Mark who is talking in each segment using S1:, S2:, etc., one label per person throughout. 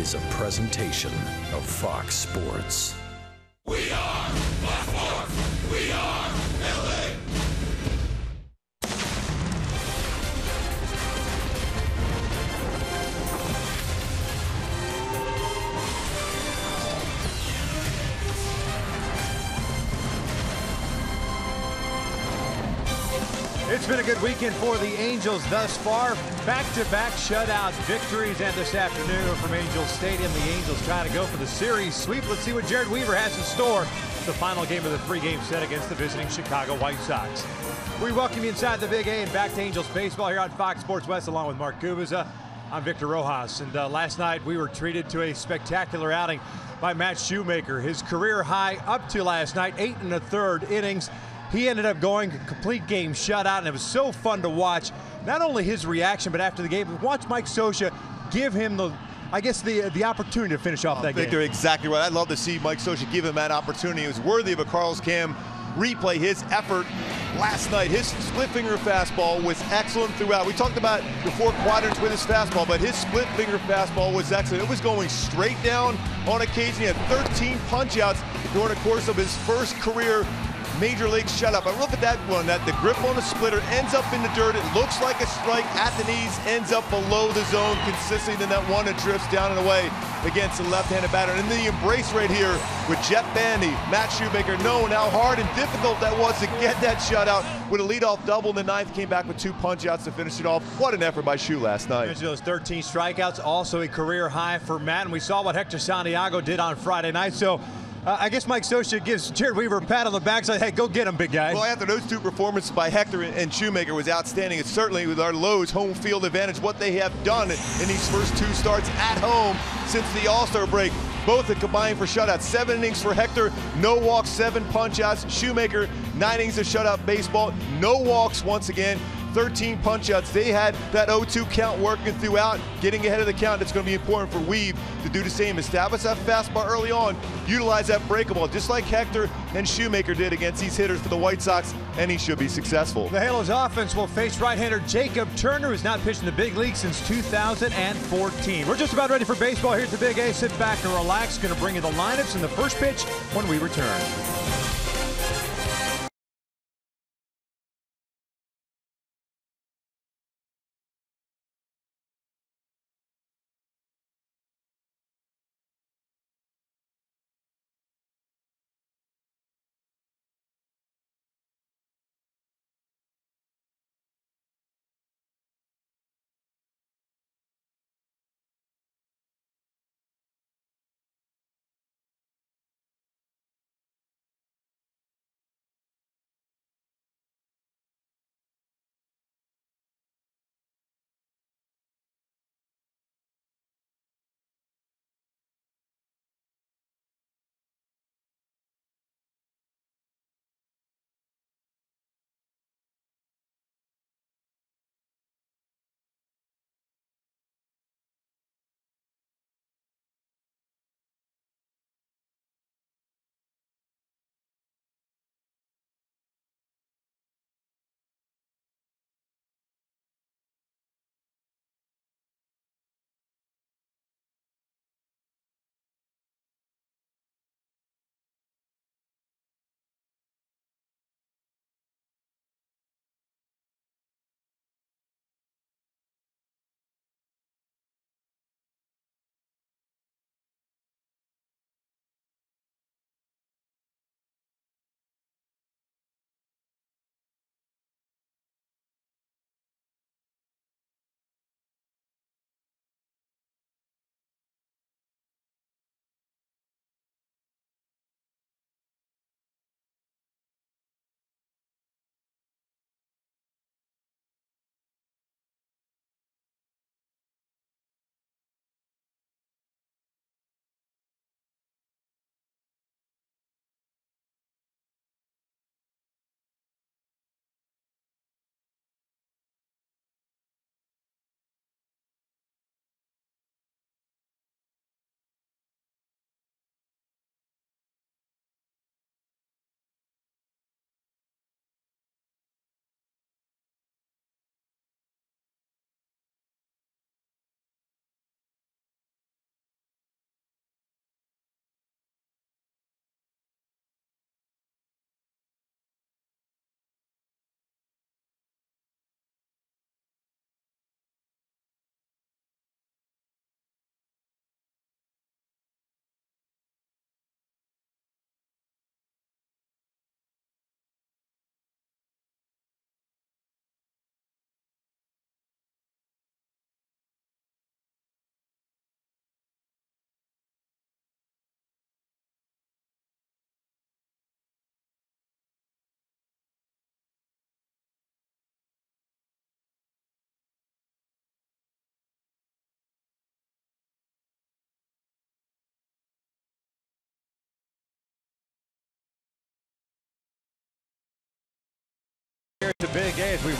S1: is a presentation of Fox Sports.
S2: We are Fox Sports. We are LA.
S3: It's been a good weekend for the Angels thus far. Back-to-back shutout victories, and this afternoon from Angels Stadium, the Angels trying to go for the series sweep. Let's see what Jared Weaver has in store. The final game of the three-game set against the visiting Chicago White Sox. We welcome you inside the Big A and back to Angels baseball here on Fox Sports West, along with Mark Gubiza. I'm Victor Rojas, and last night we were treated to a spectacular outing by Matt Shoemaker. His career high up to last night, 8 1/3 innings. He ended up going a complete game shutout, and it was so fun to watch. Not only his reaction, but after the game, watch Mike Scioscia give him the opportunity to finish off that game.
S4: Victor, exactly right. I'd love to see Mike Scioscia give him that opportunity. It was worthy of a Carlos Cam replay. His effort last night, his split finger fastball was excellent throughout. We talked about the 4 quadrants with his fastball, but his split finger fastball was excellent. It was going straight down on occasion. He had 13 punch outs during the course of his first career Major League shutout. But look at that one, that the grip on the splitter ends up in the dirt. It looks like a strike at the knees, ends up below the zone, consistent in that one that drifts down and away against the left-handed batter. And the embrace right here with Jet Bandy, Matt Shoemaker, knowing how hard and difficult that was to get that shutout with a leadoff double in the ninth, came back with 2 punch-outs to finish it off. What an effort by Shoe last night.
S3: Those 13 strikeouts, also a career high for Matt, and we saw what Hector Santiago did on Friday night. So I guess Mike Scioscia gives Jared Weaver a pat on the back, says, hey, go get him, big guy.
S4: Well, after those 2 performances by Hector and Shoemaker was outstanding. It's certainly with our Lowe's home field advantage, what they have done in these first 2 starts at home since the All-Star break. Both have combined for shutouts. 7 innings for Hector, no walks, 7 punch-outs. Shoemaker, 9 innings of shutout baseball, no walks once again. 13 punch-outs. They had that 0-2 count working throughout, getting ahead of the count. It's going to be important for Weave to do the same. Establish that fastball early on, utilize that breakable, just like Hector and Shoemaker did against these hitters for the White Sox, and he should be successful.
S3: The Halos offense will face right-hander Jacob Turner, who's not pitched in the big league since 2014. We're just about ready for baseball here at the Big A. Sit back and relax. Going to bring you the lineups and the first pitch when we return.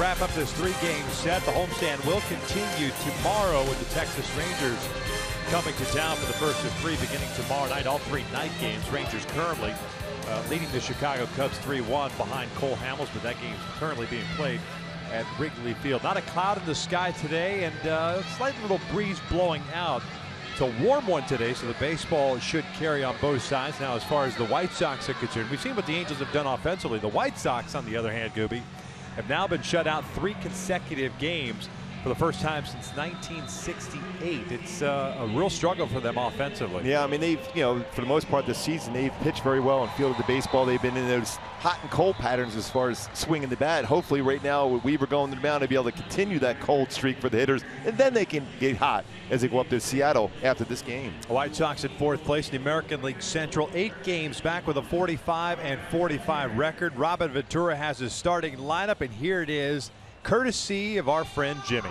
S3: wrap up this 3-game set. The homestand will continue tomorrow with the Texas Rangers coming to town for the first of 3 beginning tomorrow night. All 3 night games. Rangers currently leading the Chicago Cubs 3-1 behind Cole Hamels, but that game is currently being played at Wrigley Field. Not a cloud in the sky today, and a slight little breeze blowing out. It's a warm one today, so the baseball should carry on both sides. Now, as far as the White Sox are concerned, we've seen what the Angels have done offensively. The White Sox, on the other hand, Gooby, have now been shut out 3 consecutive games for the first time since 1968. It's a real struggle for them offensively.
S4: Yeah, I mean, they've, for the most part this season, they've pitched very well and fielded the baseball. They've been in those hot and cold patterns as far as swinging the bat. Hopefully right now with Weaver going to the mound, they'll be able to continue that cold streak for the hitters, and then they can get hot as they go up to Seattle after this game.
S3: The White Sox in 4th place in the American League Central. 8 games back with a 45-45 record. Robin Ventura has his starting lineup, and here it is, courtesy of our friend Jimmy.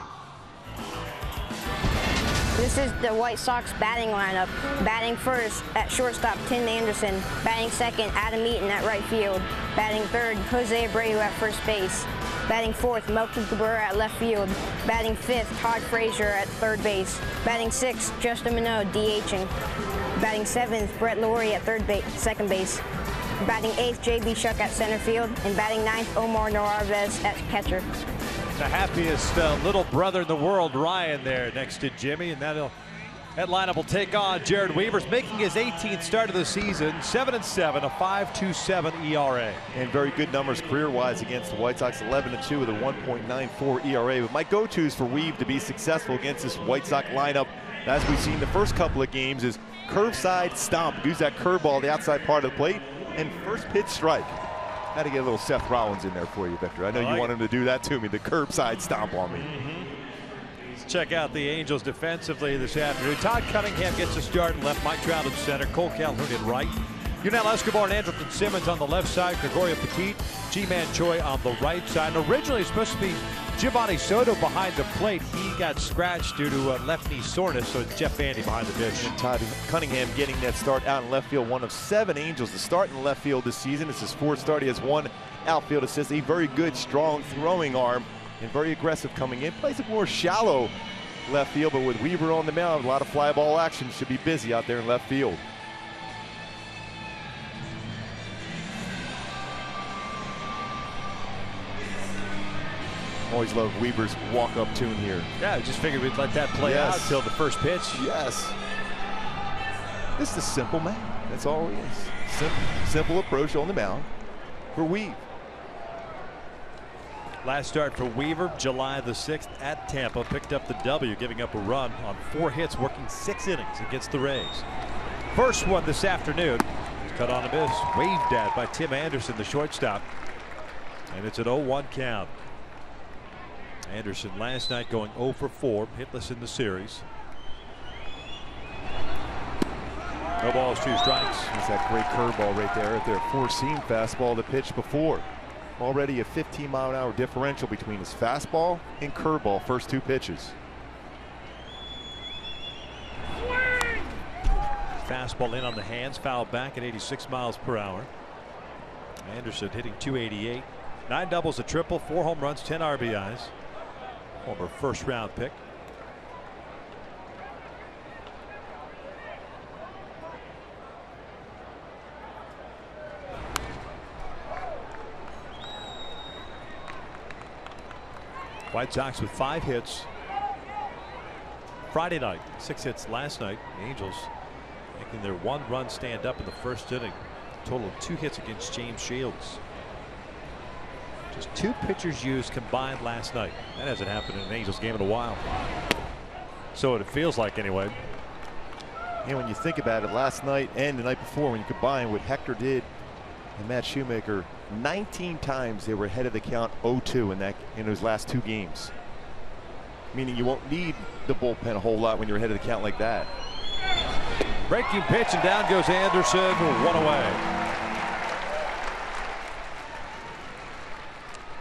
S5: This is the White Sox batting lineup. Batting first at shortstop, Tim Anderson. Batting second, Adam Eaton at right field. Batting third, Jose Abreu at first base. Batting fourth, Melky Cabrera at left field. Batting fifth, Todd Frazier at third base. Batting sixth, Justin Minot DHing. Batting seventh, Brett Lawrie at second base. Batting eighth, J.B. Shuck at center field. And batting ninth, Omar Narvaez at catcher.
S3: The happiest little brother in the world, Ryan, there next to Jimmy, and that lineup will take on Jered Weaver's making his 18th start of the season, 7-7, a 5.27 ERA.
S4: And very good numbers career-wise against the White Sox, 11-2 with a 1.94 ERA. But my go-tos for Weave to be successful against this White Sox lineup, as we've seen the first couple of games, is curve side stomp. Use that curveball, the outside part of the plate, and first pitch strike. Got to get a little Seth Rollins in there for you, Victor. I know you want him to do that to me, the curbside stomp on me.
S3: Let's check out the Angels defensively this afternoon. Todd Cunningham gets a start in left, Mike Trout in center, Cole Calhoun in right. Yunel Escobar and Andrelton Simmons on the left side, Gregorio Petit, Ji-Man Choi on the right side. And originally supposed to be Giovanni Soto behind the plate. He got scratched due to left knee soreness, so it's Jeff Vandy behind the dish.
S4: And Todd Cunningham getting that start out in left field, one of 7 Angels to start in left field this season. It's his 4th start. He has 1 outfield assist. A very good, strong throwing arm and very aggressive coming in. Plays it more shallow left field, but with Weaver on the mound, a lot of fly ball action. Should be busy out there in left field. Always love Weaver's walk-up tune here.
S3: Yeah, I just figured we'd let that play out until the first pitch.
S4: Yes. This is a simple man. That's all he is. Simple approach on the mound for Weave.
S3: Last start for Weaver, July the 6th at Tampa. Picked up the W, giving up a run on 4 hits, working 6 innings against the Rays. First one this afternoon. Cut on a miss. Waved at by Tim Anderson, the shortstop. And it's an 0-1 count. Anderson last night going 0 for 4, hitless in the series. No balls, 2 strikes.
S4: That's that great curveball right there. At their 4-seam fastball the pitch before. Already a 15-mile-an-hour differential between his fastball and curveball first 2 pitches.
S3: Fastball in on the hands, fouled back at 86 miles per hour. Anderson hitting .288, 9 doubles, a triple, 4 home runs, 10 RBIs. Former first-round pick. White Sox with 5 hits Friday night, 6 hits last night. The Angels making their 1-run stand up in the first inning. Total of 2 hits against James Shields. Just 2 pitchers used combined last night. That hasn't happened in an Angels game in a while. So it feels like anyway.
S4: And when you think about it, last night and the night before, when you combine what Hector did and Matt Shoemaker, 19 times they were ahead of the count 0-2 in those last 2 games. Meaning you won't need the bullpen a whole lot when you're ahead of the count like that.
S3: Breaking pitch, and down goes Anderson, 1 away.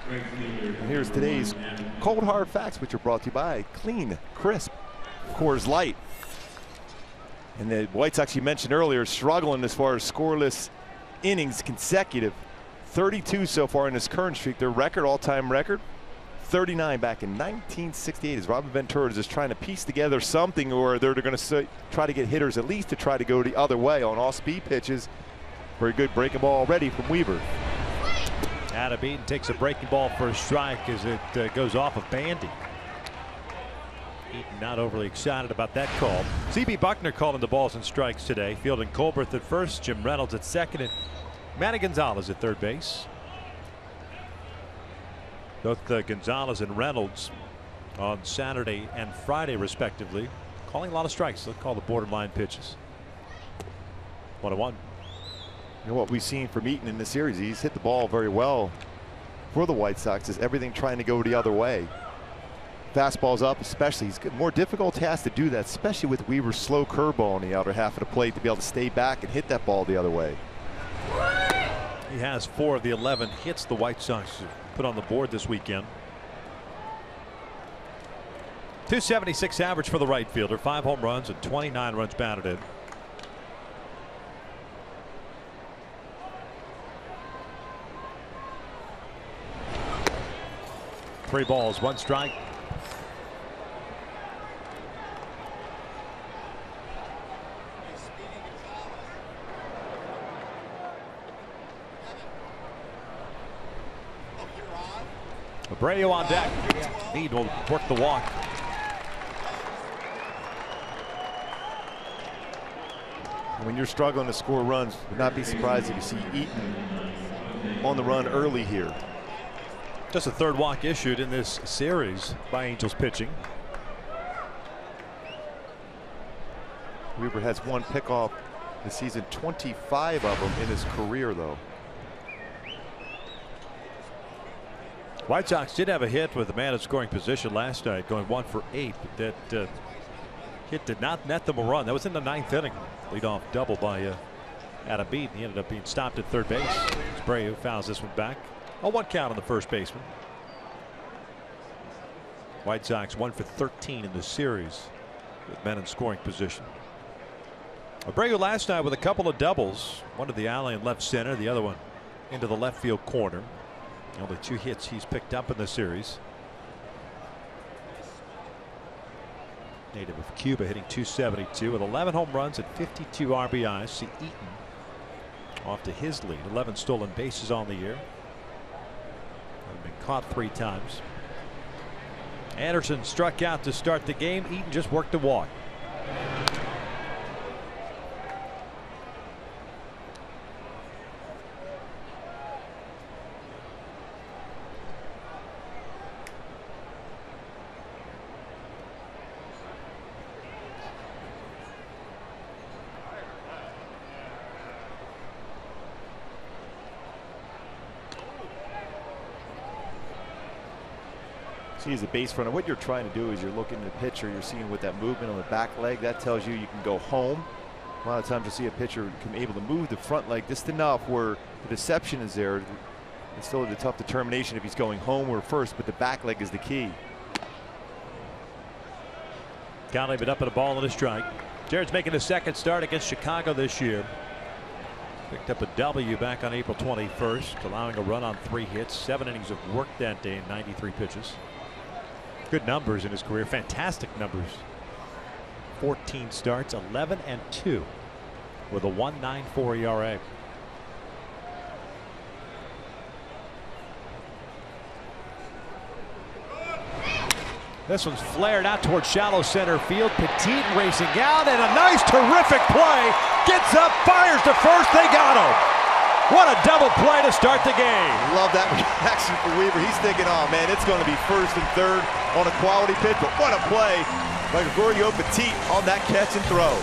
S4: And here's today's cold hard facts, which are brought to you by Clean, Crisp, Coors Light. And the White Sox you mentioned earlier struggling as far as scoreless innings consecutive. 32 so far in this current streak. Their record, all-time record, 39 back in 1968 as Robin Ventura is just trying to piece together something, or they're going to try to get hitters at least to try to go the other way on all speed pitches. Very good breaking ball already from Weaver.
S3: Adam Eaton takes a breaking ball for a strike as it goes off of Bandy. Eaton not overly excited about that call. C.B. Buckner calling the balls and strikes today. Fielding Colbert at first, Jim Reynolds at second, and Manny Gonzalez at third base. Both Gonzalez and Reynolds on Saturday and Friday respectively calling a lot of strikes. They'll call the borderline pitches. 1-1.
S4: You know what we've seen from Eaton in this series, he's hit the ball very well for the White Sox, is everything trying to go the other way. Fastballs up especially. He's got more difficult task to do that, especially with Weaver's slow curveball on the outer half of the plate, to be able to stay back and hit that ball the other way.
S3: He has 4 of the 11 hits the White Sox put on the board this weekend. .276 average for the right fielder, 5 home runs and 29 runs batted in. Three balls, 1 strike. Abreu on deck. Mead will work the walk.
S4: When you're struggling to score runs, would not be surprised if you see Eaton on the run early here.
S3: Just a 3rd walk issued in this series by Angels pitching.
S4: Weaver has 1 pickoff this season, 25 of them in his career, though.
S3: White Sox did have a hit with a man in scoring position last night, going 1 for 8, but that hit did not net them a run. That was in the 9th inning. Leadoff double by Adam Eaton. He ended up being stopped at third base. Abreu fouls this one back. A 1 count on the first baseman. White Sox 1 for 13 in the series with men in scoring position. Abreu last night with a couple of doubles, one to the alley in left center, the other one into the left field corner. Only 2 hits he's picked up in the series. Native of Cuba, hitting .272 with 11 home runs and 52 RBIs. See Eaton off to his lead. 11 stolen bases on the year. Been caught 3 times. Anderson struck out to start the game. Eaton just worked a walk.
S4: He's a base runner. What you're trying to do is you're looking at the pitcher, you're seeing with that movement on the back leg, that tells you you can go home. A lot of times you see a pitcher able to move the front leg just enough where the deception is there. It's still a tough determination if he's going home or first, but the back leg is the key.
S3: Gottlieb it up at a ball and a strike. Jared's making his 2nd start against Chicago this year. Picked up a W back on April 21st, allowing a run on 3 hits, 7 innings of work that day and 93 pitches. Good numbers in his career, fantastic numbers. 14 starts, 11-2 with a 1.94 ERA. This one's flared out towards shallow center field. Petit racing out, and a nice, terrific play. Gets up, fires to first. They got him. What a double play to start the game.
S4: Love that reaction for Weaver. He's thinking, oh man, it's going to be first and third on a quality pitch, but what a play by Gregorio Petit on that catch and throw.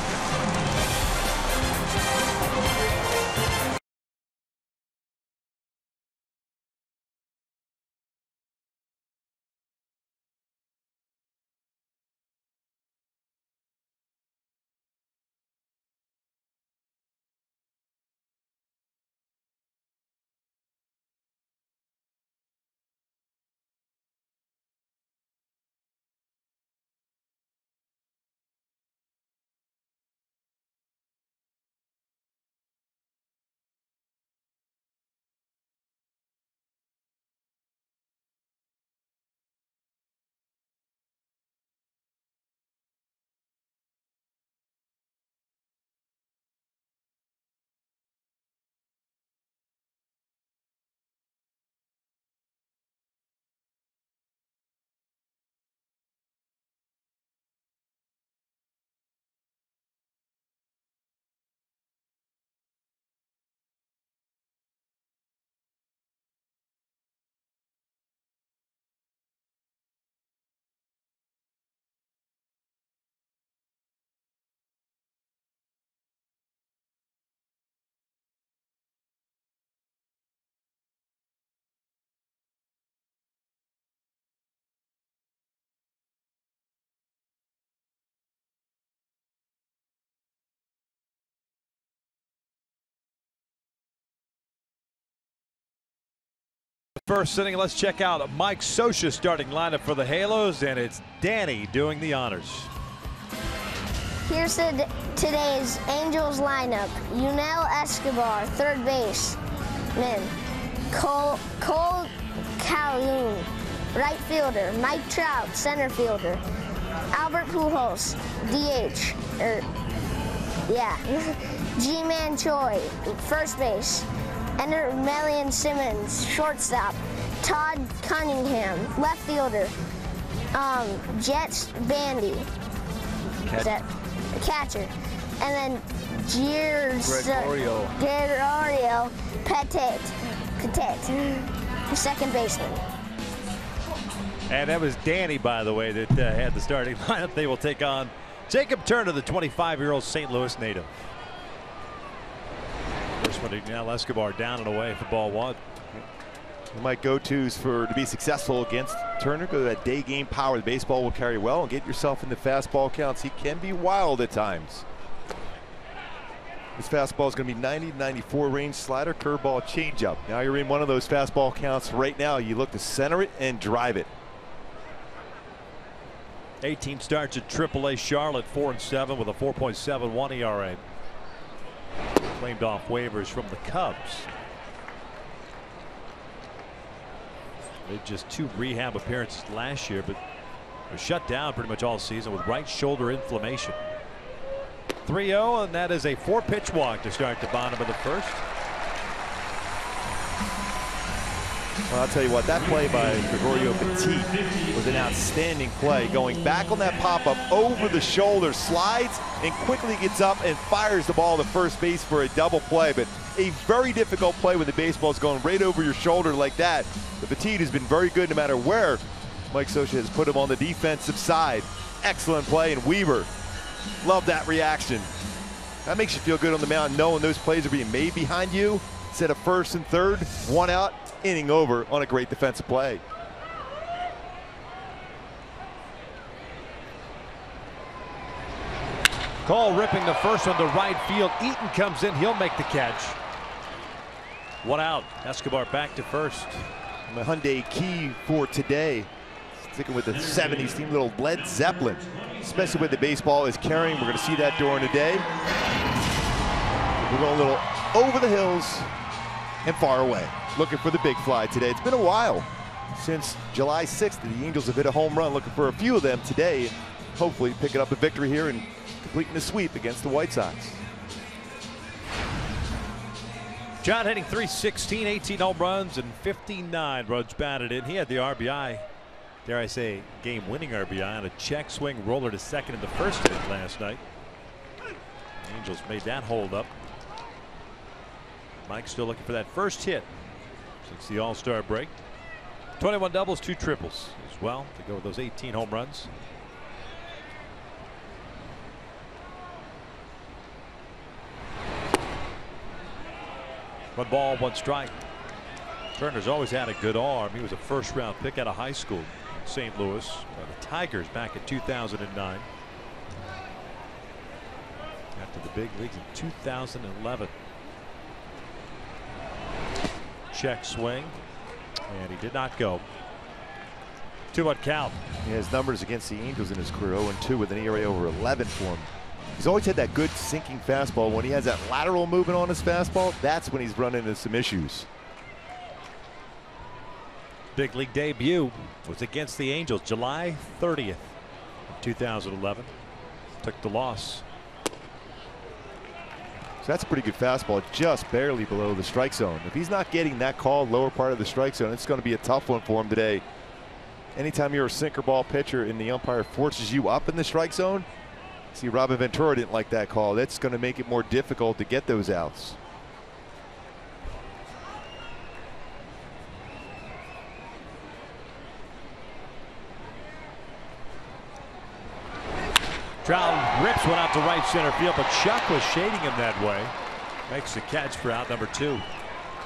S3: First inning, let's check out Mike Scioscia's starting lineup for the Halos, and it's Danny doing the honors.
S6: Here's today's Angels lineup. Yunel Escobar, third base. Cole Calhoun, right fielder. Mike Trout, center fielder. Albert Pujols, DH. Ji-Man Choi, first base. Melian Simmons, shortstop. Todd Cunningham, left fielder. Jets Bandy, catcher. And then Gregorio Petit, second baseman.
S3: And that was Danny, by the way, that had the starting lineup. They will take on Jacob Turner, the 25-year-old St. Louis native. First one, Yunel Escobar down and away for ball one.
S4: My go-tos to be successful against Turner, go to that day game power. The baseball will carry well and get yourself into fastball counts. He can be wild at times. This fastball is going to be 90 to 94 range, slider, curveball, changeup. Now you're in one of those fastball counts right now. You look to center it and drive it.
S3: 18 starts at AAA Charlotte, 4-7 with a 4.71 ERA. Claimed off waivers from the Cubs. Made just 2 rehab appearances last year, but was shut down pretty much all season with right shoulder inflammation. 3-0, and that is a 4-pitch walk to start the bottom of the first.
S4: Well, I'll tell you what, that play by Gregorio Petit was an outstanding play. Going back on that pop-up over the shoulder, slides and quickly gets up and fires the ball to first base for a double play. But a very difficult play when the baseball is going right over your shoulder like that. But Petit has been very good no matter where Mike Scioscia has put him on the defensive side. Excellent play, and Weaver, love that reaction. That makes you feel good on the mound knowing those plays are being made behind you. Instead of first and third, 1 out, inning over on a great defensive play.
S3: Cole ripping the first one to right field. Eaton comes in, he'll make the catch. 1 out. Escobar back to first.
S4: And the Hyundai key for today, sticking with the 70s theme, little Led Zeppelin, especially with the baseball is carrying. We're going to see that during the day. We're going a little over the hills and far away, looking for the big fly today. It's been a while since July 6th that the Angels have hit a home run, looking for a few of them today. Hopefully picking up a victory here and completing a sweep against the White Sox.
S3: John hitting .316, 18 home runs and 59 runs batted in. He had the RBI, dare I say, game-winning RBI on a check swing roller to second in the first inning last night. The Angels made that hold up. Mike still looking for that first hit since the All-Star break. 21 doubles, 2 triples as well to go with those 18 home runs. One ball, 1 strike. Turner's always had a good arm. He was a first-round pick out of high school in St. Louis by the Tigers back in 2009. After the big leagues in 2011. Check swing, and he did not go. 2-1 count.
S4: He has numbers against the Angels in his career, 0-2 with an ERA over 11 for him. He's always had that good sinking fastball. When he has that lateral movement on his fastball, that's when he's run into some issues.
S3: Big league debut was against the Angels July 30th, 2011. Took the loss.
S4: So that's a pretty good fastball, just barely below the strike zone. If he's not getting that call lower part of the strike zone, it's going to be a tough one for him today. Anytime you're a sinker ball pitcher and the umpire forces you up in the strike zone, see, Robin Ventura didn't like that call. That's going to make it more difficult to get those outs.
S3: Trout rips one out to right center field, but Chuck was shading him that way. Makes the catch for out number 2.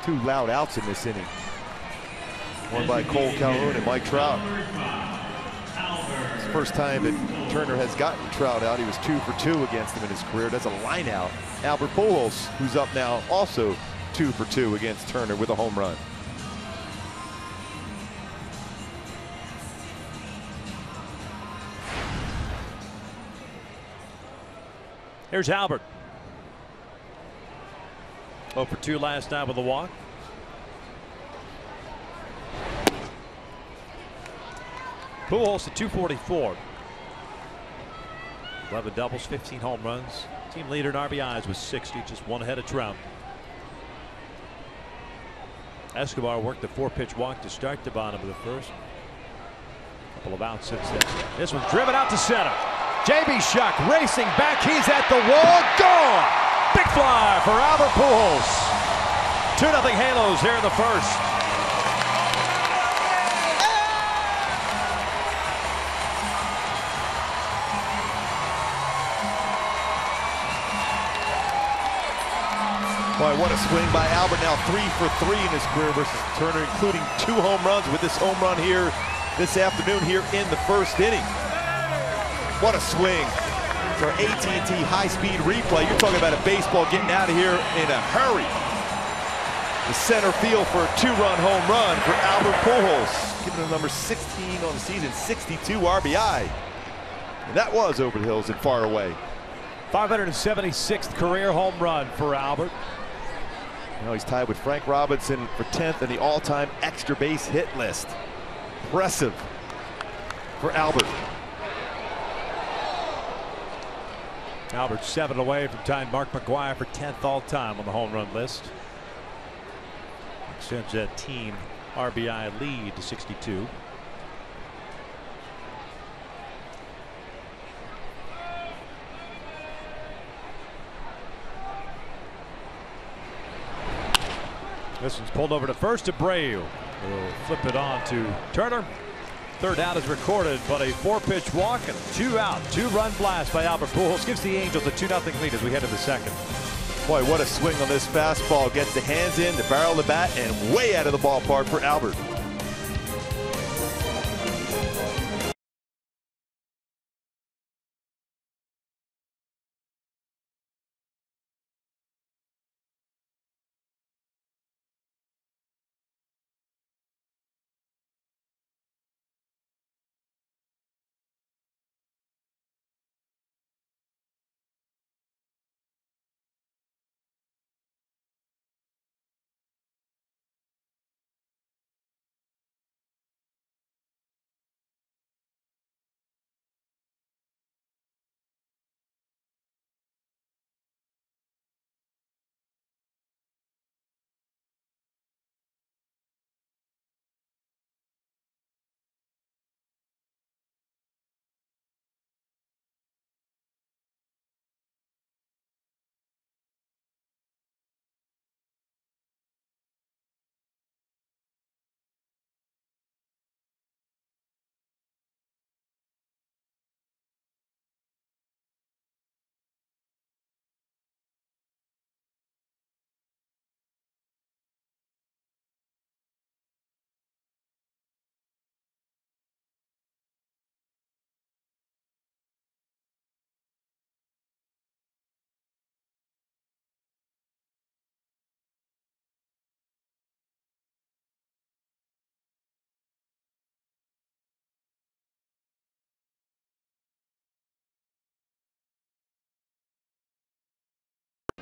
S4: 2 loud outs in this inning. One by Cole Calhoun and Mike Trout. It's the first time that Turner has gotten Trout out. He was 2 for 2 against him in his career. That's a line out. Albert Pujols, who's up now, also 2 for 2 against Turner with a home run.
S3: Here's Albert. 0 for 2 last night with a walk. Pujols to 244. 11 doubles, 15 home runs. Team leader in RBIs with 60, just one ahead of Trout. Escobar worked the 4-pitch walk to start the bottom of the first. Couple of outs since then. This one's driven out to center. J.B. Shuck racing back. He's at the wall. Gone! Big fly for Albert Pujols. 2-0 Halos here in the first.
S4: Boy, what a swing by Albert. Now 3 for 3 in his career versus Turner, including 2 home runs with this home run here this afternoon here in the first inning. What a swing for AT&T high-speed replay. You're talking about a baseball getting out of here in a hurry. The center field for a 2-run home run for Albert Pujols, giving him number 16 on the season, 62 RBI. And that was over the hills and far away.
S3: 576th career home run for Albert.
S4: Now he's tied with Frank Robinson for 10th in the all-time extra base hit list. Impressive for Albert.
S3: Albert 7 away from tying Mark McGwire for 10th all-time on the home run list. Extends that team RBI lead to 62. This one's pulled over to first. Abreu will flip it on to Turner. Third out is recorded, but a 4-pitch walk and 2 out. 2-run blast by Albert Pujols gives the Angels a 2-0 lead as we head to the second.
S4: Boy, what a swing on this fastball. Gets the hands in, the barrel of the bat, and way out of the ballpark for Albert.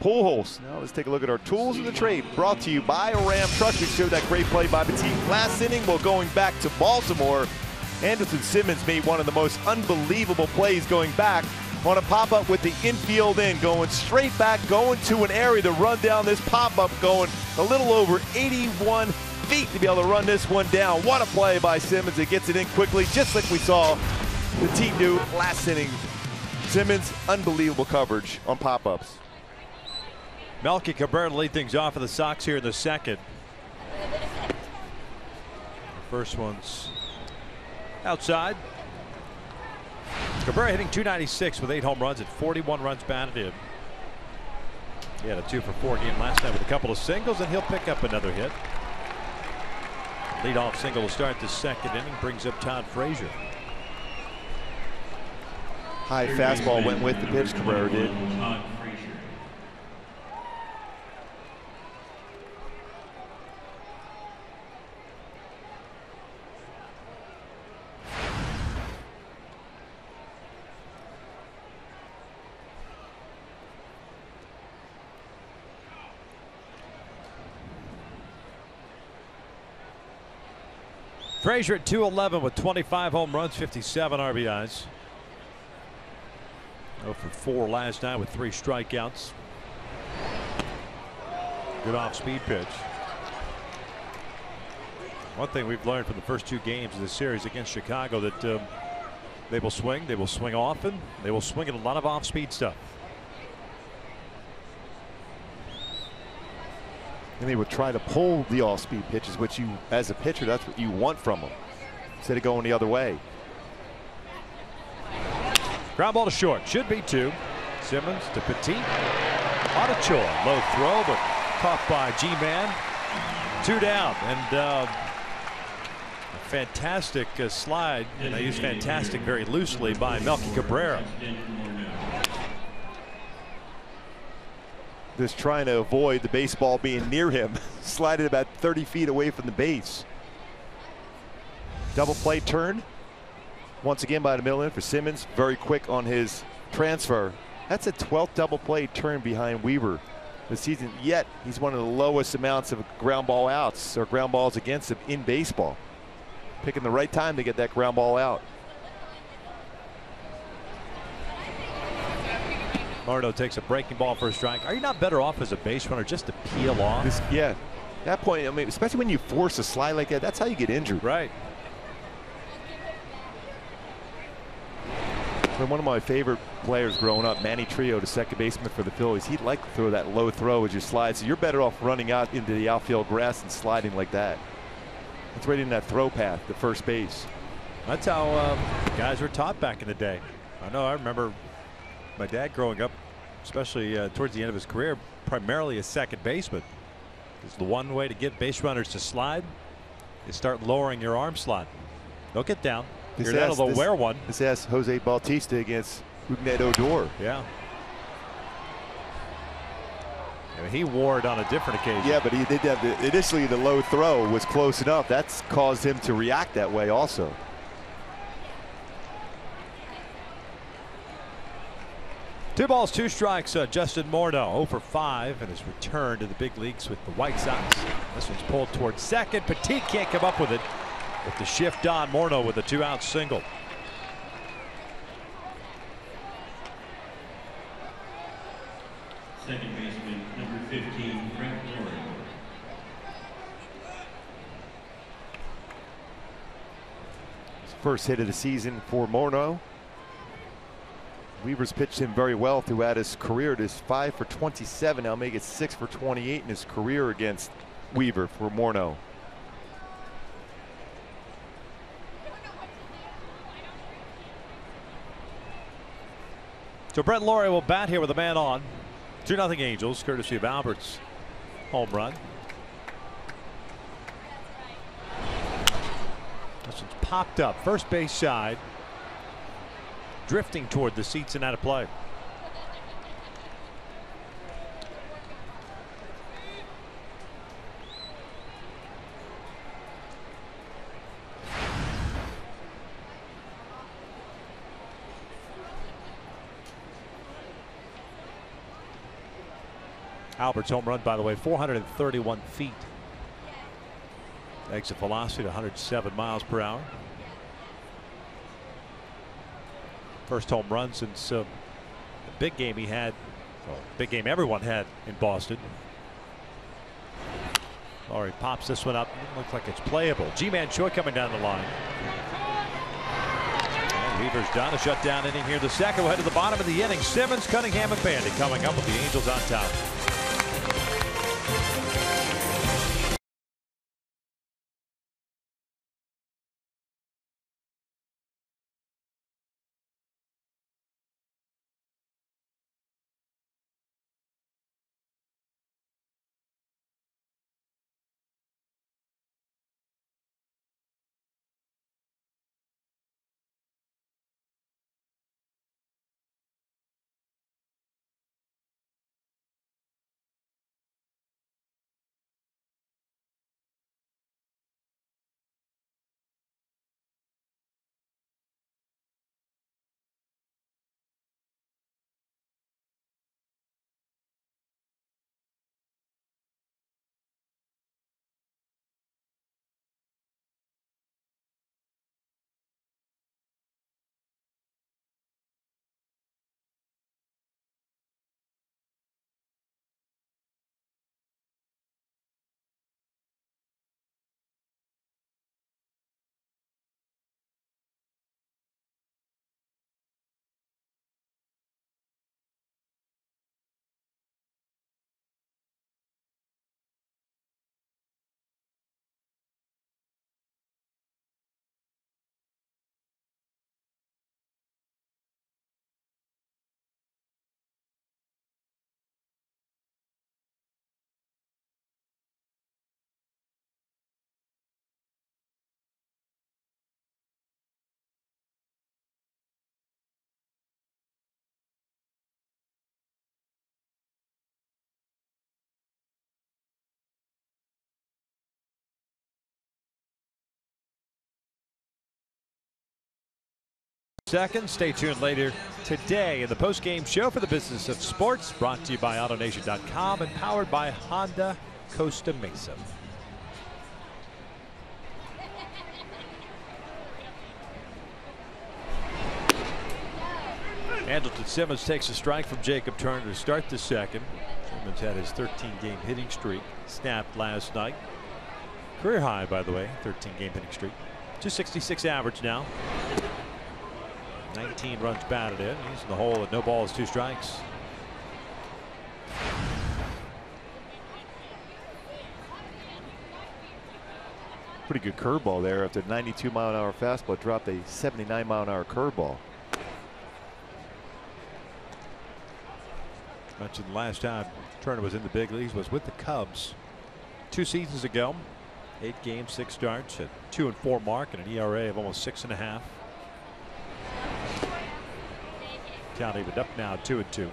S4: Pujols. Now let's take a look at our tools of the trade, brought to you by Ram Trucks. We showed that great play by Petit last inning. Well, going back to Baltimore, Andrelton Simmons made one of the most unbelievable plays going back on a pop-up with the infield in, going straight back, going to an area to run down this pop-up, going a little over 81 feet to be able to run this one down. What a play by Simmons. It gets it in quickly, just like we saw Petit do last inning. Simmons, unbelievable coverage on pop-ups.
S3: Melky Cabrera to lead things off for the Sox here in the second. First one's outside. Cabrera hitting .296 with 8 home runs and 41 runs batted in. He had a 2-for-4 game last night with a couple of singles, and he'll pick up another hit. Leadoff single will start the second inning, brings up Todd Frazier.
S4: High fastball went with the pitch, Cabrera did.
S3: Frazier at 211 with 25 home runs, 57 RBIs. 0 for 4 last night with 3 strikeouts. Good off-speed pitch. One thing we've learned from the first 2 games of this series against Chicago, that they will swing often, they will swing at a lot of off-speed stuff.
S4: And they would try to pull the off-speed pitches, which you, as a pitcher, that's what you want from them, instead of going the other way.
S3: Ground ball to short, should be 2. Simmons to Petit. On a Choi, low throw, but caught by G-Man. 2 down, and a fantastic slide, and I use fantastic very loosely, by Melky Cabrera.
S4: Just trying to avoid the baseball being near him. Slided about 30 feet away from the base. Double play turn. Once again by the middle in for Simmons. Very quick on his transfer. That's a 12th double play turn behind Weaver this season. Yet he's one of the lowest amounts of ground ball outs or ground balls against him in baseball. Picking the right time to get that ground ball out.
S3: Marno takes a breaking ball for a strike. Are you not better off as a base runner just to peel off?
S4: Yeah, that point, I mean, especially when you force a slide like that, that's how you get injured.
S3: Right.
S4: When one of my favorite players growing up, Manny Trio, the second baseman for the Phillies, he'd like to throw that low throw as you slide. So you're better off running out into the outfield grass and sliding like that. It's right in that throw path to first base.
S3: That's how guys were taught back in the day. I remember my dad growing up, especially towards the end of his career, primarily a second baseman. Because the one way to get base runners to slide is start lowering your arm slot. Don't get down. You're not able to wear one.
S4: This asked Jose Bautista against Rougned Odor.
S3: Yeah. I mean, he wore it on a different occasion.
S4: Yeah, but he did have initially the low throw was close enough. That's caused him to react that way also.
S3: Two balls, 2 strikes. Justin Morneau 0 for 5 in his return to the big leagues with the White Sox. This one's pulled towards second. Petit can't come up with it. With the shift on, Morneau with a 2-out single.
S7: Second baseman, number 15, Brett Lawrie.
S4: His first hit of the season for Morneau. Weaver's pitched him very well throughout his career. It is 5 for 27. Now make it 6 for 28 in his career against Weaver for Morneau.
S3: So Brett Lawrie will bat here with a man on. 2-0 Angels, courtesy of Albert's home run. This one's popped up, first base side, drifting toward the seats and out of play. Albert's home run, by the way, 431 feet. Exit velocity to 107 miles per hour. First home run since the big game he had, well, big game everyone had in Boston. Lawrie pops this one up. Looks like it's playable. G-Man Choi coming down the line. And Weaver's done a shutdown inning here. The second will head to the bottom of the inning. Simmons, Cunningham, and Bandy coming up with the Angels on top. Second, stay tuned later today in the post-game show for the Business of Sports, brought to you by AutoNation.com and powered by Honda Costa Mesa. Andrelton Simmons takes a strike from Jacob Turner to start the second. Simmons had his 13-game hitting streak snapped last night. Career high, by the way, 13-game hitting streak. 266 average now. 19 runs batted in. He's in the hole at no balls, 2 strikes.
S4: Pretty good curveball there. After a 92-mile-an-hour fastball, dropped a 79-mile-an-hour curveball.
S3: Mentioned the last time Turner was in the big leagues was with the Cubs 2 seasons ago. 8 games, 6 starts, at 2-4 mark, and an ERA of almost 6.5. Count evened up now, 2-2.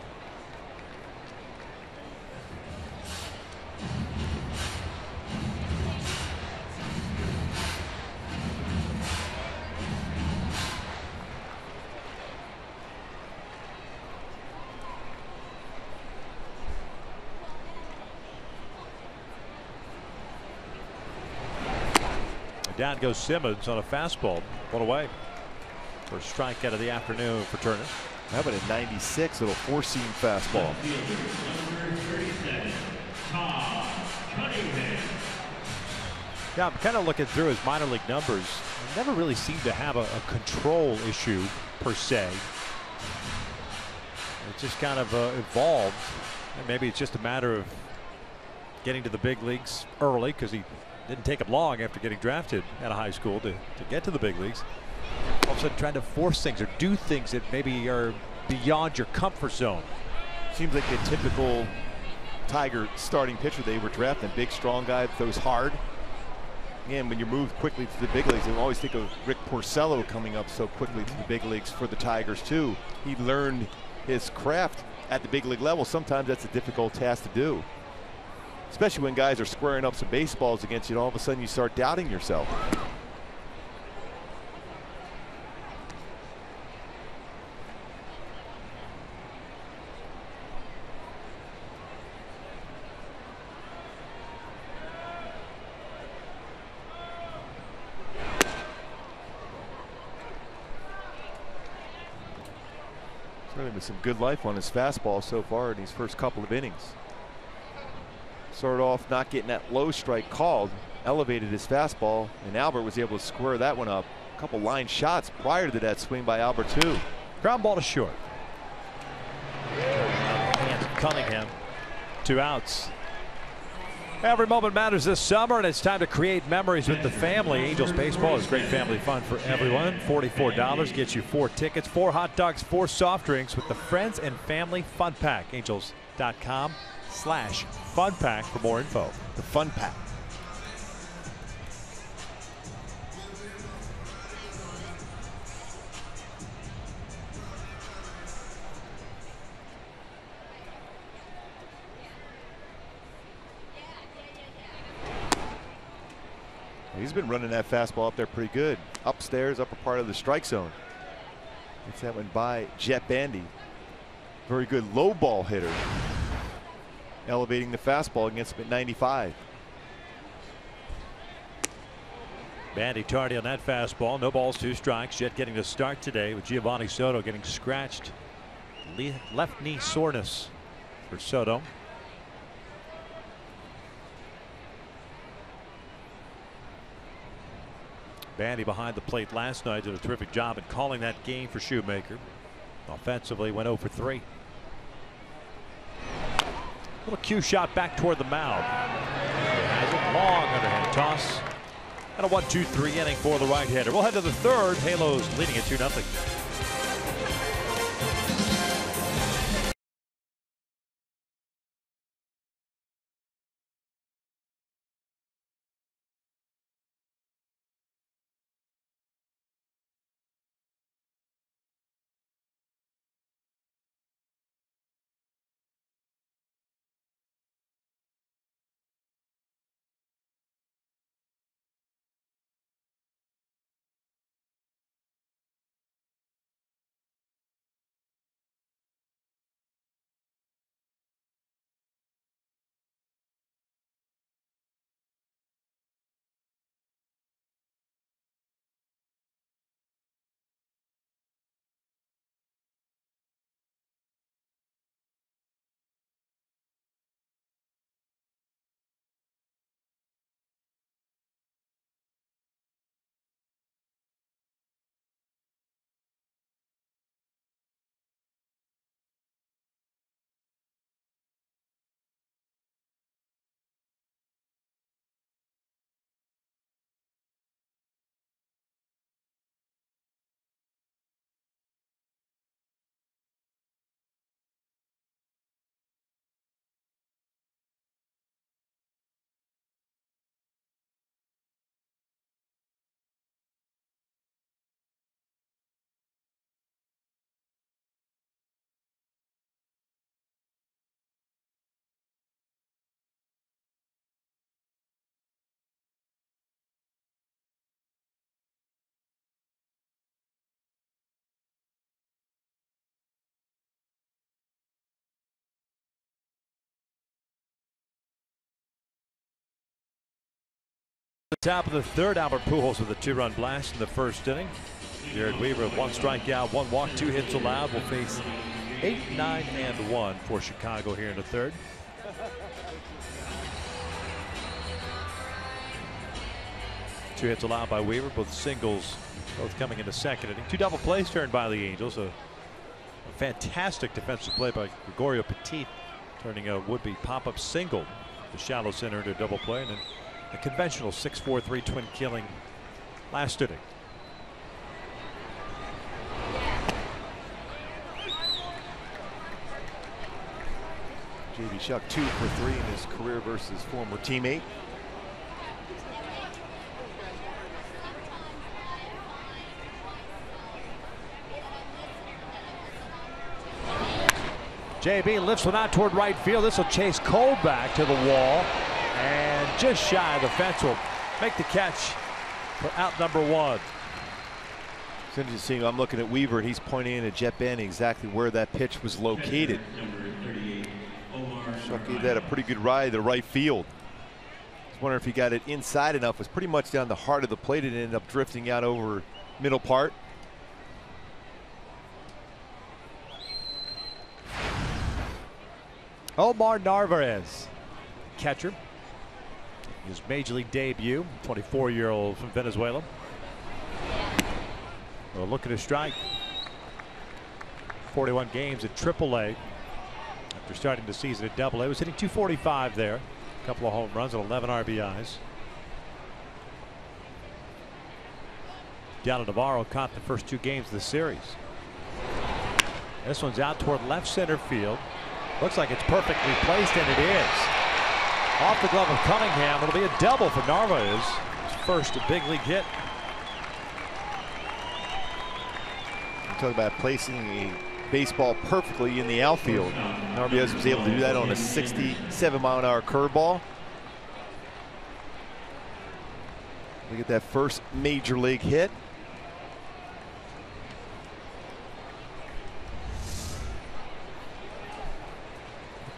S3: Down goes Simmons on a fastball. 1 away. First strikeout of the afternoon for Turner.
S4: How about a 96 little 4-seam fastball?
S3: Yeah, I'm kind of looking through his minor league numbers. He never really seemed to have a control issue per se. It just kind of evolved. And maybe it's just a matter of getting to the big leagues early, because he didn't take him long after getting drafted out of high school to get to the big leagues. All of a sudden trying to force things or do things that maybe are beyond your comfort zone.
S4: Seems like a typical Tiger starting pitcher. They were drafting a big, strong guy that throws hard. Again, when you move quickly to the big leagues, I always think of Rick Porcello coming up so quickly to the big leagues for the Tigers too. He learned his craft at the big league level. Sometimes that's a difficult task to do, especially when guys are squaring up some baseballs against you, and all of a sudden you start doubting yourself. Certainly with some good life on his fastball so far in these first couple of innings. Started off not getting that low strike called, elevated his fastball, and Albert was able to square that one up. A couple line shots prior to that swing by Albert too.
S3: Ground ball to short. Cunningham, 2 outs. Every moment matters this summer, and it's time to create memories with the family. Angels baseball is great family fun for everyone. $44 gets you 4 tickets, 4 hot dogs, 4 soft drinks with the Friends and Family Fun Pack. Angels.com/Fun Pack for more info.
S4: The Fun Pack. He's been running that fastball up there pretty good. Upstairs, upper part of the strike zone. Gets that one by Jet Bandy. Very good low ball hitter. Elevating the fastball against him at 95.
S3: Bandy tardy on that fastball. No balls, 2 strikes. Jet getting to start today with Giovanni Soto getting scratched. Left knee soreness for Soto. Bandy behind the plate last night did a terrific job at calling that game for Shoemaker. Offensively went 0 for 3. Little cue shot back toward the mound. Has it long underhand toss. And a 1-2-3 inning for the right hander. We'll head to the third. Halos leading it 2-0. Top of the third, Albert Pujols with a 2-run blast in the first inning. Jared Weaver with 1 strikeout, 1 walk, 2 hits allowed. Will face 8, 9, and 1 for Chicago here in the third. Two hits allowed by Weaver, both singles, both coming in the second inning. 2 double plays turned by the Angels. A fantastic defensive play by Gregorio Petit, turning a would-be pop-up single to shallow center into a double play, and then a conventional 6-4-3 twin killing last inning.
S4: J.B. Shuck 2 for 3 in his career versus former teammate.
S3: JB lifts one out toward right field. This will chase Cole back to the wall, and just shy of the fence will make the catch for out number 1.
S4: It's interesting. I'm looking at Weaver, and he's pointing in at Jet Banning exactly where that pitch was located. Shuck gave that a pretty good ride to right field. I was wondering if he got it inside enough. It was pretty much down the heart of the plate and ended up drifting out over middle part.
S3: Omar Narvaez, catcher. His major league debut, 24-year-old from Venezuela. Well, looking to strike. 41 games at AAA. After starting the season at AA, was hitting .245 there. A couple of home runs and 11 RBIs. Diallo Navarro caught the first 2 games of the series. This one's out toward left center field. Looks like it's perfectly placed, and it is. Off the glove of Cunningham. It'll be a double for Narvaez. His first big league hit.
S4: You talk about placing a baseball perfectly in the outfield. Narvaez was able to do that on a 67-mile-an-hour curveball. Look at that first major league hit.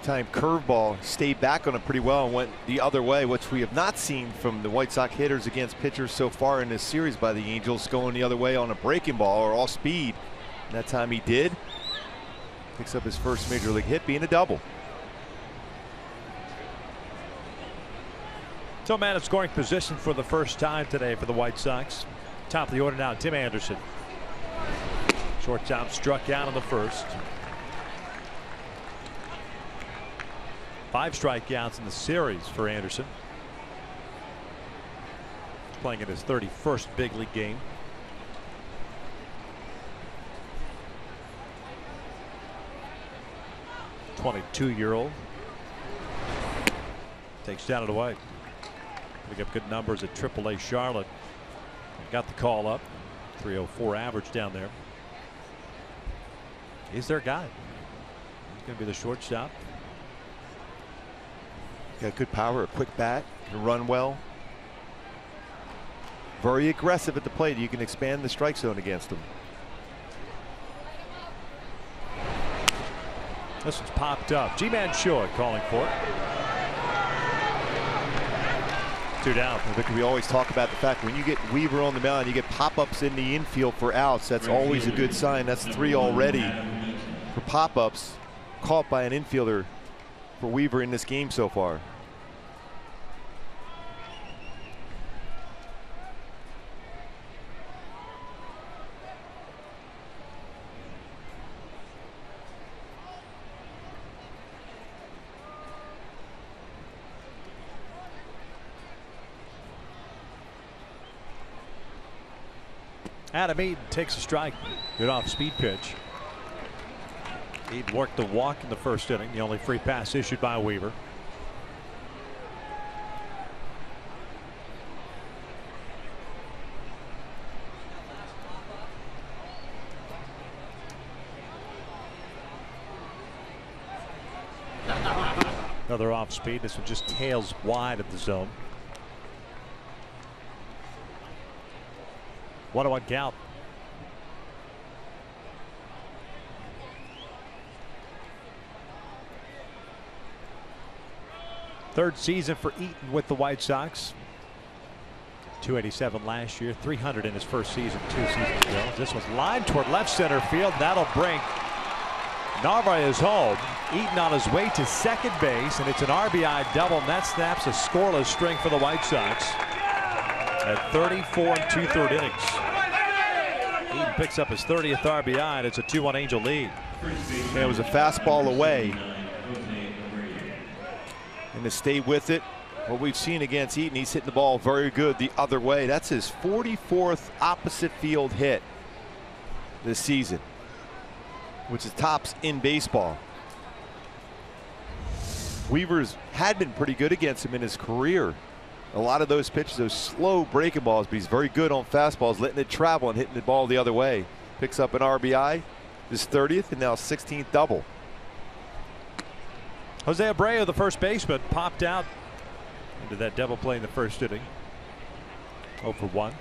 S4: Time curveball stayed back on it pretty well and went the other way, which we have not seen from the White Sox hitters against pitchers so far in this series by the Angels, going the other way on a breaking ball or off speed. And that time he did. Picks up his first major league hit, being a double.
S3: So man in scoring position for the first time today for the White Sox. Top of the order now, Tim Anderson. Shortstop struck out in the first. 5 strikeouts in the series for Anderson. Playing in his 31st big league game. .22-year-old. Takes down and away. Picking up good numbers at AAA Charlotte. Got the call up. .304 average down there. He's their guy. He's going to be the shortstop.
S4: Got good power, a quick bat, can run well. Very aggressive at the plate. You can expand the strike zone against him.
S3: This one's popped up. Ji-Man Choi calling for it. 2 down.
S4: I think we always talk about the fact when you get Weaver on the mound, you get pop-ups in the infield for outs. That's always a good sign. That's 3 already for pop-ups caught by an infielder for Weaver in this game so far.
S3: Adam Eaton takes a strike. Good off-speed pitch. Eaton worked the walk in the first inning, the only free pass issued by Weaver. Another off-speed. This one just tails wide of the zone. 1-1 count. Third season for Eaton with the White Sox. 287 last year, 300 in his first season, 2 seasons ago. This one's lined toward left center field. That'll bring Narvaez home. Eaton on his way to second base, and it's an RBI double, and that snaps a scoreless string for the White Sox at 34 2/3 innings. Eaton picks up his 30th RBI, and it's a 2-1 Angel lead.
S4: And it was a fastball away, and to stay with it. What we've seen against Eaton, he's hitting the ball very good the other way. That's his 44th opposite field hit this season, which is tops in baseball. Weaver's had been pretty good against him in his career. A lot of those pitches, those slow breaking balls, but he's very good on fastballs, letting it travel and hitting the ball the other way. Picks up an RBI, his 30th, and now 16th double.
S3: Jose Abreu, the first baseman, popped out into that double play in the first inning. 0 for 1.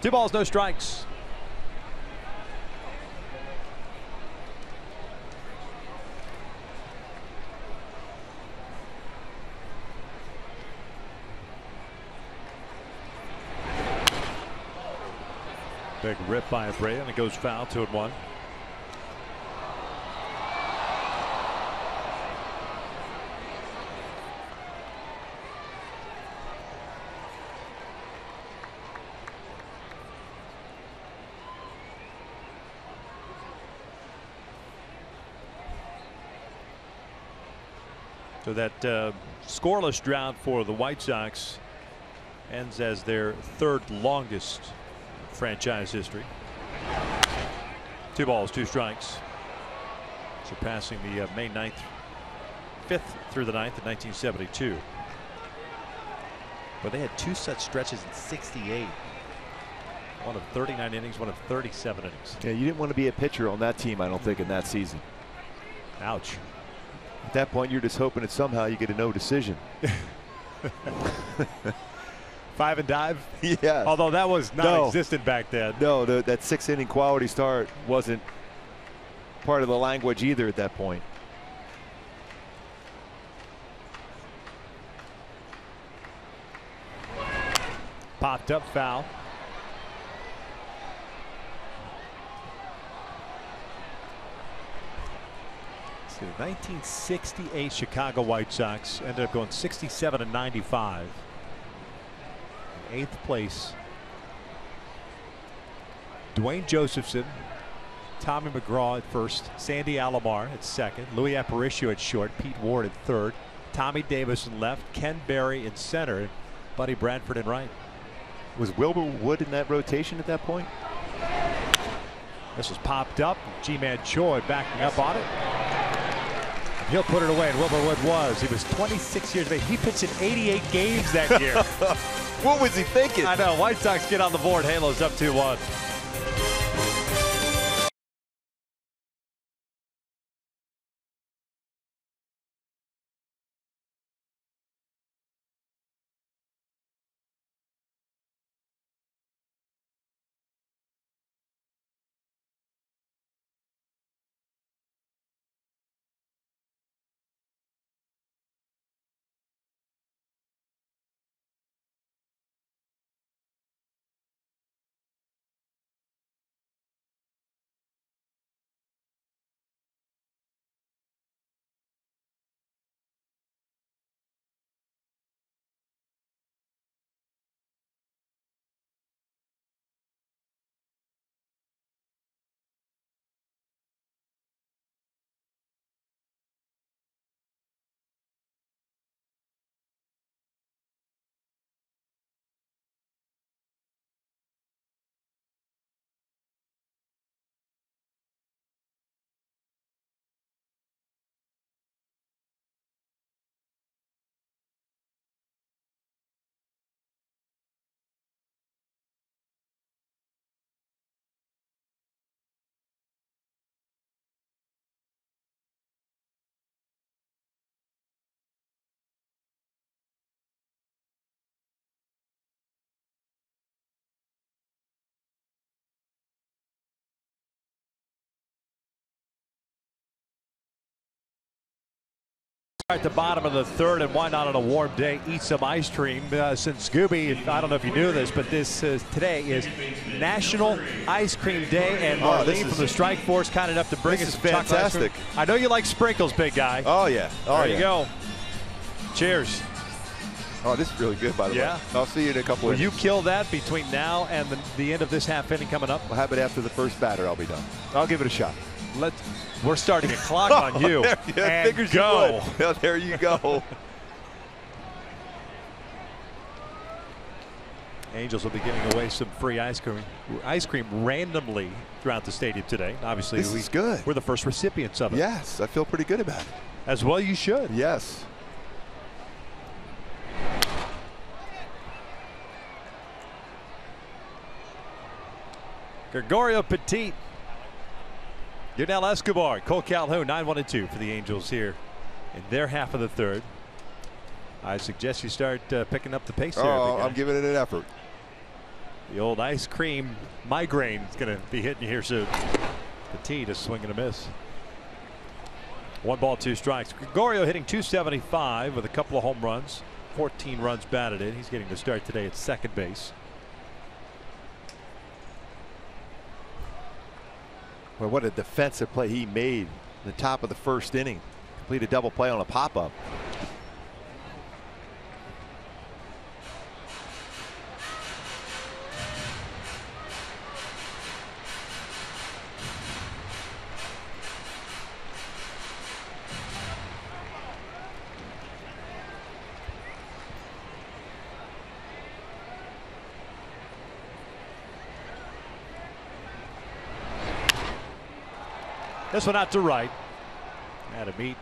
S3: Two balls, no strikes. Big rip by Abreu, and it goes foul, 2-1. So that scoreless drought for the White Sox ends as their 3rd longest franchise history. 2 balls, 2 strikes, surpassing the May 9th, 5th through the 9th in 1972. But they had 2 such stretches in '68. One of 39 innings, one of 37 innings.
S4: Yeah, you didn't want to be a pitcher on that team, I don't think, in that season.
S3: Ouch.
S4: At that point, you're just hoping that somehow you get a no decision.
S3: 5 and dive?
S4: Yeah.
S3: Although that was non-existent back then.
S4: No, that 6-inning quality start wasn't part of the language either at that point.
S3: Popped up, foul. So the 1968 Chicago White Sox ended up going 67 and 95. 8th place. Dwayne Josephson, Tommy McGraw at first, Sandy Alomar at second, Louis Aparicio at short, Pete Ward at third, Tommy Davis in left, Ken Berry in center, and Buddy Bradford in right.
S4: Was Wilbur Wood in that rotation at that point?
S3: This was popped up. G-Man Choi backing up on it. He'll put it away, and Wilbur Wood was. He was 26 years of age. He pitched in 88 games that year.
S4: What was he thinking?
S3: I know. White Sox get on the board. Halos up 2-1. At the bottom of the third, and why not on a warm day eat some ice cream? Since Scooby, I don't know if you knew this, but today is National Ice Cream Day, and Marlene from the Strike Force kind enough to bring us some
S4: fantastic.
S3: I know you like sprinkles, big guy.
S4: Oh yeah. Oh,
S3: there you go. Cheers.
S4: Oh, this is really good, by the way. I'll see you in a couple of
S3: Will you kill that between now and the end of this half inning coming up?
S4: We'll have it after the first batter. I'll be done. I'll give it a shot.
S3: We're starting a clock on you. And go.
S4: Well, there you go.
S3: Angels will be giving away some free ice cream randomly throughout the stadium today. Obviously,
S4: this is good.
S3: We're the first recipients of it.
S4: Yes, I feel pretty good about it.
S3: As well, you should.
S4: Yes.
S3: Gregorio Petit. Yurnel Escobar, Cole Calhoun, 9-1-2 for the Angels here in their half of the third. I suggest you start picking up the pace here.
S4: Oh, I'm giving it an effort.
S3: The old ice cream migraine is going to be hitting you here soon. Petit just swing and a miss. 1 ball, 2 strikes. Gregorio hitting .275 with a couple of home runs. 14 runs batted in. He's getting the start today at second base.
S4: Well, what a defensive play he made in the top of the first inning. Completed a double play on a pop-up.
S3: This one out to right. Adam Eaton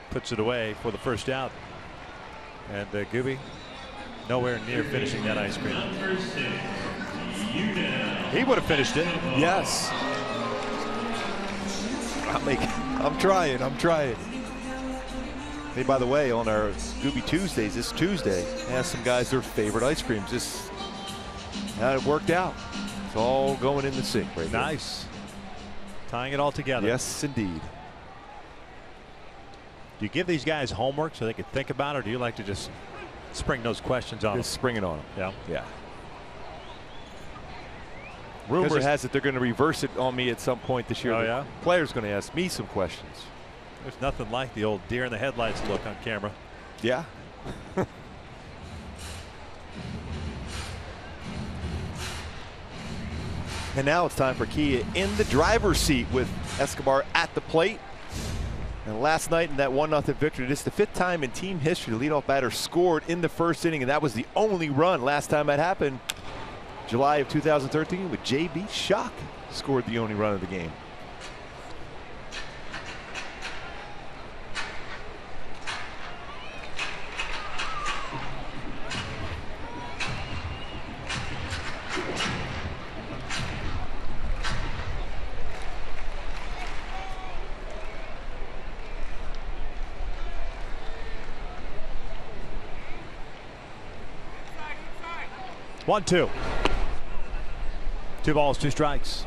S3: puts it away for the first out. And Gooby nowhere near finishing that ice cream. He would have finished it.
S4: Yes. I'm trying. Hey, by the way, on our Gooby Tuesdays this Tuesday, I asked some guys their favorite ice creams. Just how it worked out. It's all going in the sink right now.
S3: Nice. Tying it all together.
S4: Yes, indeed.
S3: Do you give these guys homework so they can think about it, or do you like to just spring those questions on them?
S4: Just spring it on them.
S3: Yeah.
S4: Rumor has it they're going to reverse it on me at some point this year.
S3: Oh,
S4: the
S3: yeah?
S4: player's going to ask me some questions.
S3: There's nothing like the old deer in the headlights look on camera.
S4: Yeah. And now it's time for Kia in the driver's seat with Escobar at the plate. And last night in that 1-0 victory, this is the 5th time in team history the leadoff batter scored in the first inning, and that was the only run. Last time that happened, July of 2013, with J.B. Schock scored the only run of the game.
S3: One, 2. 2 balls, 2 strikes.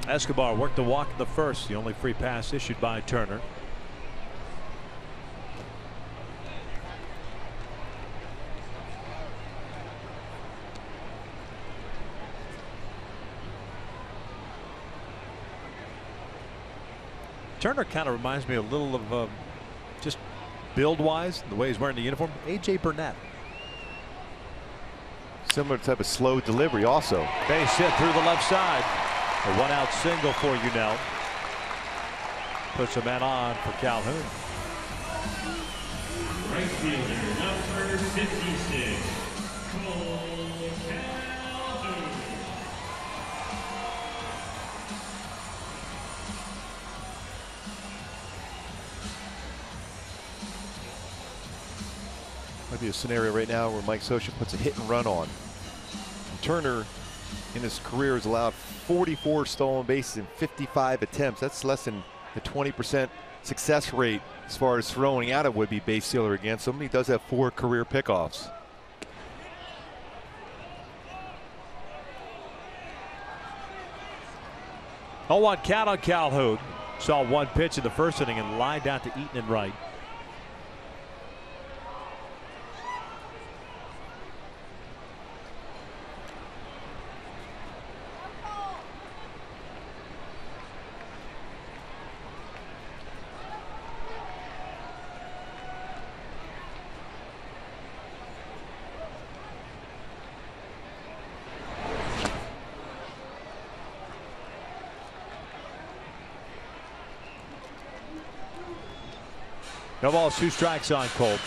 S3: Escobar worked the walk in the first, the only free pass issued by Turner. Turner kind of reminds me a little of just build-wise, the way he's wearing the uniform, A.J. Burnett.
S4: Similar type of slow delivery also.
S3: Base hit through the left side. A 1-out single for Yurnel. Puts a man on for Calhoun.
S7: Right fielder, number 56, Cole Calhoun.
S4: Might be a scenario right now where Mike Scioscia puts a hit and run on. And Turner in his career has allowed 44 stolen bases in 55 attempts. That's less than the 20% success rate as far as throwing out a would-be base stealer against him. He does have 4 career pickoffs.
S3: 0-1 count on Calhoun. Saw one pitch in the first inning and lined out to Eaton and right. No balls, 2 strikes on Colt.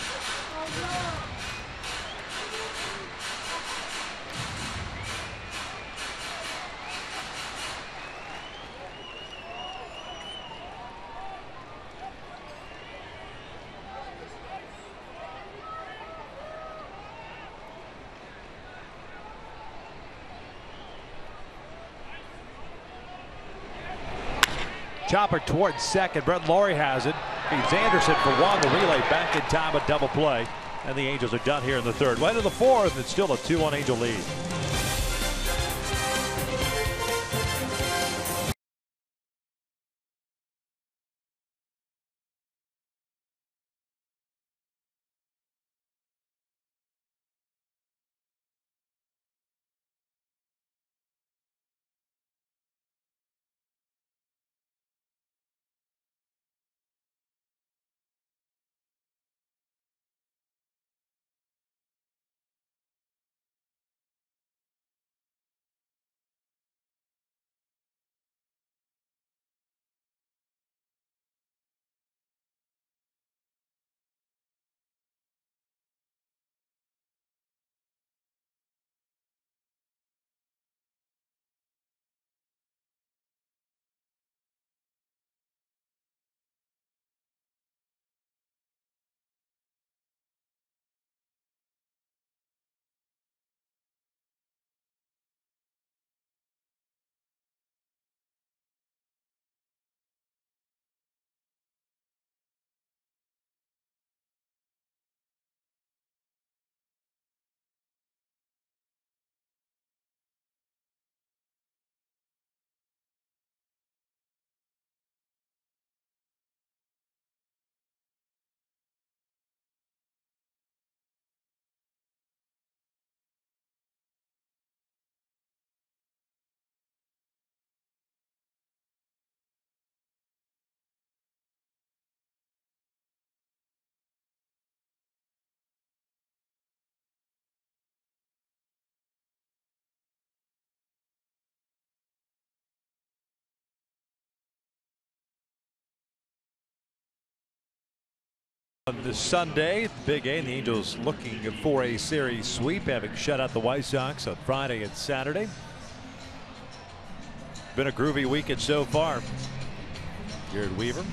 S3: Chopper towards second. Brett Laurie has it. Feeds Anderson for 1. The relay back in time, a double play. And the Angels are done here in the third. Way to the fourth. It's still a 2-1 Angel lead. On this Sunday, Big A, and the Angels looking for a series sweep, having shut out the White Sox on Friday and Saturday. Been a groovy weekend so far. Jared Weaver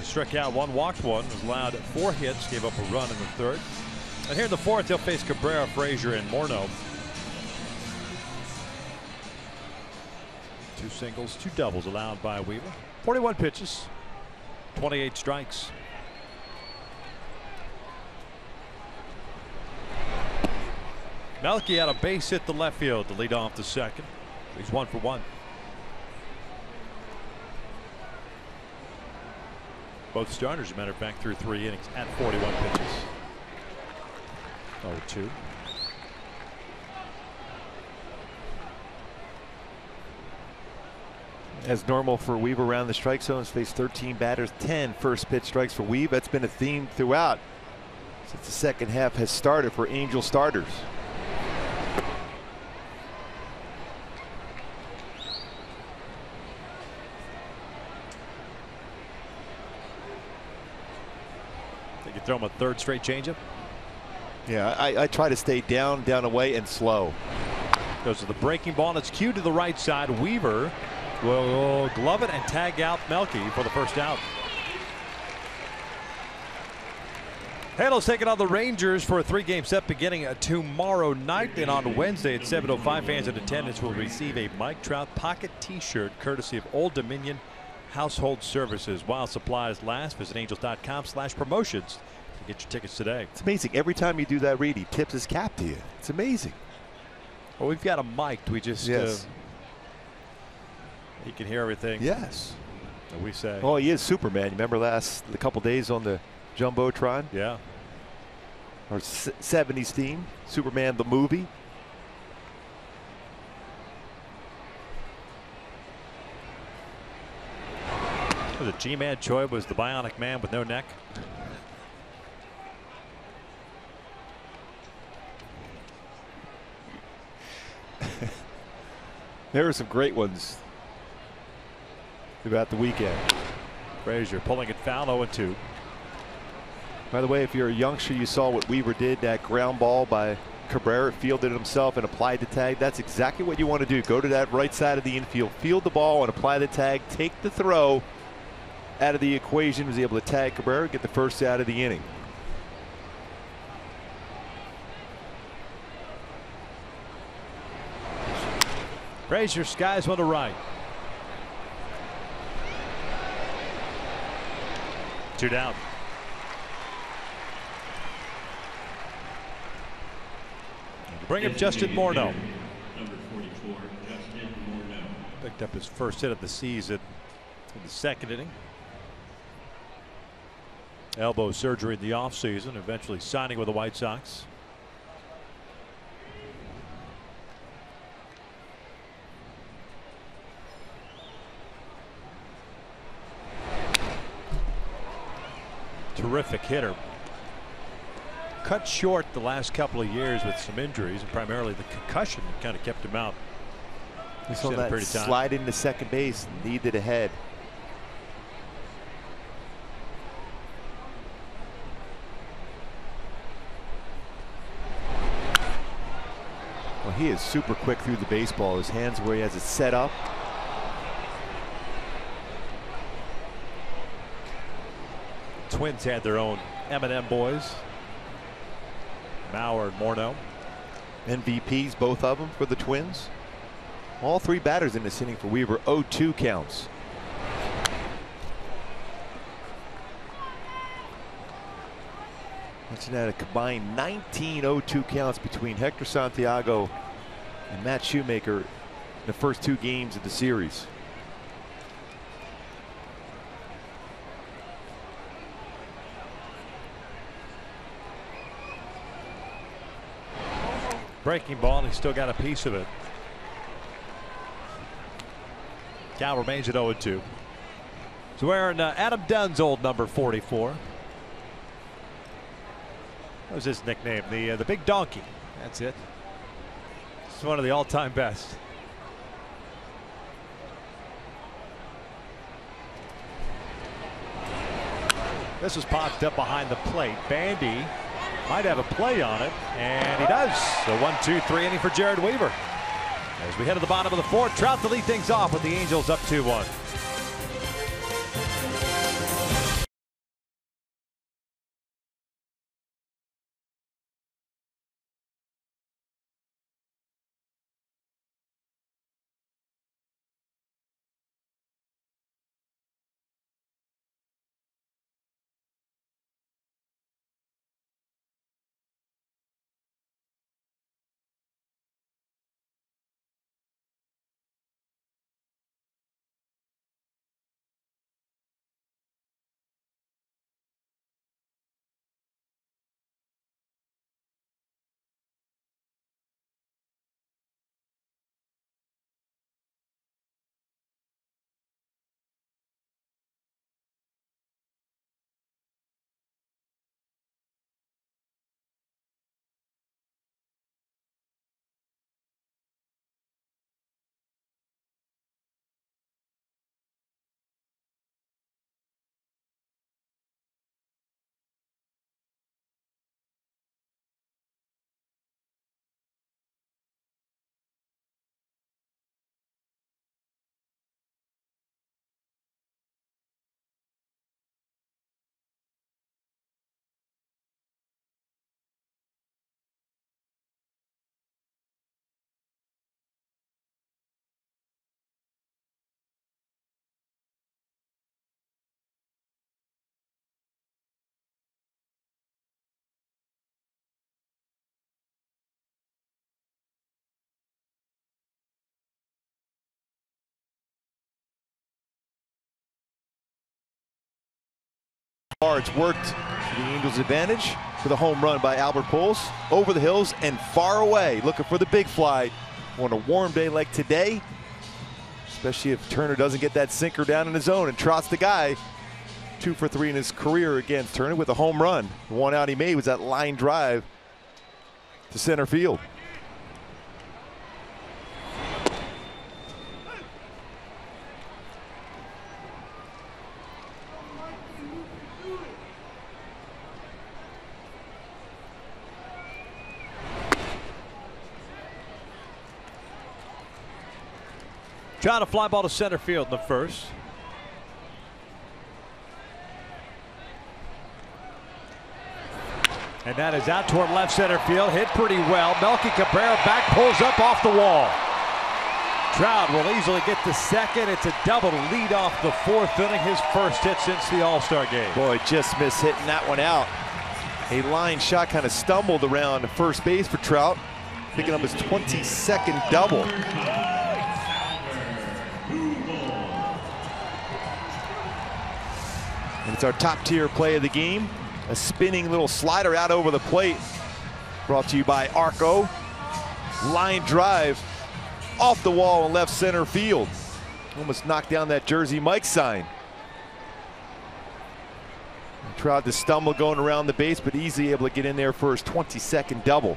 S3: struck out 1, walked 1, was allowed 4 hits, gave up a run in the third. And here in the fourth, he'll face Cabrera, Frazier, and Morneau. 2 singles, 2 doubles allowed by Weaver. 41 pitches, 28 strikes. Melky had a base hit to left field to lead off the second. He's 1 for 1. Both starters, as a matter of fact, through 3 innings at 41 pitches. 0-2.
S4: As normal for Weaver around the strike zone, faced 13 batters, 10 first pitch strikes for Weaver. That's been a theme throughout since the second half has started for Angel starters.
S3: Think you throw him a third straight changeup?
S4: Yeah, I try to stay down, away, and slow.
S3: Goes to the breaking ball, and it's cued to the right side. Weaver will glove it and tag out Melky for the first out. Halos taking on the Rangers for a 3-game set beginning tomorrow night. And on Wednesday at 7:05, fans in attendance will receive a Mike Trout pocket t-shirt courtesy of Old Dominion Household Services. While supplies last, visit angels.com/promotions to get your tickets today.
S4: It's amazing. Every time you do that read, he tips his cap to you. It's amazing.
S3: Well, we've got a mic. We just He can hear everything.
S4: Yes.
S3: That we say.
S4: Oh, he is Superman. You remember the couple days on the Jumbotron?
S3: Yeah.
S4: Our 70s theme, Superman the movie.
S3: Was it G-Man Choi was the bionic man with no neck?
S4: There were some great ones throughout the weekend.
S3: Frazier pulling it foul, 0-2.
S4: By the way, if you're a youngster, you saw what Weaver did, that ground ball by Cabrera, fielded it himself and applied the tag. That's exactly what you want to do. Go to that right side of the infield, field the ball and apply the tag, take the throw out of the equation. Was able to tag Cabrera, get the first out of the inning.
S3: Frazier skies one to right. 2 down. Bring up Justin Morneau.
S7: Number 44, Justin Morneau.
S3: Picked up his first hit of the season in the second inning. Elbow surgery in the offseason, eventually signing with the White Sox. Terrific hitter. Cut short the last couple of years with some injuries, and primarily the concussion that kind of kept him out.
S4: He saw that slide into second base, needed a head. Well, he is super quick through the baseball. His hands where he has it set up.
S3: Twins had their own M&M boys. Mauer and Morneau.
S4: MVPs, both of them for the Twins. All three batters in this inning for Weaver. 0-2 counts. Mentioned that a combined 19 0-2 counts between Hector Santiago and Matt Shoemaker in the first 2 games of the series.
S3: Breaking ball, and he still got a piece of it. Cal remains at 0-2. So wearing Adam Dunn's old number 44. What was his nickname? The Big Donkey. That's it. It's one of the all-time best. This was popped up behind the plate. Bandy might have a play on it, and he does. So 1-2-3 inning for Jered Weaver. As we head to the bottom of the 4th, Trout to lead things off with the Angels up 2-1.
S4: It's worked to the Angels' advantage for the home run by Albert Pujols. Over the hills and far away, looking for the big fly on a warm day like today, especially if Turner doesn't get that sinker down in the zone. And Trout's the guy, 2 for 3 in his career against Turner with a home run. The one out he made was that line drive to center field.
S3: Trying to fly ball to center field in the first. And that is out toward left center field. Hit pretty well. Melky Cabrera back, pulls up off the wall. Trout will easily get to second. It's a double to lead off the 4th inning. His first hit since the All-Star game.
S4: Boy, just missed hitting that one out. A line shot kind of stumbled around first base for Trout, picking up his 22nd double. And it's our top tier play of the game. A spinning little slider out over the plate. Brought to you by Arco. Line drive off the wall in left center field. Almost knocked down that Jersey Mike sign. Tried to stumble going around the base, but easily able to get in there for his 22nd double.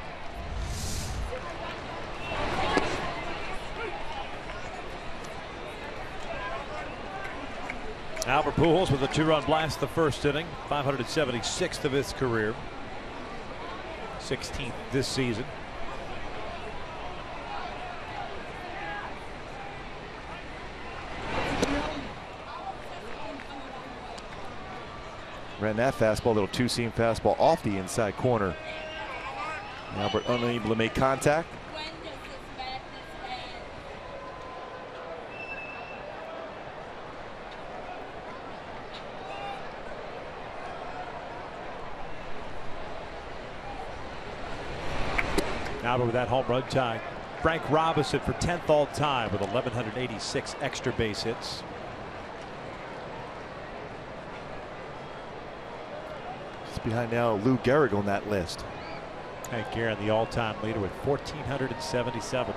S3: Albert Pujols with a 2-run blast the first inning, 576th of his career, 16th this season.
S4: Ran that fastball, little two-seam fastball off the inside corner. Albert unable to make contact.
S3: Albert with that home run tie. Frank Robinson for 10th all time with 1,186 extra base hits.
S4: Just behind now Lou Gehrig on that list.
S3: Hank Aaron, the all-time leader with 1,477.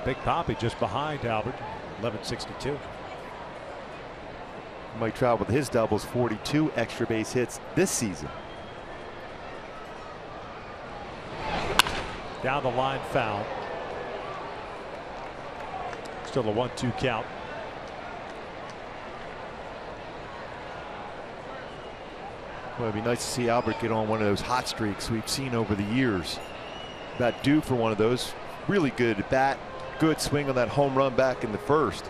S3: Big Papi just behind Albert, 1,162.
S4: Mike Trout with his doubles, 42 extra base hits this season.
S3: Down the line, foul. Still a 1-2 count.
S4: Well, it'd be nice to see Albert get on one of those hot streaks we've seen over the years. About due for one of those. Really good at bat, good swing on that home run back in the first.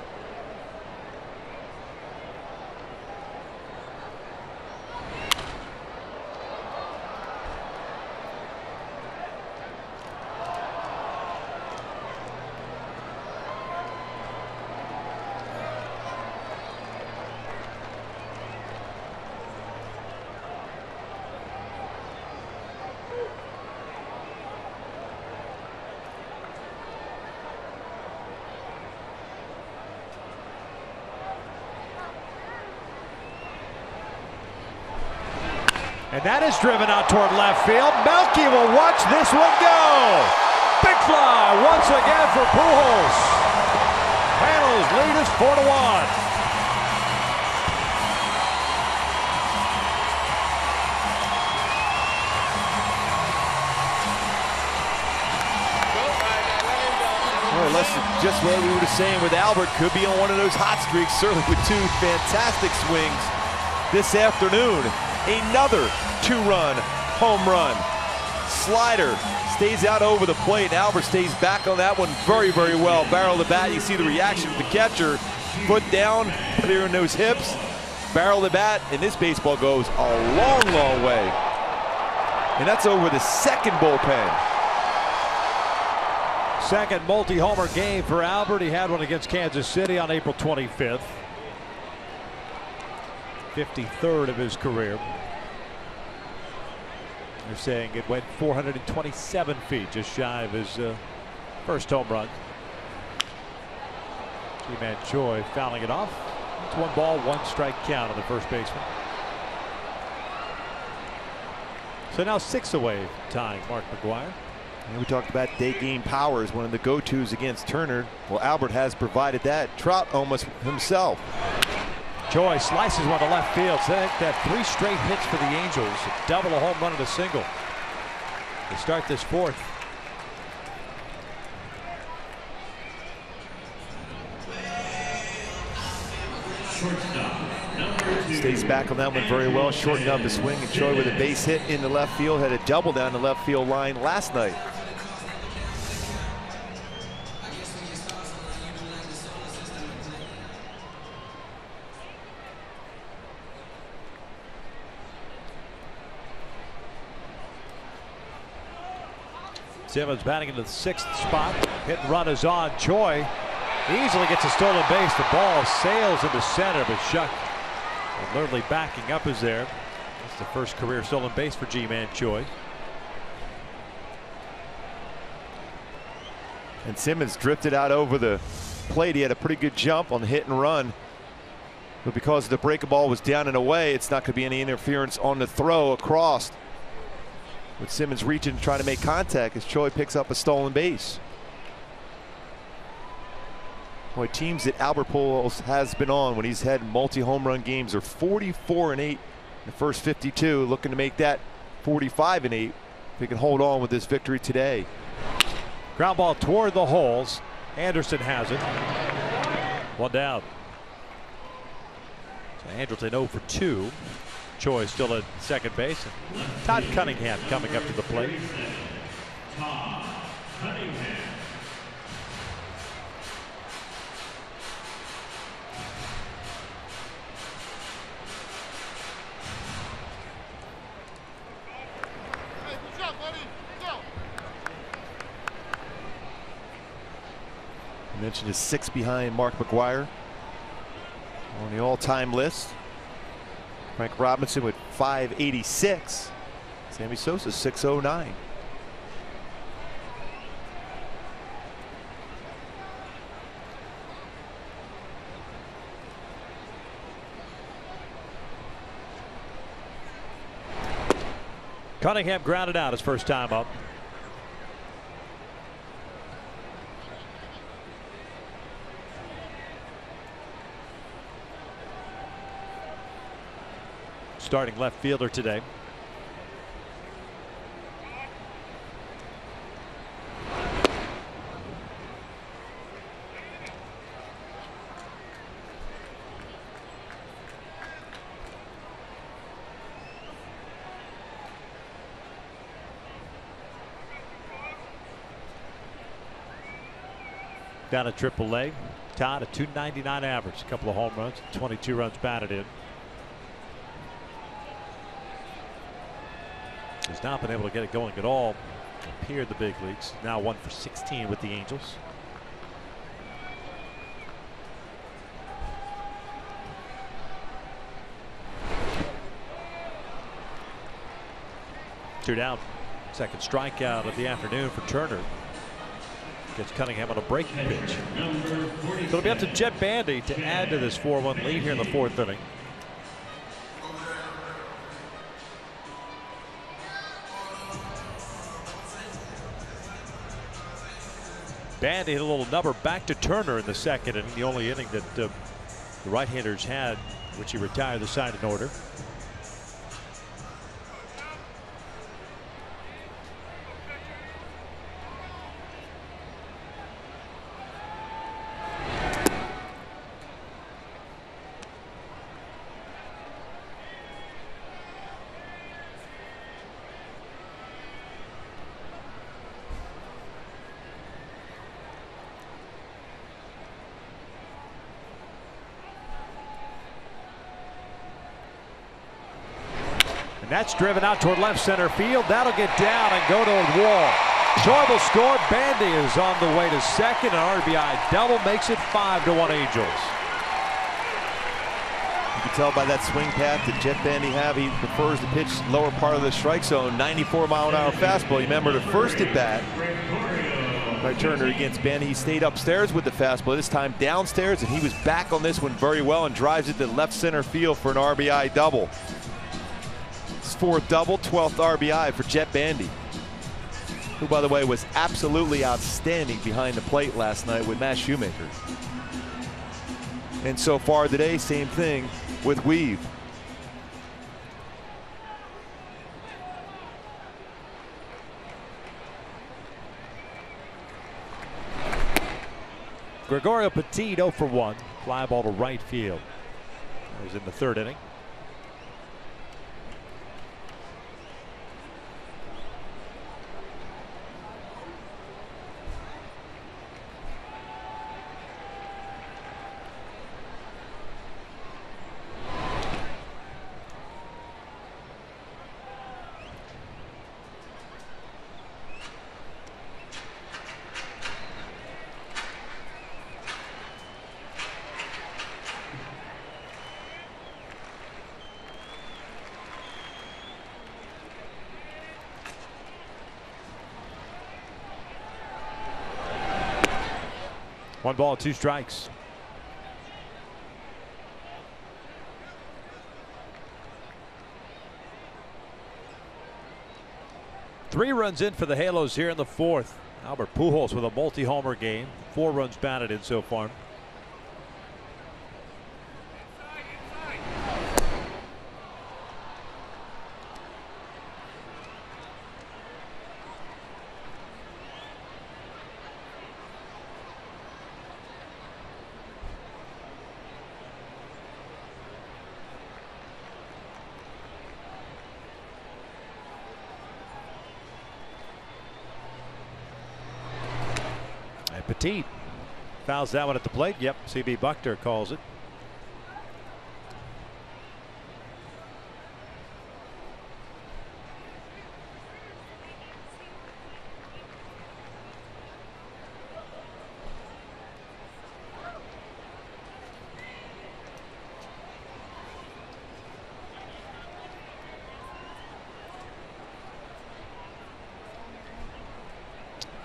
S3: And that is driven out toward left field. Melky will watch this one go. Big fly once again for Pujols. Panels lead is 4-1.
S4: More or less just what we were just saying with Albert, could be on one of those hot streaks, certainly with 2 fantastic swings this afternoon. Another 2-run home run. Slider stays out over the plate. Albert stays back on that one very, very well. Barrel the bat. You see the reaction of the catcher. Foot down, clearing those hips. Barrel the bat, and this baseball goes a long, long way. And that's over the second bullpen.
S3: Second multi-homer game for Albert. He had one against Kansas City on April 25th. 53rd of his career. They're saying it went 427 feet, just shy of his first home run. Ji-Man Choi fouling it off. It's 1 ball, 1 strike count on the first baseman. So now 6 away, tying Mark McGwire.
S4: And we talked about day game power as one of the go-tos against Turner. Well, Albert has provided that. Trout almost himself.
S3: Choi slices one to left field. So that 3 straight hits for the Angels. Double, a home run, and a single. They start this 4th.
S4: Stays back on that one very well. Shortened up the swing. And Choi with a base hit in the left field. Had a double down the left field line last night.
S3: Simmons batting into the 6th spot. Hit and run is on. Choi easily gets a stolen base. The ball sails into center, but Shuck literally backing up is there. That's the first career stolen base for Ji-Man Choi.
S4: And Simmons drifted out over the plate. He had a pretty good jump on the hit and run. But because the breaking ball was down and away, it's not going to be any interference on the throw across. With Simmons reaching to try to make contact as Choi picks up a stolen base. Boy, teams that Albert Pujols has been on when he's had multi-home run games are 44-8 in the first 52, looking to make that 45-8 if he can hold on with this victory today.
S3: Ground ball toward the holes. Anderson has it. 1 down. So Anderson 0 for 2. Choi still at second base. And Todd Cunningham coming up to the plate.
S7: Todd Cunningham.
S4: I mentioned his 6 behind Mark McGwire on the all-time list. Frank Robinson with 586. Sammy Sosa 609.
S3: Cunningham grounded out his first time up. Starting left fielder today. Down at AAA. Todd a .299 average, a couple of home runs, 22 runs batted in. He's not been able to get it going at all up here in the big leagues. Now 1 for 16 with the Angels. Two down. Second strikeout of the afternoon for Turner. Gets Cunningham on a breaking pitch. So it'll be up to Jett Bandy to add to this 4-1 lead here in the 4th inning. Bandy hit a little number back to Turner in the 2nd inning, the only inning that the right-handers had, which he retired the side in order. And that's driven out toward left center field. That'll get down and go to a wall. Choi will score. Bandy is on the way to second. An RBI double makes it 5-1 Angels.
S4: You can tell by that swing path that Jett Bandy have. He prefers to pitch lower part of the strike zone. 94-mile-an-hour fastball. You remember the first at bat by Turner against Bandy. He stayed upstairs with the fastball, this time downstairs, and he was back on this one very well and drives it to left center field for an RBI double. His 4th double, 12th RBI for Jett Bandy, who, by the way, was absolutely outstanding behind the plate last night with Matt Shoemaker. And so far today, same thing with Weave.
S3: Gregorio Petit 0 for 1. Fly ball to right field. That was in the 3rd inning. One ball, 2 strikes. Three runs in for the Halos here in the 4th. Albert Pujols with a multi-homer game. 4 runs batted in so far. Petit fouls that one at the plate. Yep, CB Buckner calls it.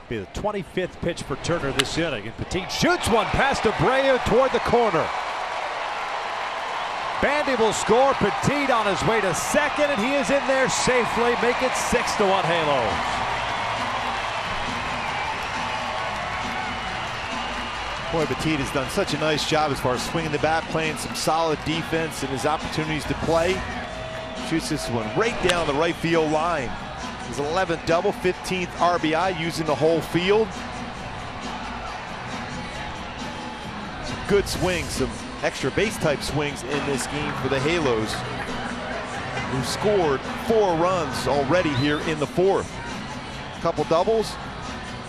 S3: Be the 25th pitch for Turner this inning, and Petit shoots one past Abreu toward the corner. Bandy will score. Petit on his way to second, and he is in there safely. Make it 6-1 Halos.
S4: Boy, Petit has done such a nice job as far as swinging the bat, playing some solid defense, and his opportunities to play. Shoots this one right down the right field line. His 11th double, 15th RBI, using the whole field. Some good swings, some extra base type swings in this game for the Halos, who scored 4 runs already here in the 4th. A couple doubles.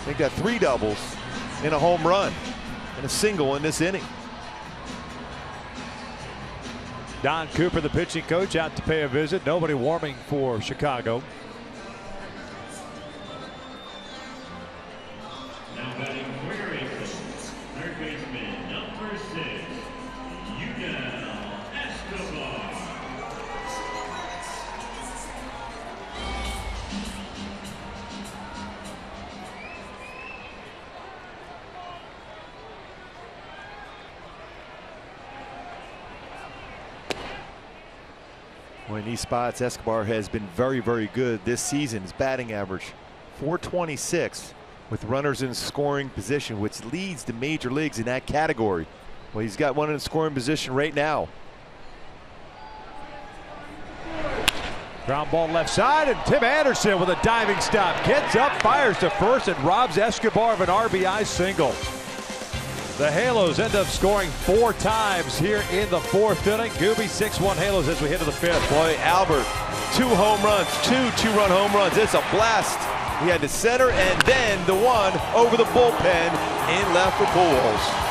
S4: They got 3 doubles and a home run and a single in this inning.
S3: Don Cooper, the pitching coach, out to pay a visit. Nobody warming for Chicago.
S7: Now batting for your Angels, third baseman number 6, Yudel Escobar.
S4: Well, in these spots, Escobar has been very, very good this season. His batting average, .426. With runners in scoring position, which leads the major leagues in that category. Well, he's got one in scoring position right now.
S3: Ground ball left side, and Tim Anderson with a diving stop. Gets up, fires to first, and robs Escobar of an RBI single. The Halos end up scoring 4 times here in the 4th inning. Gooby 6-1 Halos as we hit to the 5th.
S4: Boy, Albert, 2 home runs, 2 2-run home runs. It's a blast. He had the center and then the one over the bullpen in left for Pujols.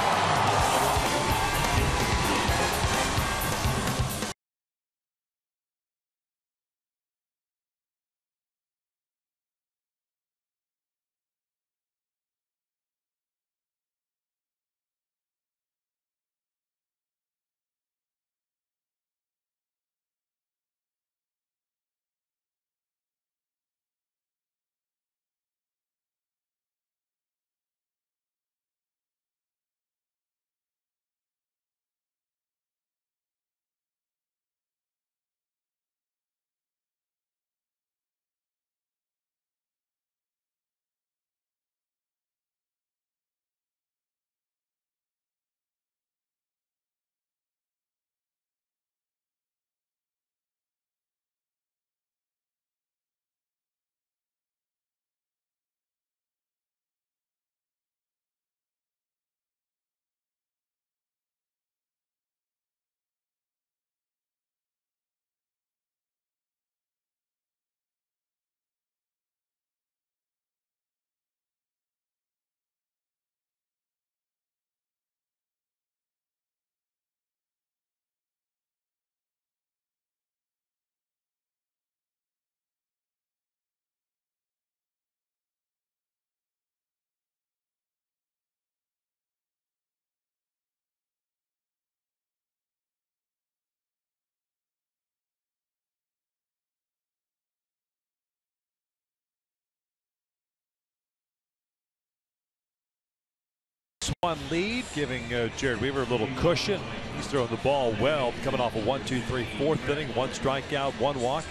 S3: 1 lead, giving Jared Weaver a little cushion. He's throwing the ball well, coming off a 1, 2, 3, 4th inning, 1 strikeout, 1 walk,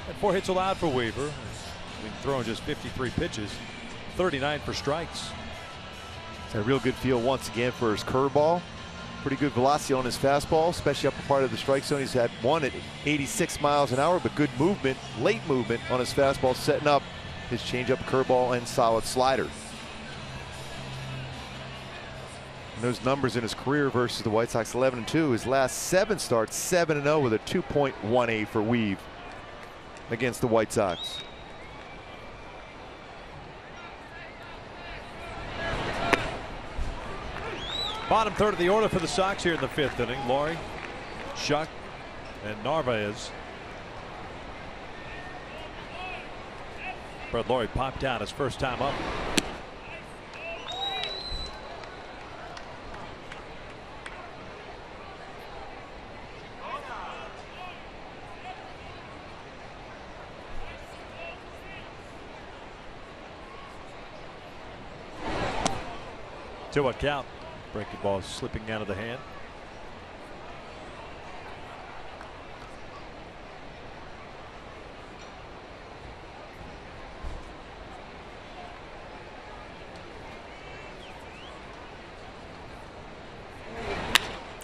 S3: and 4 hits allowed for Weaver. He's been throwing just 53 pitches, 39 for strikes.
S4: It's a real good feel once again for his curveball. Pretty good velocity on his fastball, especially upper part of the strike zone. He's had one at 86 miles an hour, but good movement, late movement on his fastball, setting up his changeup, curveball, and solid slider. And those numbers in his career versus the White Sox, 11-2. His last 7 starts, 7-0 with a 2.18 for Weave against the White Sox.
S3: Bottom third of the order for the Sox here in the 5th inning. Laurie, Shuck, and Narvaez. Brett Laurie popped out his first time up. To a count. Breaking ball slipping out of the hand.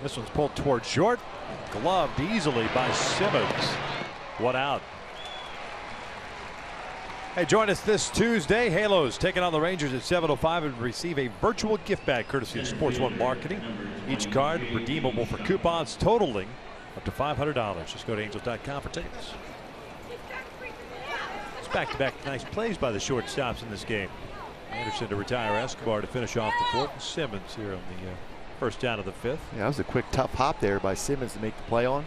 S3: This one's pulled toward short. Gloved easily by Simmons. 1 out. Hey, join us this Tuesday. Halos taking on the Rangers at 7:05 and receive a virtual gift bag courtesy of Sports One Marketing. Each card redeemable for coupons totaling up to $500. Just go to Angels.com for tickets. It's back-to-back nice plays by the shortstops in this game. Anderson to retire Escobar to finish off the 4th, and Simmons here on the first down of the 5th.
S4: Yeah, that was a quick, tough hop there by Simmons to make the play on.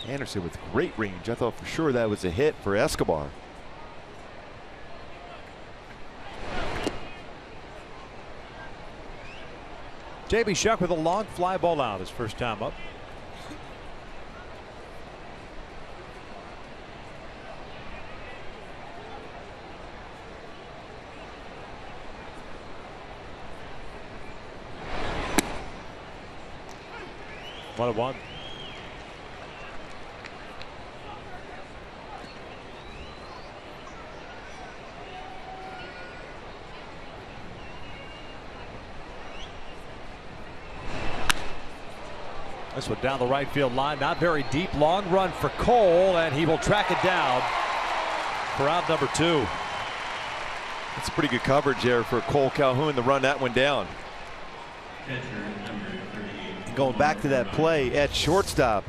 S4: Anderson with great range. I thought for sure that was a hit for Escobar.
S3: J.B. Shuck with a long fly ball out his first time up. One. 1. This one down the right field line, not very deep. Long run for Cole, and he will track it down for out number 2.
S4: That's pretty good coverage there for Cole Calhoun to run that one down. Going back to that play at shortstop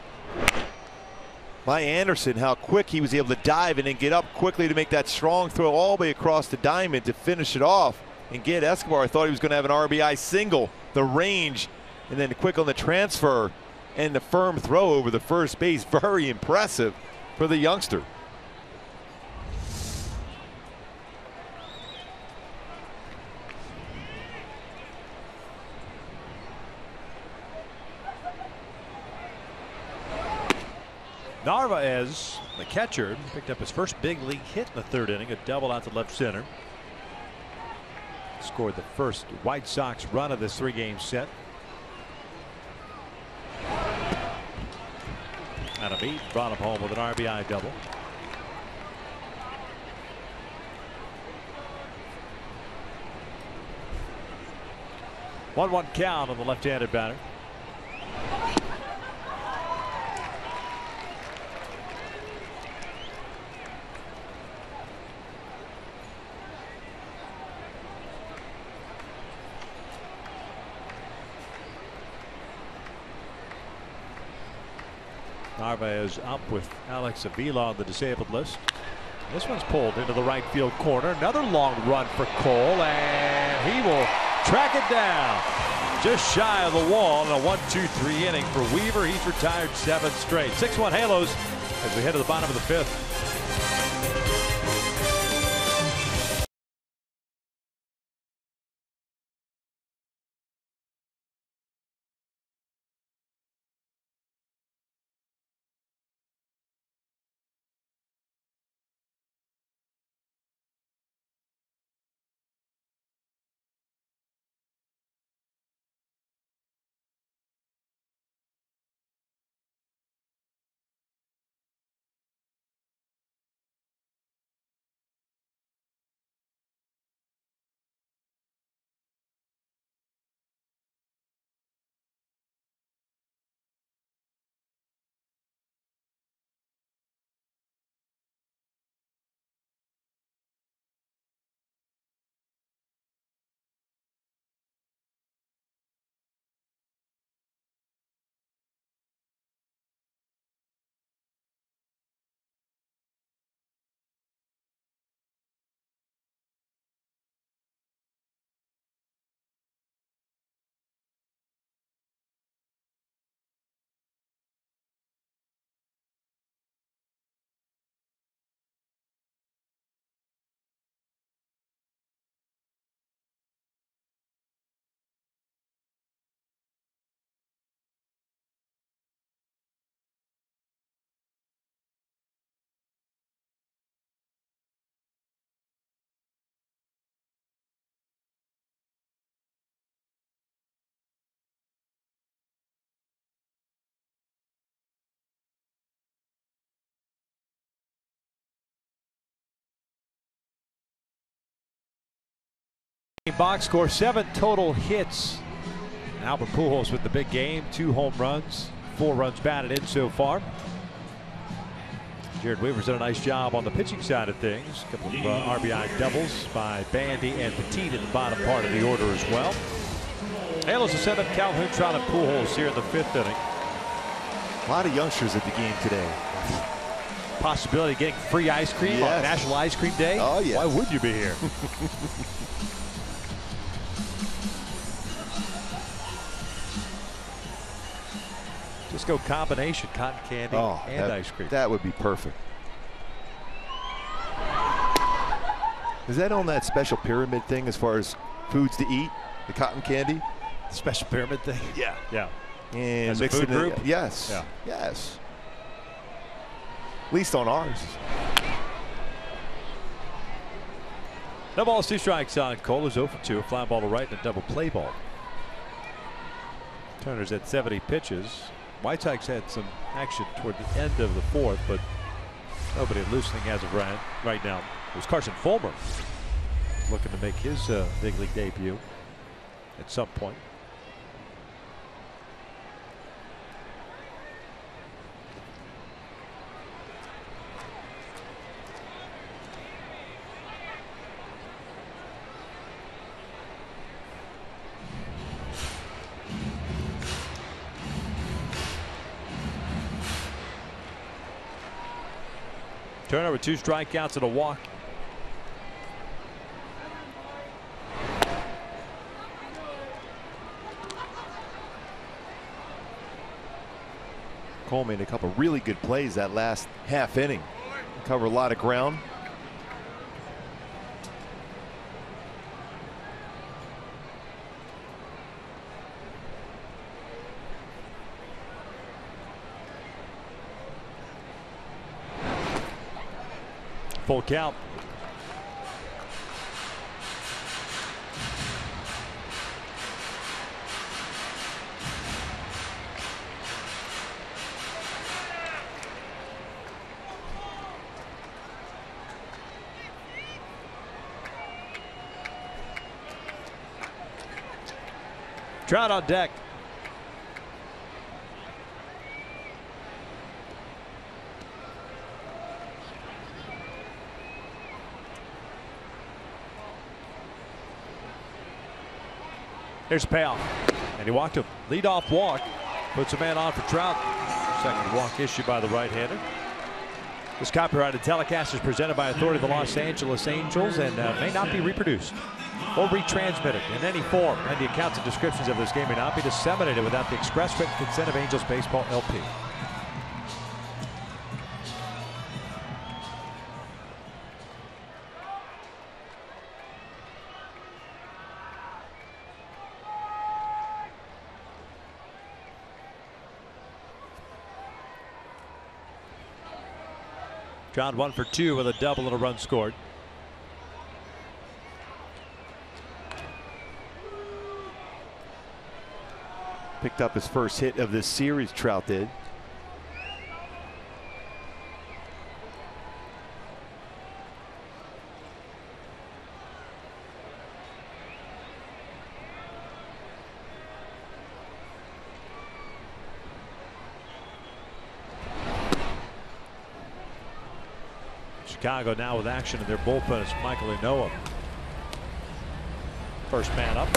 S4: by Anderson, how quick he was able to dive and then get up quickly to make that strong throw all the way across the diamond to finish it off and get Escobar. I thought he was going to have an RBI single. The range and then quick on the transfer and the firm throw over the first base. Very impressive for the youngster.
S3: Narvaez, the catcher, picked up his first big league hit in the 3rd inning, a double out to left center. Scored the first White Sox run of this 3-game set. Adam Eaton brought him home with an RBI double. One count on the left-handed batter. Narvaez up with Alex Avila on the disabled list. This one's pulled into the right field corner. Another long run for Cole, and he will track it down just shy of the wall in a 1-2-3 inning for Weaver. He's retired 7 straight. 6-1 Halos as we head to the bottom of the 5th. Box score, 7 total hits. Albert Pujols with the big game, 2 home runs, 4 runs batted in so far. Jared Weaver's done a nice job on the pitching side of things. A couple of RBI doubles by Bandy and Petit in the bottom part of the order as well. Halos will set up Calhoun, Trout, and Pujols here in the 5th inning.
S4: A lot of youngsters at the game today.
S3: Possibility of getting free ice cream on National Ice Cream Day.
S4: Oh, yes.
S3: Why would you be here? Just go combination cotton candy and ice cream.
S4: That would be perfect. Is that on that special pyramid thing as far as foods to eat? The cotton candy?
S3: Special pyramid thing?
S4: Yeah.
S3: Yeah.
S4: And
S3: as a food group?
S4: Yes.
S3: Yeah.
S4: Yes. At least on ours.
S3: No balls, 2 strikes on Cole. 0 for 2. A fly ball to right and a double play ball. Turner's at 70 pitches. White Sox had some action toward the end of the 4th, but nobody loosening as of right now. It was Carson Fulmer looking to make his big league debut at some point. Turner with 2 strikeouts and a walk.
S4: Cole made a couple really good plays that last half inning. Covered a lot of ground.
S3: Full count. Trout on deck. Here's a payoff. And he walked a leadoff walk. Puts a man on for Trout. Second walk issued by the right-hander. This copyrighted telecast is presented by authority of the Los Angeles Angels and may not be reproduced or retransmitted in any form. And the accounts and descriptions of this game may not be disseminated without the express written consent of Angels Baseball LP. John 1 for 2 with a double and a run scored.
S4: Picked up his first hit of this series, Trout did.
S3: Chicago now with action in their bullpen. It's Michael Inoa. First man up.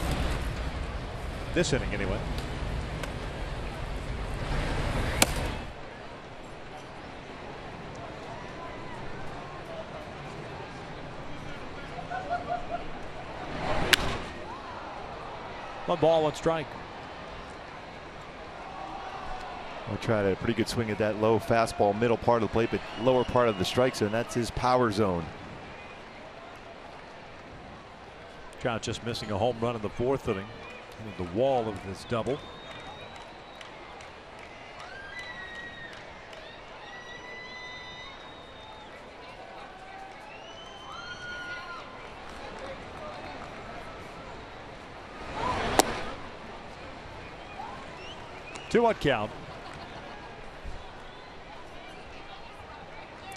S3: This inning anyway. One ball, 1 strike.
S4: I'll try a pretty good swing at that low fastball, middle part of the plate, but lower part of the strike zone. That's his power zone.
S3: Trout just missing a home run in the 4th inning. Hitting the wall of this double. Two-one count.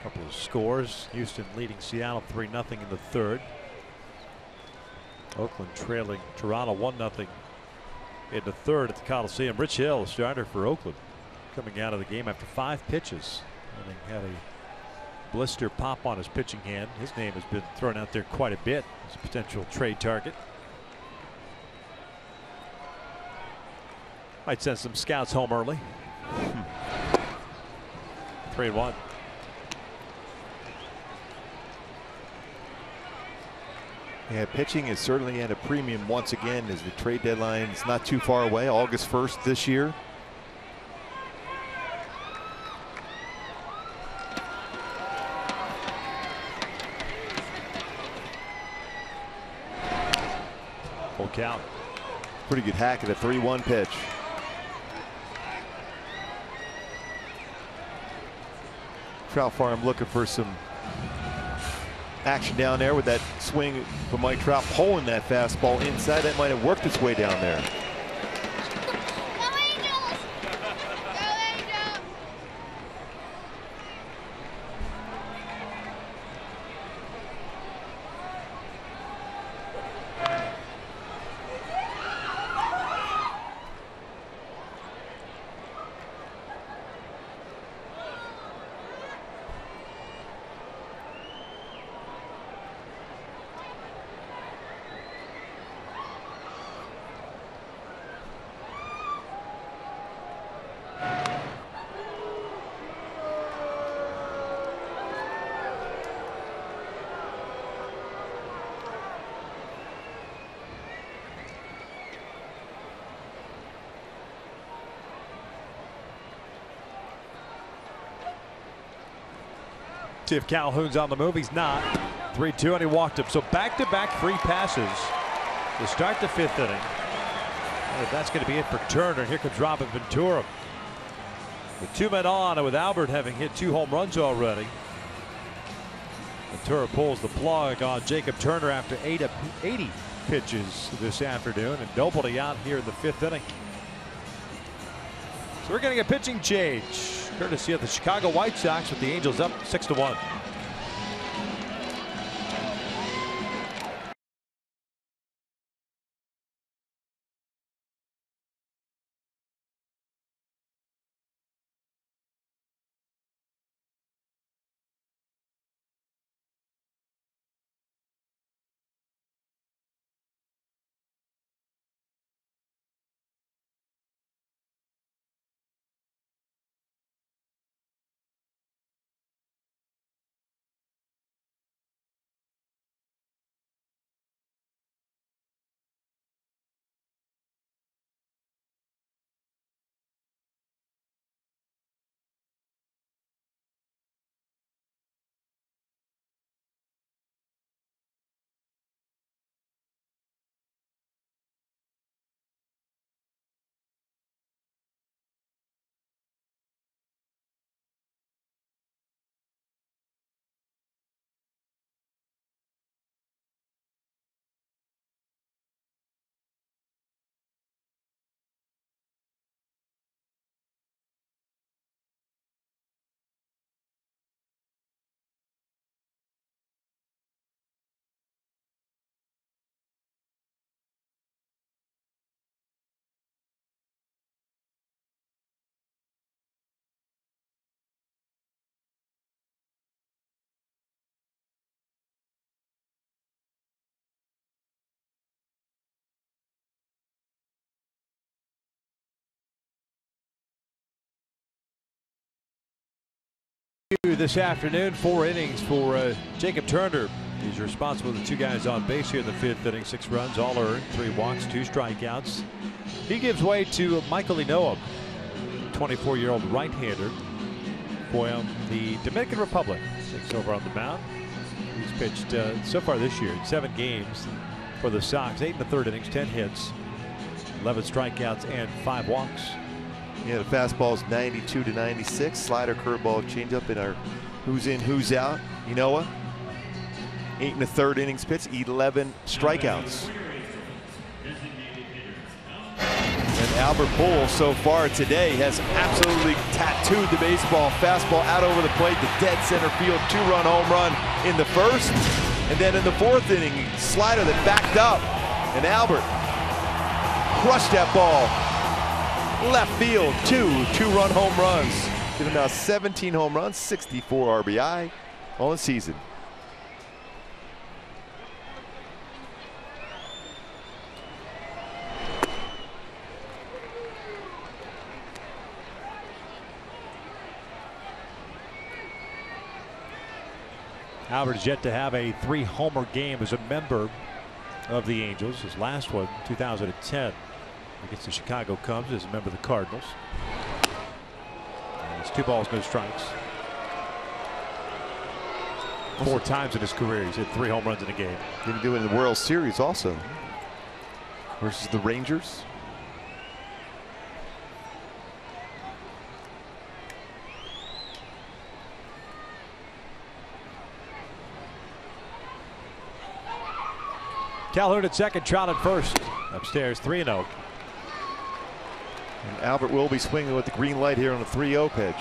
S3: Couple of scores. Houston leading Seattle 3-0 in the 3rd.
S8: Oakland trailing Toronto 1-0 in the third at the Coliseum. Rich Hill, starter for Oakland, coming out of the game after 5 pitches. Having had a blister pop on his pitching hand. His name has been thrown out there quite a bit as a potential trade target. Might send some scouts home early. 3-1.
S4: Yeah, pitching is certainly at a premium once again as the trade deadline is not too far away, August 1st this year.
S8: Full count.
S4: Pretty good hack at a 3-1 pitch. Trout Farm looking for some action down there with that swing from Mike Trout, pulling that fastball inside. That might have worked its way down there.
S8: See if Calhoun's on the move. He's not. 3-2, and he walked him. So back-to-back 3 passes to start the 5th inning. And that's going to be it for Turner. Here comes Robin Ventura. With 2 men on, and with Albert having hit 2 home runs already. Ventura pulls the plug on Jacob Turner after 80 pitches this afternoon, and nobody out here in the 5th inning. So we're getting a pitching change, courtesy of the Chicago White Sox, with the Angels up 6-1. This afternoon, 4 innings for Jacob Turner. He's responsible for the 2 guys on base here in the 5th inning. 6 runs, all earned, 3 walks, 2 strikeouts. He gives way to Michael Ynoa, 24-year-old right-hander from the Dominican Republic. Takes over on the mound. He's pitched so far this year in 7 games for the Sox. 8 in the 3rd innings, 10 hits, 11 strikeouts, and 5 walks.
S4: Yeah, the fastball's 92 to 96. Slider, curveball, changeup in our who's in, who's out. Ynoa, 8 in the 3rd innings pitch, 11 strikeouts. And Albert Pujols so far today has absolutely tattooed the baseball. Fastball out over the plate, the dead center field 2-run home run in the 1st. And then in the 4th inning, slider that backed up And Albert crushed that ball. Left field, two-run home runs. Give him now 17 home runs, 64 RBI on the season.
S8: Albert is yet to have a 3-homer game as a member of the Angels. His last one, 2010, against the Chicago Cubs as a member of the Cardinals. And it's 2 balls, no strikes. 4 times in his career he's hit 3 home runs in a game.
S4: Didn't do it in the World Series also versus the Rangers.
S8: Calhoun at second, Trout at first. Upstairs, 3-0.
S4: And Albert will be swinging with the green light here on the 3-0 pitch.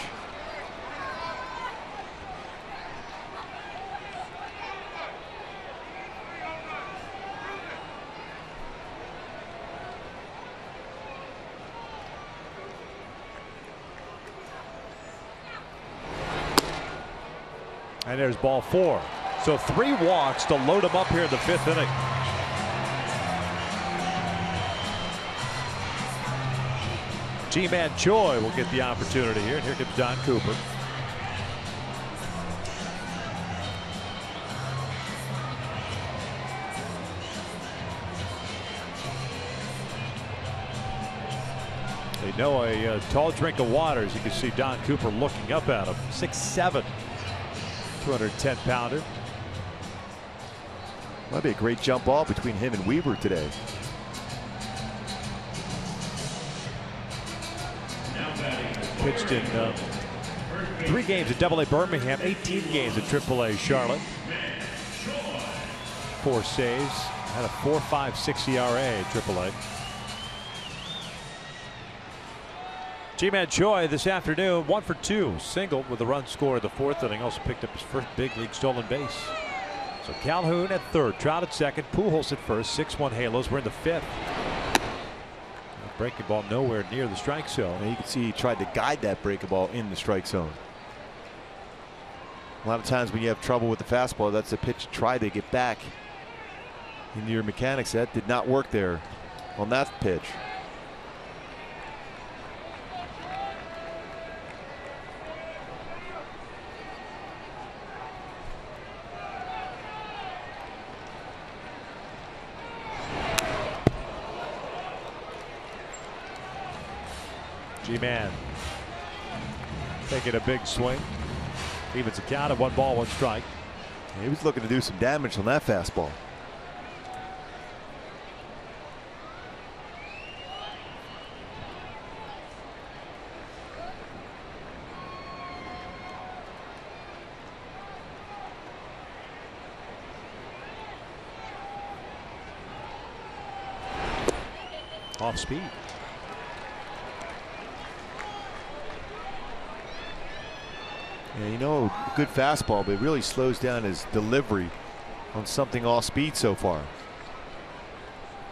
S8: And there's ball 4. So 3 walks to load him up here in the 5th inning. Ji-Man Choi will get the opportunity here, and here comes Don Cooper. They know a tall drink of water, as you can see Don Cooper looking up at him. 6'7", 210-pounder.
S4: Might be a great jump ball between him and Weaver today.
S8: Pitched in 3 games at AA Birmingham, 18 games at AAA Charlotte. 4 saves, had a 4.56 ERA at AAA. Ji-Man Choi this afternoon, 1 for 2, single with a run scored in the 4th inning. Also picked up his first big league stolen base. So Calhoun at third, Trout at second, Pujols at first. 6-1 Halos. We're in the 5th. Breaking ball nowhere near the strike zone.
S4: And you can see he tried to guide that breaking ball in the strike zone. A lot of times when you have trouble with the fastball, that's a pitch to try to get back into your mechanics. That did not work there on that pitch.
S8: Ji-Man taking a big swing. Evens the count at 1 ball, 1 strike.
S4: He was looking to do some damage on that fastball.
S8: Off speed.
S4: Yeah, you know, good fastball, but it really slows down his delivery on something off speed so far.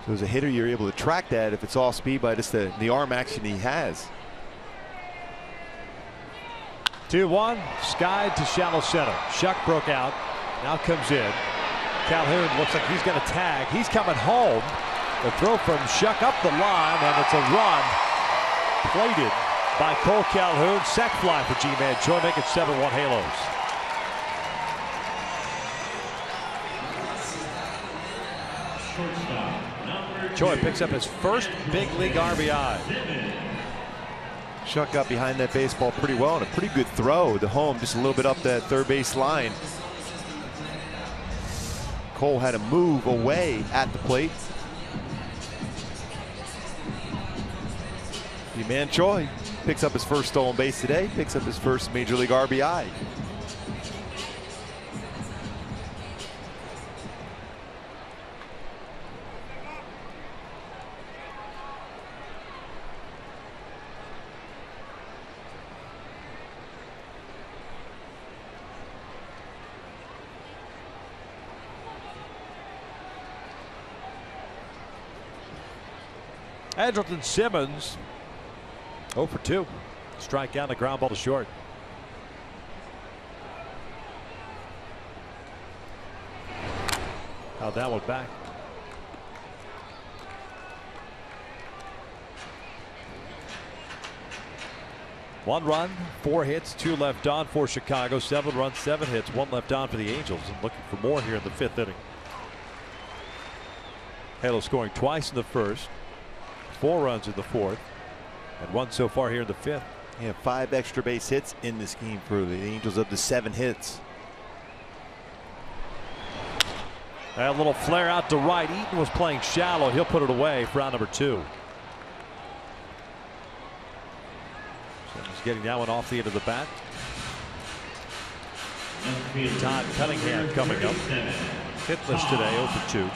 S4: So as a hitter, you're able to track that if it's off speed by just the arm action he has.
S8: 2-1, skied to shallow center. Shuck broke out, now comes in. Calhoun looks like he's going to tag. He's coming home. The throw from Shuck up the line, and it's a run plated by Cole Calhoun. Sac fly for Ji-Man Choi, make it 7-1 Halos. Choi picks up his first big league RBI.
S4: Shuck got behind that baseball pretty well, and a pretty good throw to home, just a little bit up that third base line. Cole had to move away at the plate. Ji-Man Choi picks up his first stolen base today, picks up his first Major League RBI.
S8: Andrelton Simmons 0 for 2. Strike out, a ground ball to short. How'd that one back? One run, 4 hits, 2 left on for Chicago. 7 runs, 7 hits, 1 left on for the Angels, and looking for more here in the 5th inning. Halo scoring twice in the 1st, 4 runs in the 4th, and 1 so far here in the 5th.
S4: Yeah, 5 extra base hits in this game for the Angels of the 7 hits.
S8: That little flare out to right. Eaton was playing shallow. He'll put it away for round number 2. Simmons getting that one off the end of the bat. Todd Cunningham coming up. Hitless today, 0 for 2.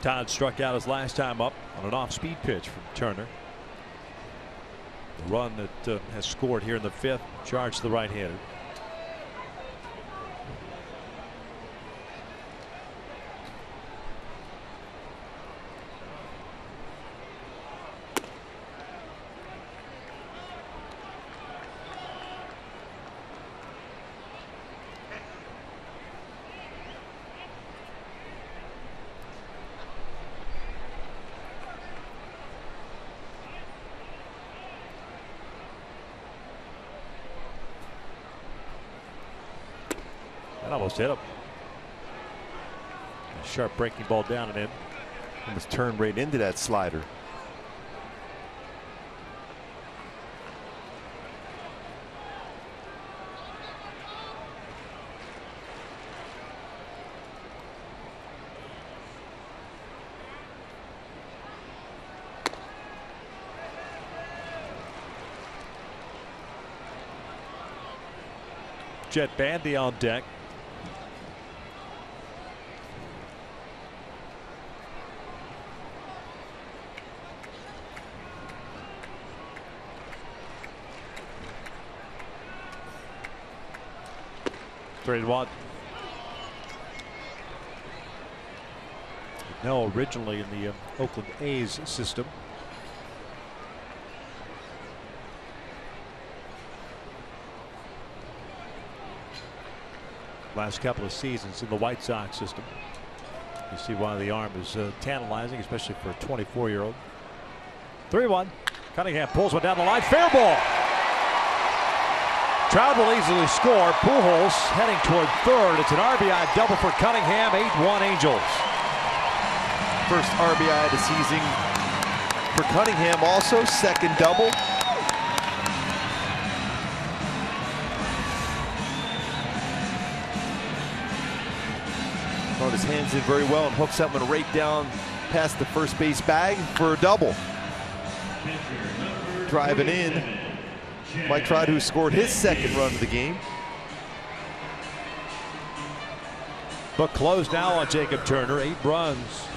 S8: Todd struck out his last time up on an off-speed pitch from Turner. The run that has scored here in the 5th, charged the right-hander. That almost hit him. A sharp breaking ball down and in.
S4: Almost turned right into that slider.
S8: Jett Bandy on deck. Three and one. No, originally in the Oakland A's system. Last couple of seasons in the White Sox system. You see why the arm is tantalizing, especially for a 24-year-old. 3-1. Cunningham pulls one down the line. Fair ball. Trout will easily score. Pujols heading toward third. It's an RBI double for Cunningham. 8-1 Angels.
S4: First RBI of the season for Cunningham. Also second double. Brought his hands in very well and hooks that one right down past the first base bag for a double. Driving in. Mike Trout, who scored his second run of the game.
S8: Book closed now on Jacob Turner. 8 runs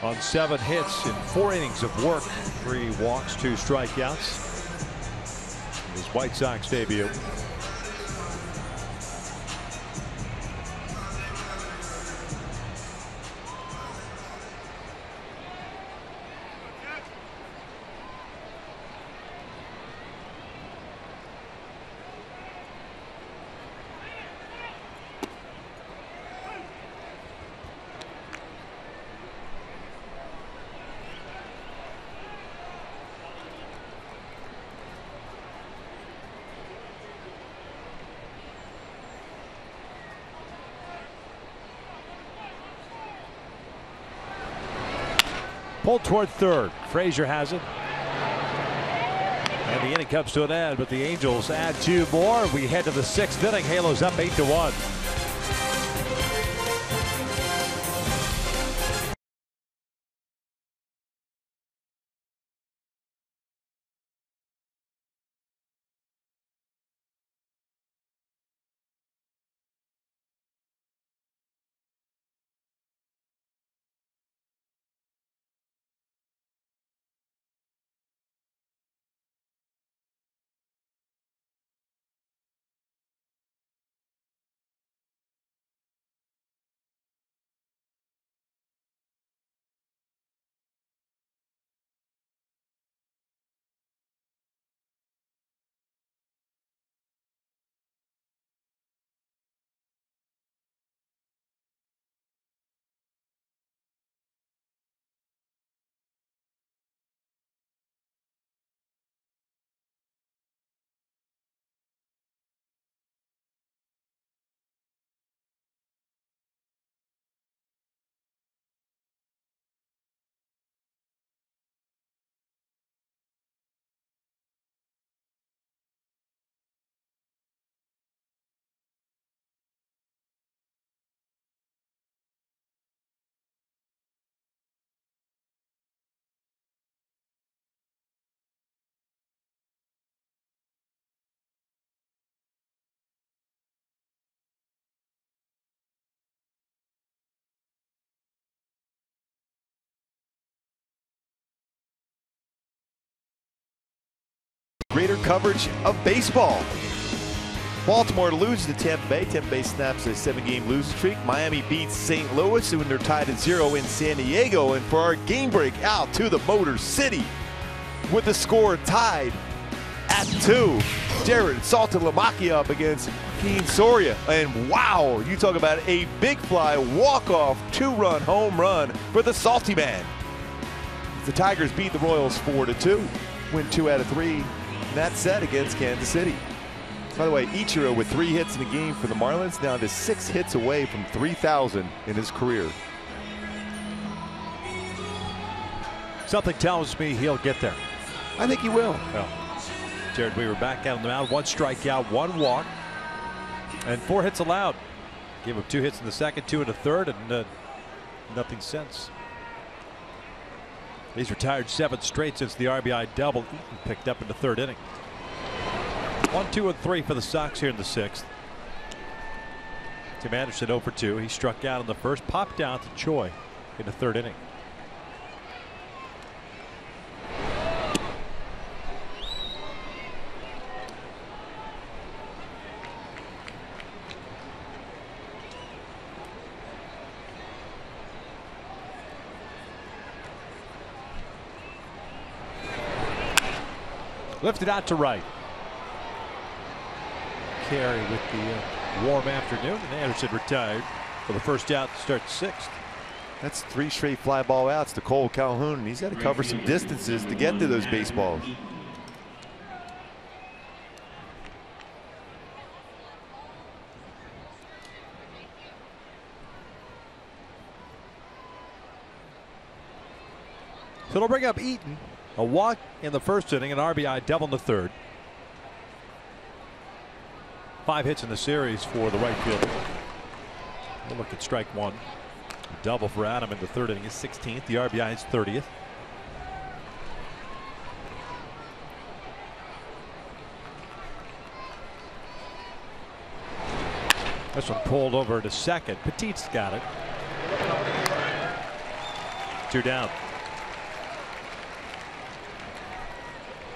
S8: on 7 hits in 4 innings of work. 3 walks, 2 strikeouts. His White Sox debut. Pulled toward third. Frazier has it. And the inning comes to an end, but the Angels add 2 more. We head to the 6th inning. Halos up 8-1.
S4: greater coverage of baseball. Baltimore loses to Tampa Bay. Tampa Bay snaps a 7-game losing streak. Miami beats St. Louis, and they're tied at 0 in San Diego. And for our game break, out to the Motor City with the score tied at 2. Jared Saltalamacchia up against Keen Soria. And wow, you talk about a big fly walk-off 2-run home run for the Salty Man. The Tigers beat the Royals 4-2, win 2 out of 3 in that set against Kansas City. By the way, Ichiro with 3 hits in the game for the Marlins, now to 6 hits away from 3,000 in his career.
S8: Something tells me he'll get there.
S4: I think he will.
S8: Well, Jared Weaver back out on the mound, 1 strikeout, 1 walk, and 4 hits allowed. Gave up 2 hits in the second, 2 in the third, and nothing since. He's retired 7 straight since the RBI double Eaton picked up in the 3rd inning. 1, 2, and 3 for the Sox here in the 6th. Tim Anderson 0 for 2. He struck out in the first, popped down to Choi in the 3rd inning. Lifted out to right. Carey with the warm afternoon, and Anderson retired for the first out to start the 6th.
S4: That's 3 straight fly ball outs to Cole Calhoun, and he's got to cover some distances to get to those baseballs.
S8: So it'll bring up Eaton. A walk in the 1st inning, an RBI double in the 3rd. 5 hits in the series for the right fielder. We'll look at strike 1. A double for Adam in the 3rd inning, his 16th. The RBI is 30th. This one pulled over to second. Petit's got it. 2 down.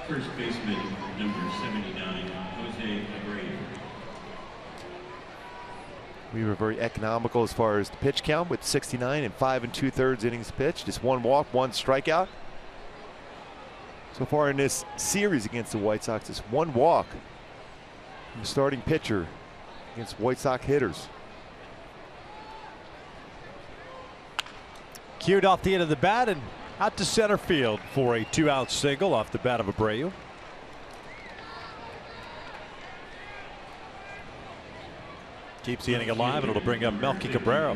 S7: First baseman, number 79, Jose Abreu.
S4: We were very economical as far as the pitch count with 69 and 5 2/3 innings pitched. Just 1 walk, 1 strikeout. So far in this series against the White Sox, it's 1 walk from the starting pitcher against White Sox hitters.
S8: Cued off the end of the bat and out to center field for a 2-out single off the bat of Abreu. Keeps the inning alive, and it'll bring up Melky Cabrera.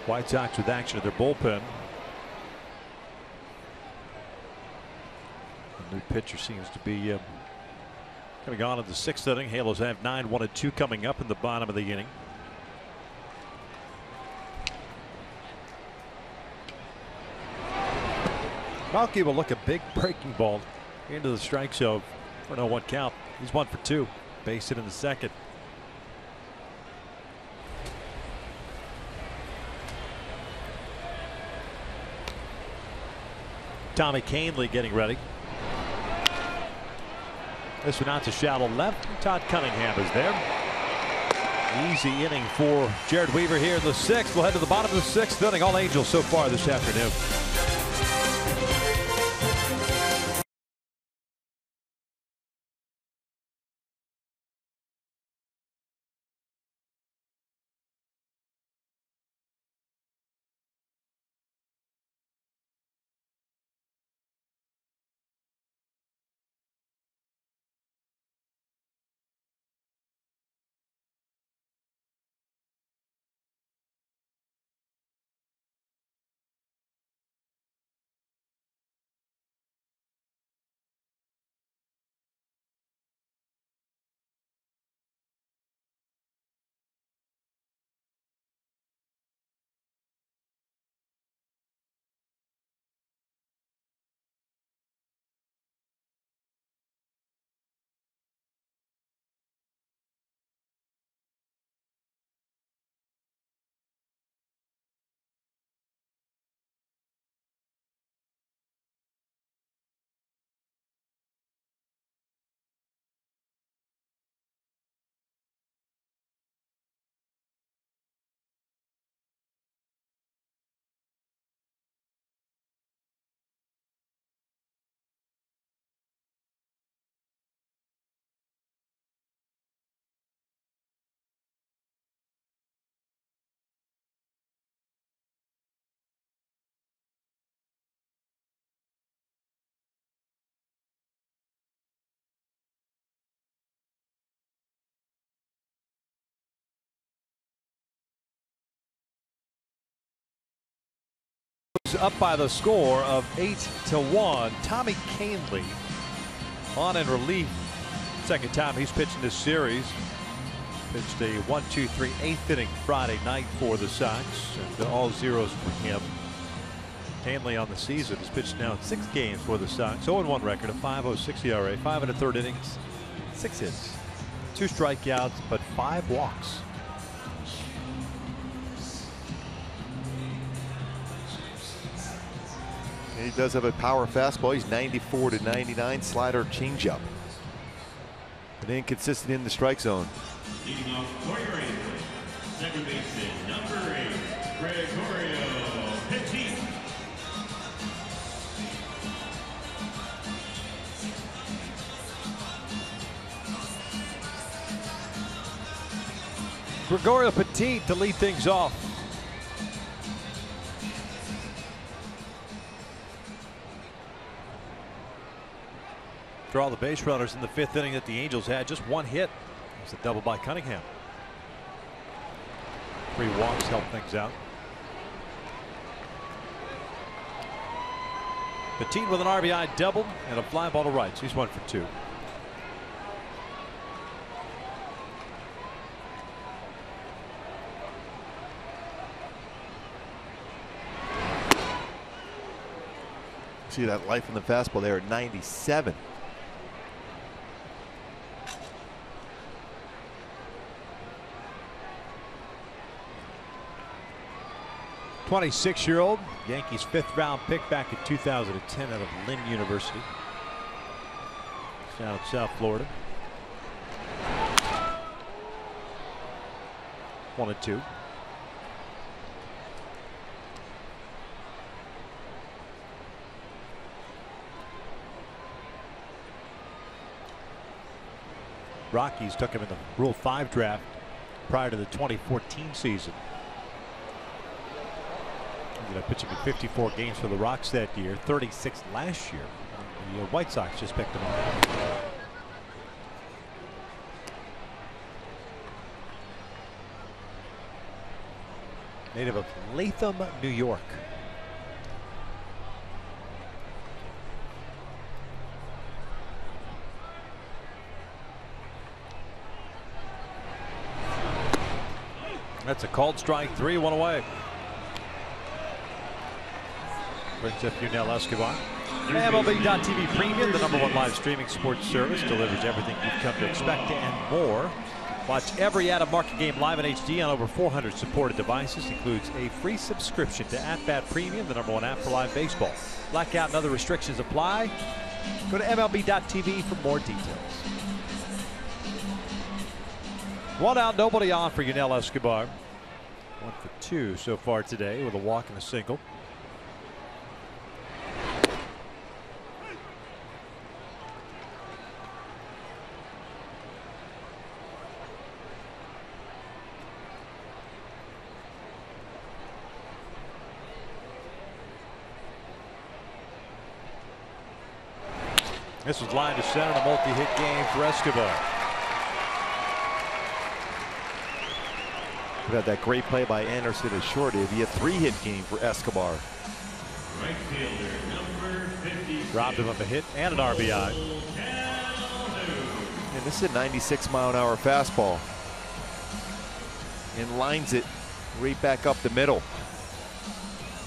S8: White Sox with action at their bullpen. The new pitcher seems to be coming on in the 6th inning. Halos have 9, 1 and 2 coming up in the bottom of the inning. Melky will look a big breaking ball into the strike zone for no 1 count. He's 1 for 2. Base hit in the 2nd. Tommy Kahnle getting ready. This one out to shallow left. Todd Cunningham is there. Easy inning for Jared Weaver here in the 6th. We'll head to the bottom of the 6th inning. All Angels so far this afternoon. up by the score of 8-1. Tommy Kahnle on in relief. Second time he's pitched in this series. Pitched a 1-2-3 8th inning Friday night for the Sox, and all zeros for him. Kahnle on the season has pitched now in 6 games for the Sox. 0-1 record, a 5.06 ERA, 5 1/3 innings, 6 hits, 2 strikeouts, but 5 walks.
S4: And he does have a power fastball. He's 94-99, slider, changeup. But inconsistent in the strike zone.
S7: Leading off for your Angels, second baseman, number 8, Gregorio Petit.
S8: Gregorio Petit to lead things off. For all the base runners in the 5th inning that the Angels had, just 1 hit. It was a double by Cunningham. 3 walks help things out. Petit with an RBI double and a fly ball to right. So he's 1 for 2.
S4: See that life in the fastball there at 97.
S8: 26-year-old Yankees 5th round pick back in 2010 out of Lynn University. Down in South Florida. 1-2. Rockies took him in the Rule 5 draft prior to the 2014 season. Ended up pitching in 54 games for the Rocks that year, 36 last year. The White Sox just picked him up. Native of Latham, New York. That's a called strike, 3-1 away. Brings up Yunel Escobar. MLB.TV Premium, the #1 live streaming sports service, delivers everything you've come to expect and more. Watch every out-of-market game live in HD on over 400 supported devices. Includes a free subscription to At-Bat Premium, the #1 app for live baseball. Blackout and other restrictions apply. Go to MLB.TV for more details. 1 out, nobody on for Yunel Escobar. 1 for 2 so far today with a walk and a single. This was line to center in a multi-hit game for Escobar.
S4: We had that great play by Anderson at short. It'd be a 3-hit game for Escobar.
S7: Right fielder, number 50.
S8: Robbed him of a hit and an RBI.
S4: And this is a 96-mile-an-hour fastball. And lines it right back up the middle.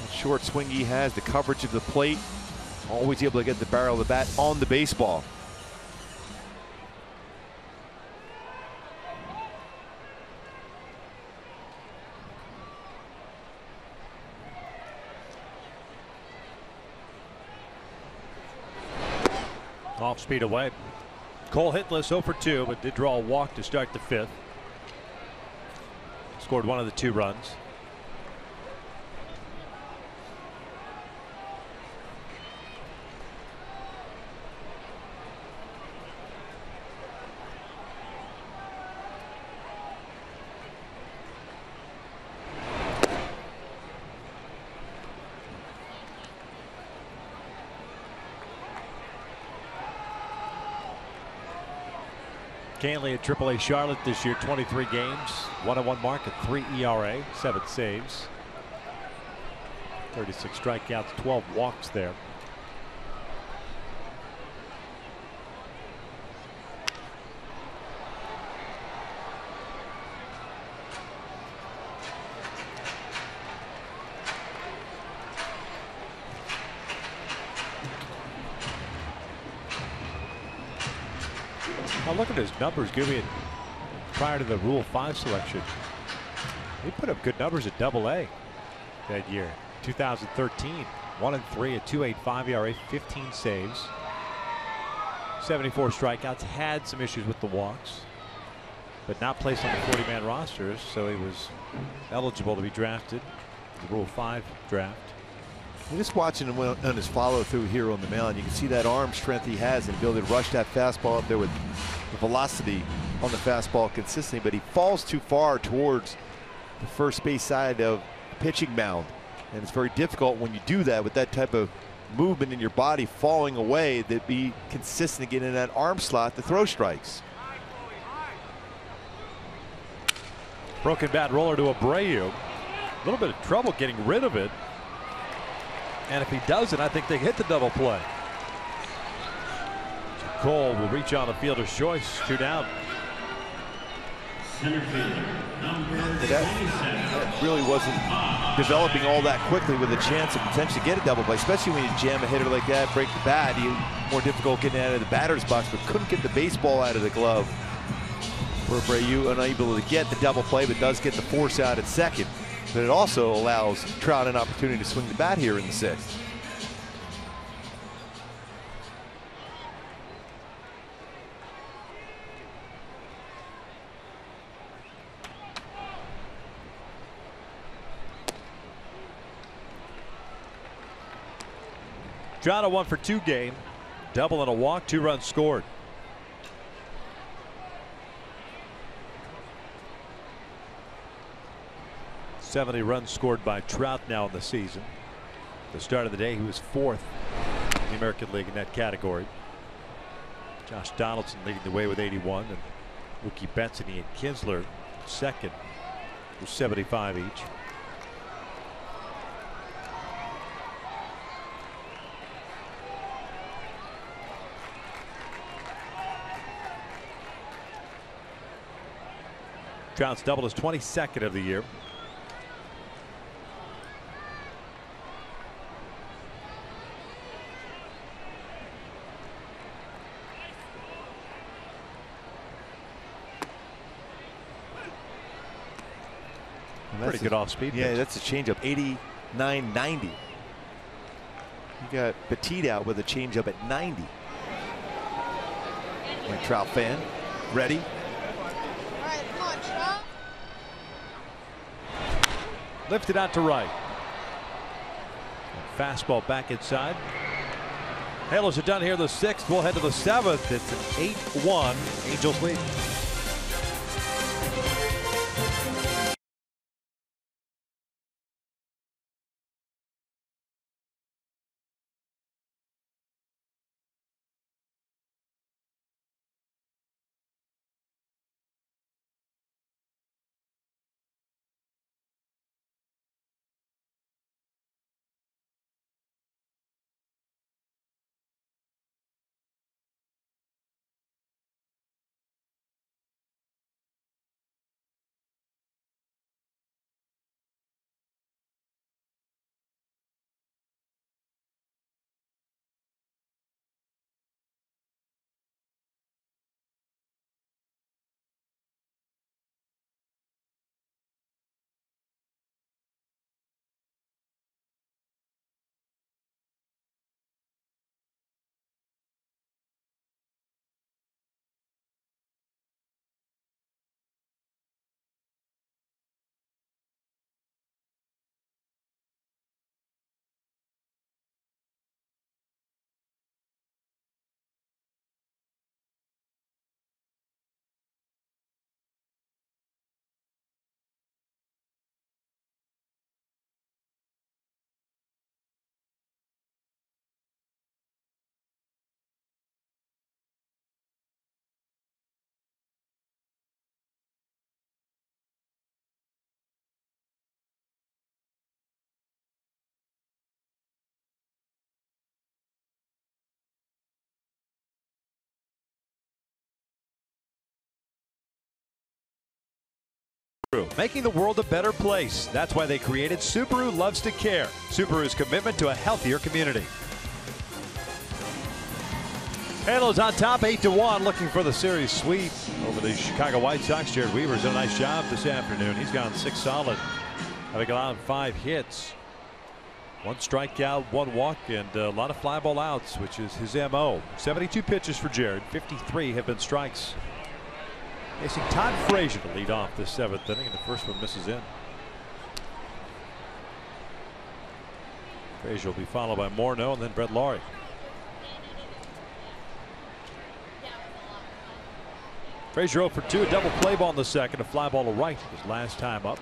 S4: That short swing he has, the coverage of the plate. Always able to get the barrel of the bat on the baseball.
S8: Off speed away. Cole hitless, 0 for 2, but did draw a walk to start the 5th. Scored 1 of the 2 runs. Kahnle at AAA Charlotte this year, 23 games, 1-1 mark, a 3 ERA, 7 saves. 36 strikeouts, 12 walks there. Now look at his numbers giving it prior to the Rule 5 selection. He put up good numbers at Double-A that year. 2013, 1-3, a 2.85 ERA, 15 saves, 74 strikeouts. Had some issues with the walks, but not placed on the 40-man rosters, so he was eligible to be drafted. The Rule 5 draft.
S4: You're just watching him on his follow-through here on the mound. You can see that arm strength he has and the ability to rush that fastball up there with the velocity on the fastball consistently, but he falls too far towards the first base side of the pitching mound. And it's very difficult when you do that with that type of movement in your body falling away to be consistent getting in that arm slot to throw strikes.
S8: Broken bat roller to Abreu. A little bit of trouble getting rid of it. And if he doesn't, I think they hit the double play. Cole will reach on the fielder's choice. 2 down.
S7: Center fielder, number 27.
S4: That really wasn't developing all that quickly with a chance to potentially get a double play, especially when you jam a hitter like that, break the bat. More difficult getting out of the batter's box, but couldn't get the baseball out of the glove. For Abreu, unable to get the double play, but does get the force out at second. But it also allows Trout an opportunity to swing the bat here in the 6th.
S8: Trout a 1-for-2 game. Double and a walk, 2 runs scored. .70 runs scored by Trout now in the season. At the start of the day, he was 4th in the American League in that category. Josh Donaldson leading the way with 81, and Mookie Betts and Ian Kinsler second with 75 each. Trout's double his 22nd of the year. Pretty good off speed.
S4: Yeah, that's a changeup. 89-90. You got Petit out with a changeup at 90. Like Trout fan, ready.
S8: Lifted out to right. Fastball back inside. Halos are done here in the 6th. We'll head to the 7th. It's an 8-1 Angels lead. Making the world a better place. That's why they created Subaru Loves to Care. Subaru's commitment to a healthier community. Halos on top 8-1, looking for the series sweep over the Chicago White Sox. Jared Weaver's done a nice job this afternoon. He's gone 6 solid, having allowed 5 hits. 1 strikeout, 1 walk, and a lot of fly ball outs, which is his MO. 72 pitches for Jared, 53 have been strikes. Facing Todd Frazier to lead off this 7th inning, and the first one misses in. Frazier will be followed by Morneau and then Brett Laurie. Frazier 0 for 2, a double play ball in the second, a fly ball to right his last time up.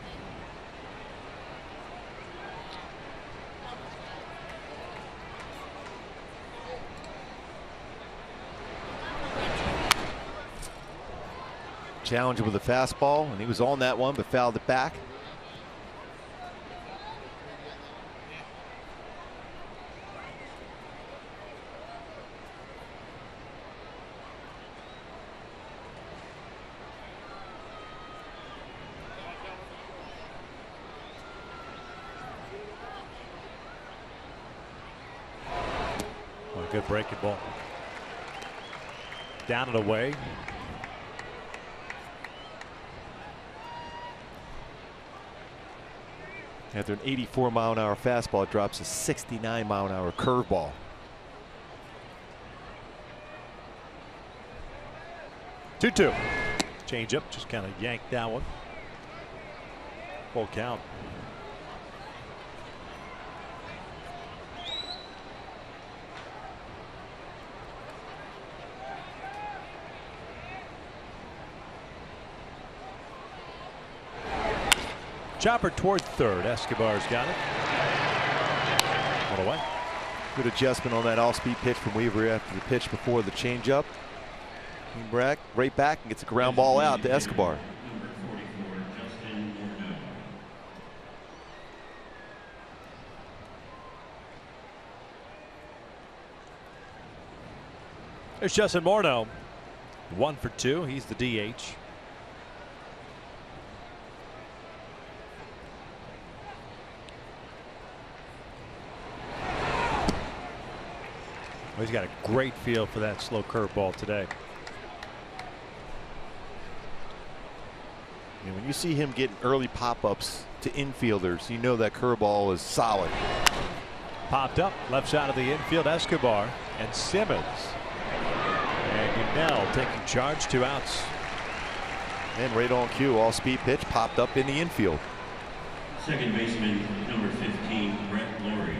S4: Challenge with a fastball, and he was on that one but fouled it back.
S8: Oh, good breaking ball. Down and away.
S4: After an 84-mile-an-hour fastball, it drops a 69-mile-an-hour curveball.
S8: Two. Change up, just kind of yanked that one. Full count. Chopper toward third. Escobar's got it. One away.
S4: Good adjustment on that off-speed pitch from Weaver after the pitch before the changeup. Right back and gets a ground ball out to Escobar.
S8: There's Justin Morneau. 1 for 2. He's the DH. He's got a great feel for that slow curveball today.
S4: And when you see him getting early pop-ups to infielders, you know that curveball is solid.
S8: Popped up left side of the infield. Escobar and Simmons. And Gunnell taking charge, 2 outs.
S4: And right on cue, all-speed pitch popped up in the infield.
S7: Second baseman, number 15, Brett Laurie.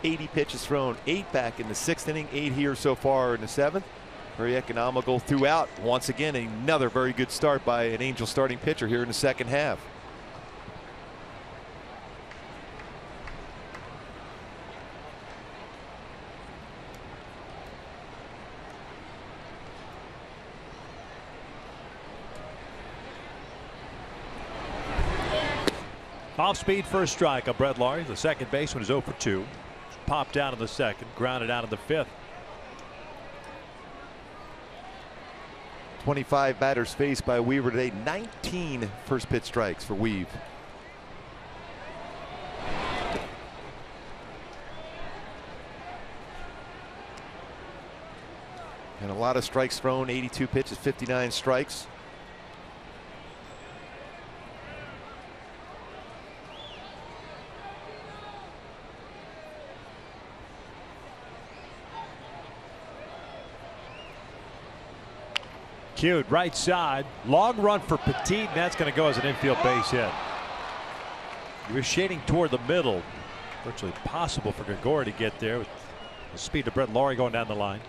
S4: 80 pitches thrown, 8 back in the 6th inning, 8 here so far in the 7th. Very economical throughout. Once again, another very good start by an Angel starting pitcher here in the 2nd half.
S8: Off speed first strike of Brett Laurie. The second baseman is 0 for 2. Popped out in the second, grounded out in the 5th.
S4: 25 batters faced by Weaver today. 19 first pitch strikes for Weave. And a lot of strikes thrown. 82 pitches, 59 strikes.
S8: Cued right side. Long run for Petit, and that's going to go as an infield base hit. He was shading toward the middle. Virtually impossible for Gregore to get there with the speed of Brett Laurie going down the line.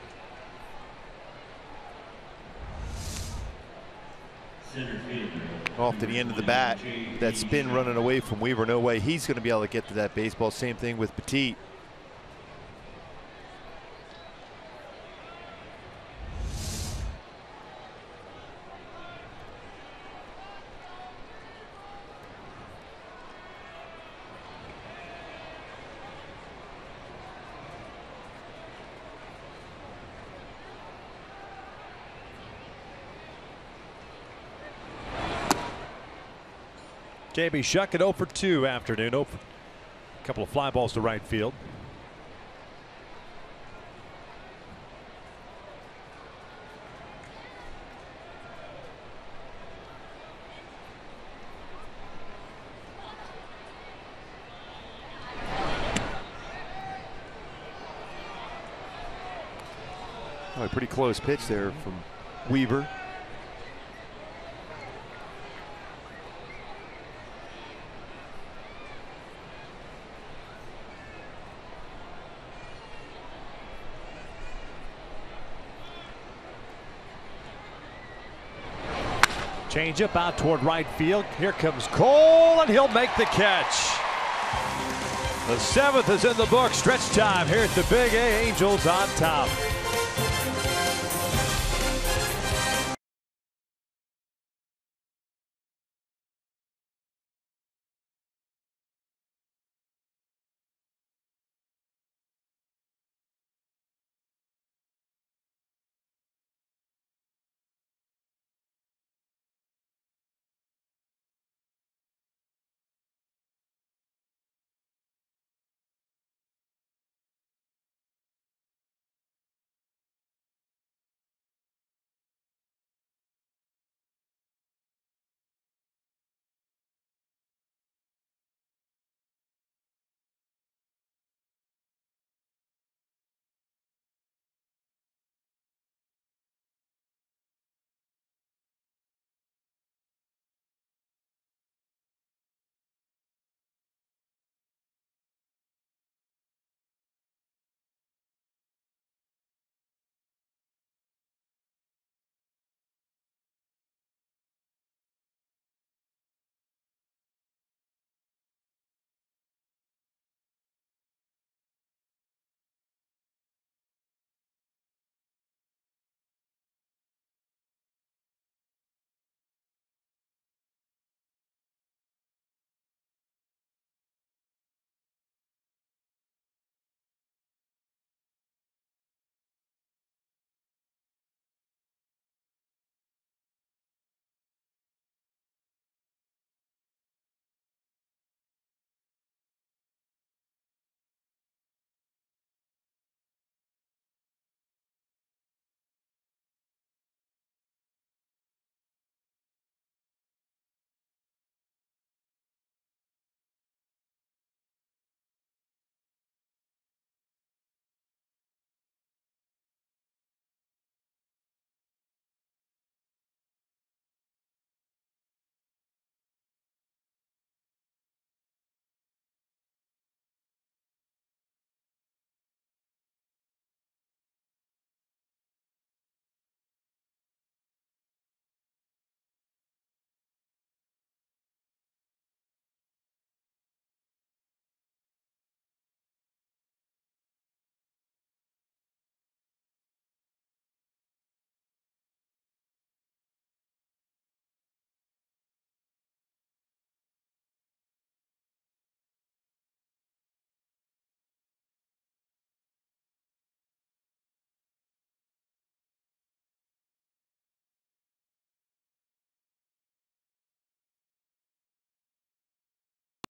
S4: Off to the end of the bat. That spin running away from Weaver. No way he's going to be able to get to that baseball. Same thing with Petit.
S8: J.B. Shuckett 0 for 2 afternoon. A couple of fly balls to right field.
S4: Oh, a pretty close pitch there from Weaver.
S8: Change up out toward right field. Here comes Cole, and he'll make the catch. The 7th is in the book. Stretch time here at the Big A. Angels on top.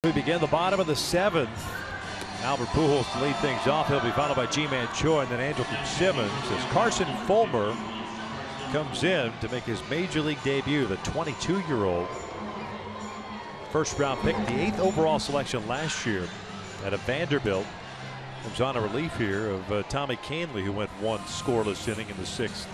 S8: We begin the bottom of the 7th. Albert Pujols to lead things off. He'll be followed by Ji-Man Choi and then Andrelton Simmons as Carson Fulmer comes in to make his major league debut. The 22-year-old first-round pick, the 8th overall selection last year out of Vanderbilt, comes on a relief here of Tommy Kahnle, who went one scoreless inning in the 6th.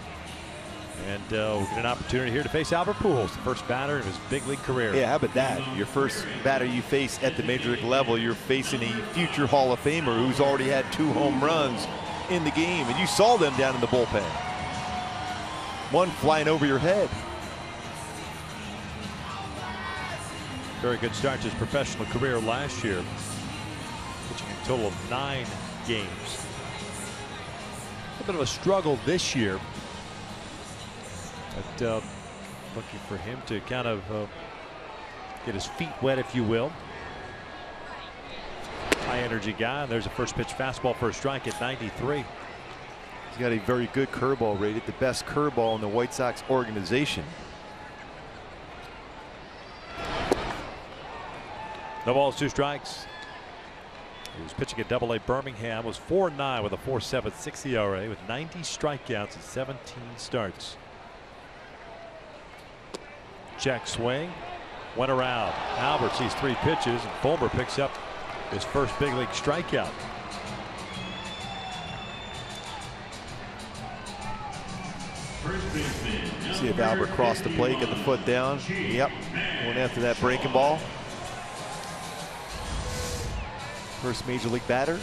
S8: And we'll get an opportunity here to face Albert Pujols, the first batter of his big league career.
S4: Yeah, how about that? Your first batter you face at the major league level, you're facing a future Hall of Famer who's already had 2 home runs in the game, and you saw them down in the bullpen. One flying over your head.
S8: Very good start to his professional career last year, pitching a total of 9 games. A bit of a struggle this year. But looking for him to kind of get his feet wet, if you will. High energy guy, and there's a first pitch fastball for a strike at 93.
S4: He's got a very good curveball, rated the best curveball in the White Sox organization.
S8: No balls, 2 strikes. He was pitching at Double-A Birmingham, was 4-9 with a 4.76 ERA with 90 strikeouts and 17 starts. Check swing, went around. Albert sees 3 pitches, and Fulmer picks up his first big league strikeout.
S4: See if Albert crossed the plate, get the foot down. Yep, going after that breaking ball. First major league batter.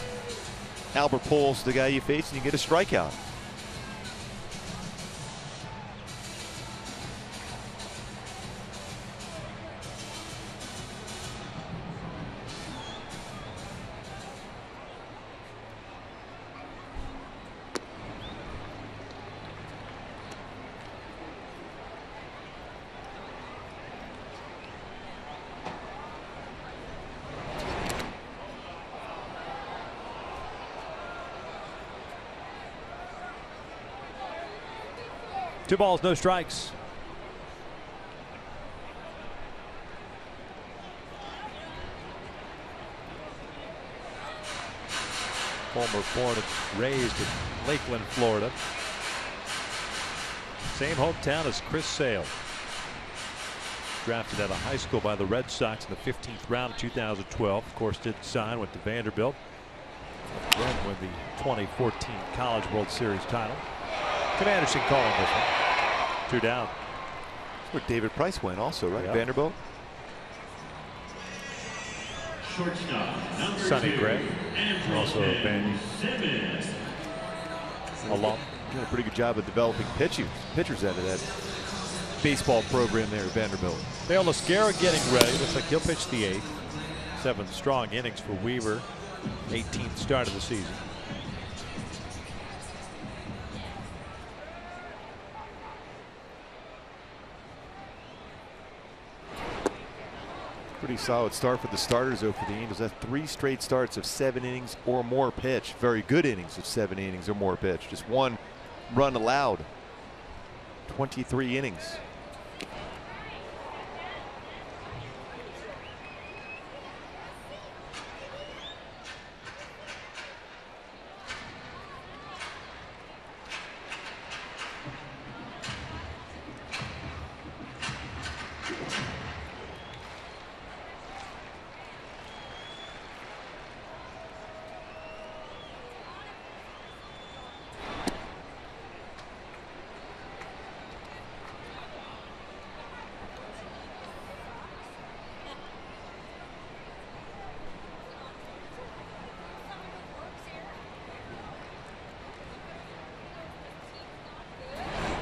S4: Albert pulls the guy you face and you get a strikeout.
S8: Two balls, no strikes. Fulmer born and raised in Lakeland, Florida. Same hometown as Chris Sale. Drafted out of high school by the Red Sox in the 15th round of 2012. Of course, didn't sign, went to Vanderbilt. Then won the 2014 College World Series title. Tim Anderson calling this one. 2 down.
S4: That's where David Price went also, right?
S8: Yep.
S4: Vanderbilt.
S7: Shortstop,
S8: Sonny Gray, also a Van
S7: Simmons.
S8: alum.
S4: Doing a pretty good job of developing pitchers out of that baseball program there at Vanderbilt.
S8: Dale Lascara getting ready. Looks like he'll pitch the 8th. 7 strong innings for Weaver. 18th start of the season.
S4: Pretty solid start for the starters though for the Angels. That's 3 straight starts of 7 innings or more pitch. Very good innings of 7 innings or more pitch. Just 1 run allowed. 23 innings.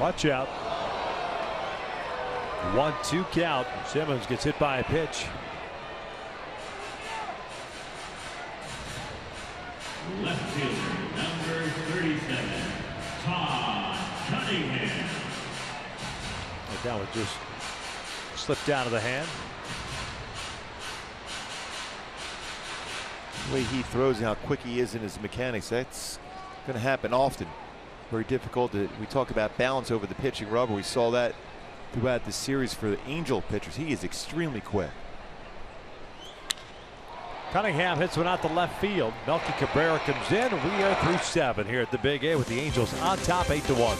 S8: Watch out. 1-2 count. Simmons gets hit by a pitch.
S7: Left fielder, number 37, Todd Cunningham.
S8: And that one just slipped out of the hand.
S4: The way he throws and how quick he is in his mechanics, that's going to happen often. Very difficult. We talk about balance over the pitching rubber. We saw that throughout the series for the Angel pitchers. He is extremely quick.
S8: Cunningham hits one out the left field. Melky Cabrera comes in. We are through 7 here at the Big A with the Angels on top 8-1.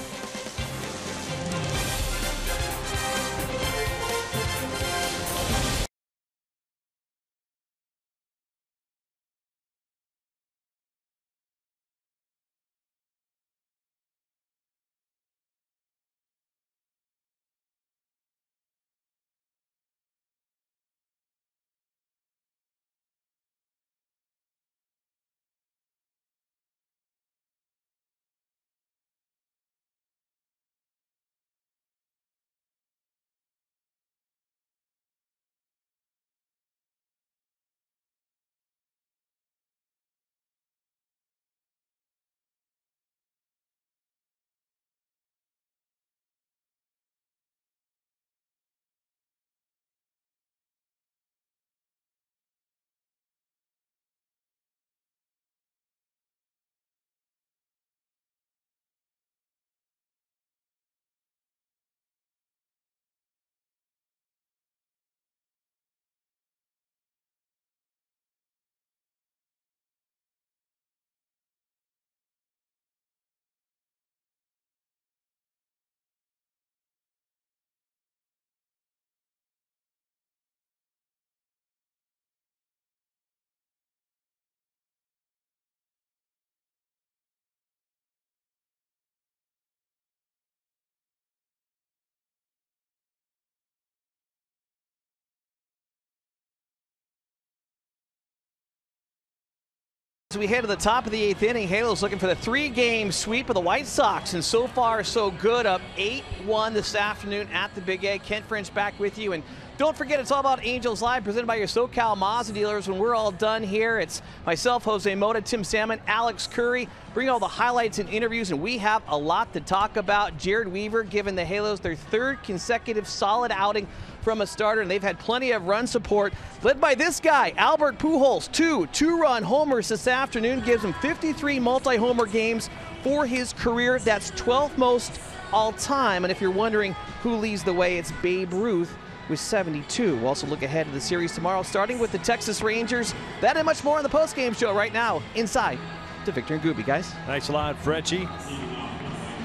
S9: As we head to the top of the 8th inning, Halos looking for the 3-game sweep of the White Sox, and so far so good, up 8-1 this afternoon at the Big Egg. Kent French back with you, and don't forget it's all about Angels Live, presented by your SoCal Mazda dealers. When we're all done here, it's myself, Jose Mota, Tim Salmon, Alex Curry, bring all the highlights and interviews, and we have a lot to talk about. Jared Weaver giving the Halos their 3rd consecutive solid outing from a starter, and they've had plenty of run support, led by this guy, Albert Pujols. Two-run homers this afternoon, gives him 53 multi-homer games for his career. That's 12th most all-time, and if you're wondering who leads the way, it's Babe Ruth with 72. We'll also look ahead to the series tomorrow, starting with the Texas Rangers. That and much more on the post-game show right now, inside to Victor and Gooby, guys.
S8: Thanks a lot, Frenchie.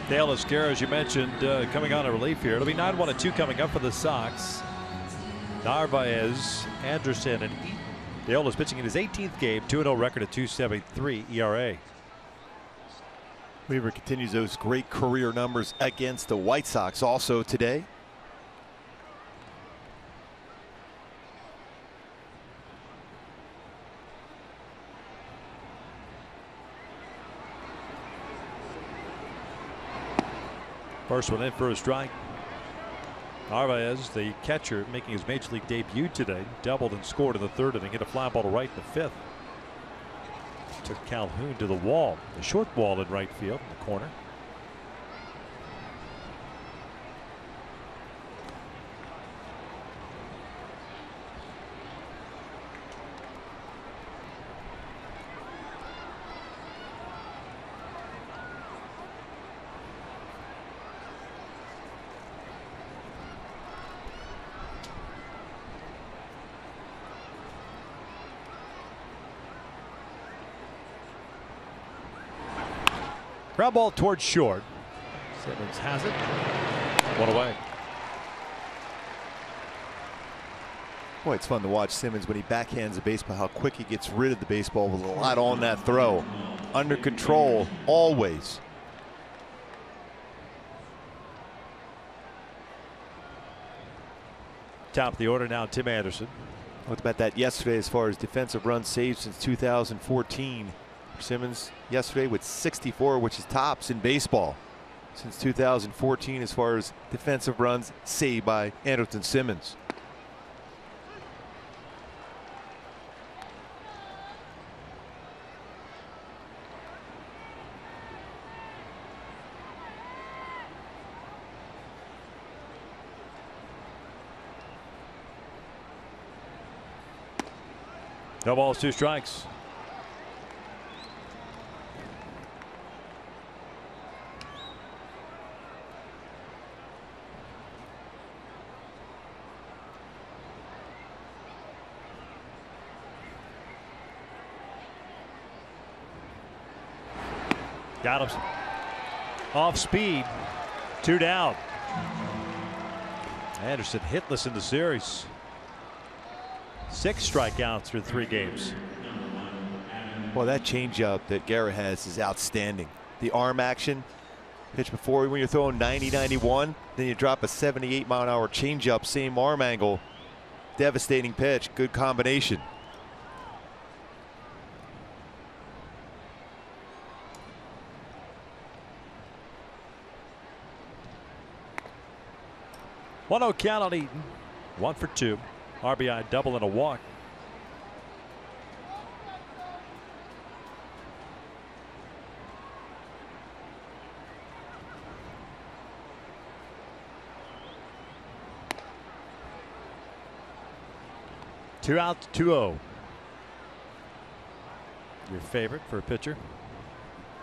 S8: Dale Esquero, as you mentioned, coming on a relief here. It'll be 9-1-2 coming up for the Sox. Narvaez, Anderson, and Eaton. Dale is pitching in his 18th game, 2-0 record at 2.73 ERA.
S4: Weaver continues those great career numbers against the White Sox also today.
S8: First one in for a strike. Narvaez, the catcher, making his major league debut today, doubled and scored in the 3rd inning, hit a fly ball to right in the 5th. Took Calhoun to the wall. The short ball in right field in the corner. Ground ball towards short. Simmons has it. One away.
S4: Boy, it's fun to watch Simmons when he backhands a baseball, how quick he gets rid of the baseball with a lot on that throw. Under control, always.
S8: Top of the order now, Tim Anderson.
S4: Talked about that yesterday as far as defensive runs saved since 2014. Simmons yesterday with 64, which is tops in baseball since 2014 as far as defensive runs saved by Andrelton Simmons.
S8: No balls, 2 strikes. Got him. Off speed. 2 down. Anderson hitless in the series. 6 strikeouts through 3 games.
S4: Well, that changeup that Guerra has is outstanding. The arm action, pitch before when you're throwing 90-91, then you drop a 78-mile-an-hour changeup, same arm angle. Devastating pitch. Good combination.
S8: One-0 count on Eaton. 1 for 2. RBI double and a walk. Two outs, 2-0. Your favorite for a pitcher?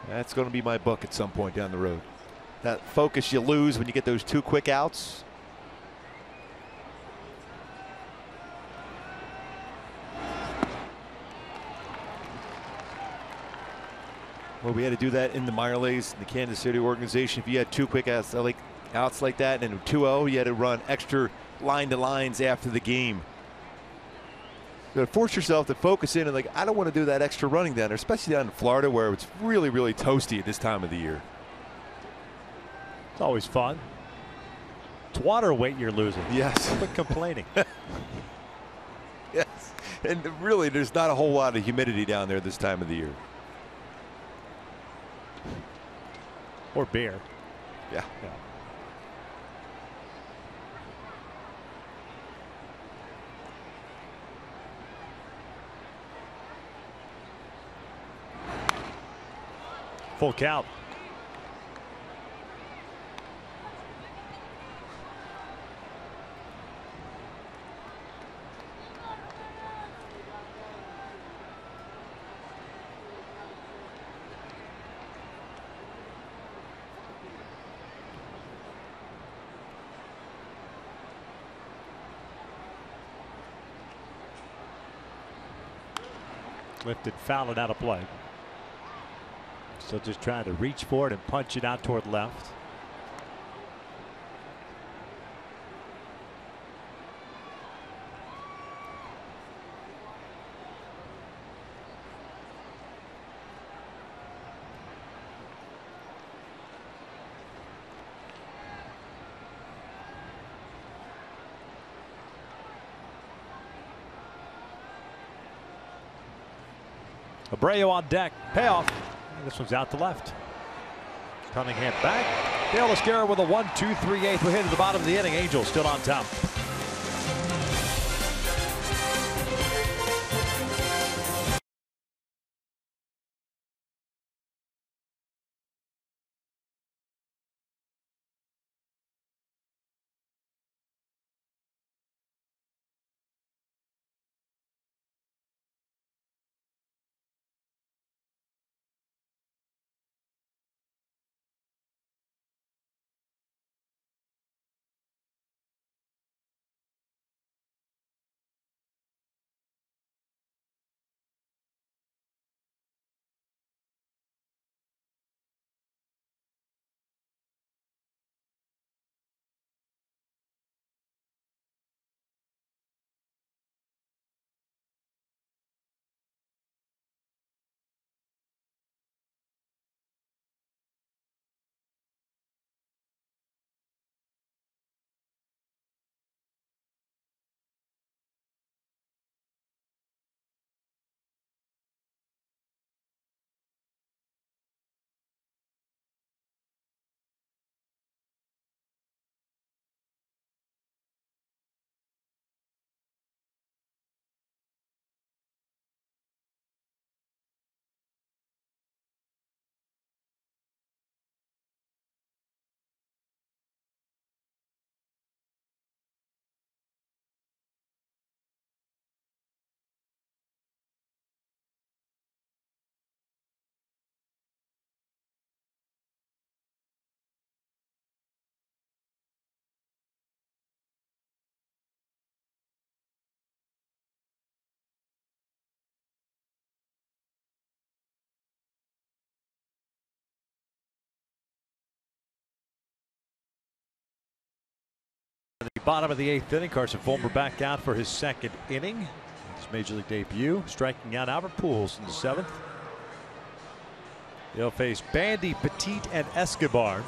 S4: That's going to be my book at some point down the road. That focus you lose when you get those 2 quick outs. Well, we had to do that in the minor leagues, in the Kansas City organization. If you had 2 quick outs like that and 2-0, you had to run extra line-to-lines after the game. You got to force yourself to focus in and I don't want to do that extra running down there, especially down in Florida where it's really, really toasty at this time of the year.
S8: It's always fun. It's water weight you're losing.
S4: Yes.
S8: Quit complaining.
S4: Yes. And really, there's not a whole lot of humidity down there this time of the year.
S8: Or bear.
S4: Yeah.
S8: Full count. Lifted, foul it out of play. Still just trying to reach for it and punch it out toward left. Abreu on deck. Payoff. This one's out to left. Cunningham back. Dale Esquera with a 1-2-3-8. We're hitting the bottom of the inning. Angels still on top. At the bottom of the 8th inning, Carson Fulmer back out for his 2nd inning. His major league debut, striking out Albert Pujols in the 7th. They'll face Bandy, Petit, and Escobar,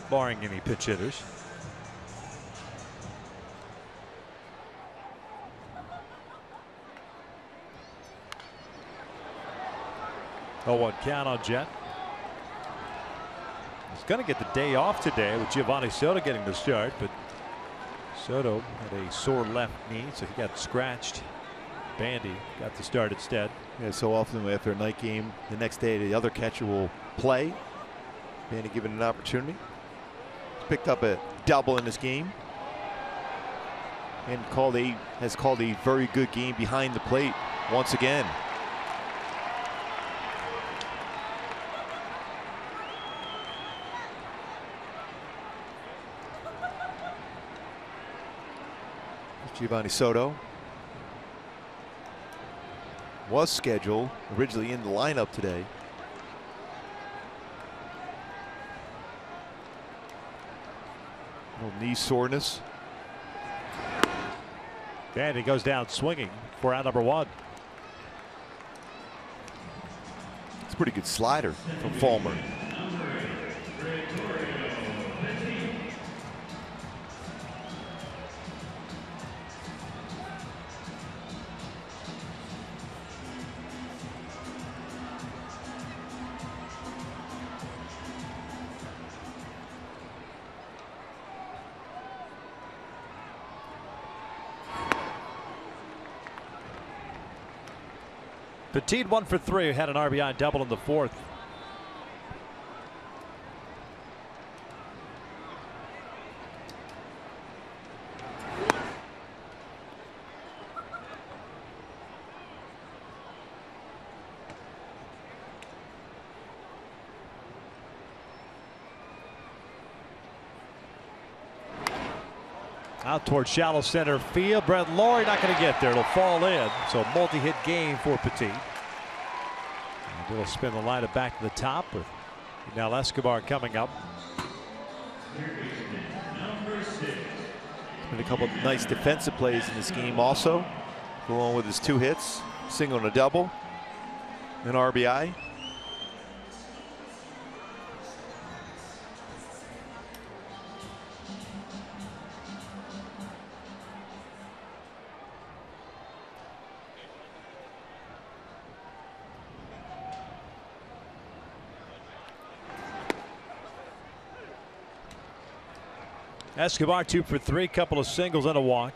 S8: barring any pitch hitters. Oh, 1 count on Jet. He's going to get the day off today with Giovanni Soto getting the start, but Soto had a sore left knee, so he got scratched. Bandy got the start instead.
S4: Yeah, so often after a night game, the next day the other catcher will play. Bandy given an opportunity. He's picked up a double in this game. And has called a very good game behind the plate once again. Giovanni Soto was scheduled originally in the lineup today. Little knee soreness.
S8: And he goes down swinging for out number 1.
S4: It's a pretty good slider from Fulmer.
S8: Petit 1 for 3, had an RBI double in the fourth. Out towards shallow center field. Brett Lawrie not going to get there. It'll fall in. So multi-hit game for Petit. And he'll spin the lineup back to the top with now Escobar coming up.
S4: Been a couple of nice defensive plays in this game also, along with his 2 hits, single and a double, an RBI.
S8: Escobar 2 for 3, couple of singles and a walk.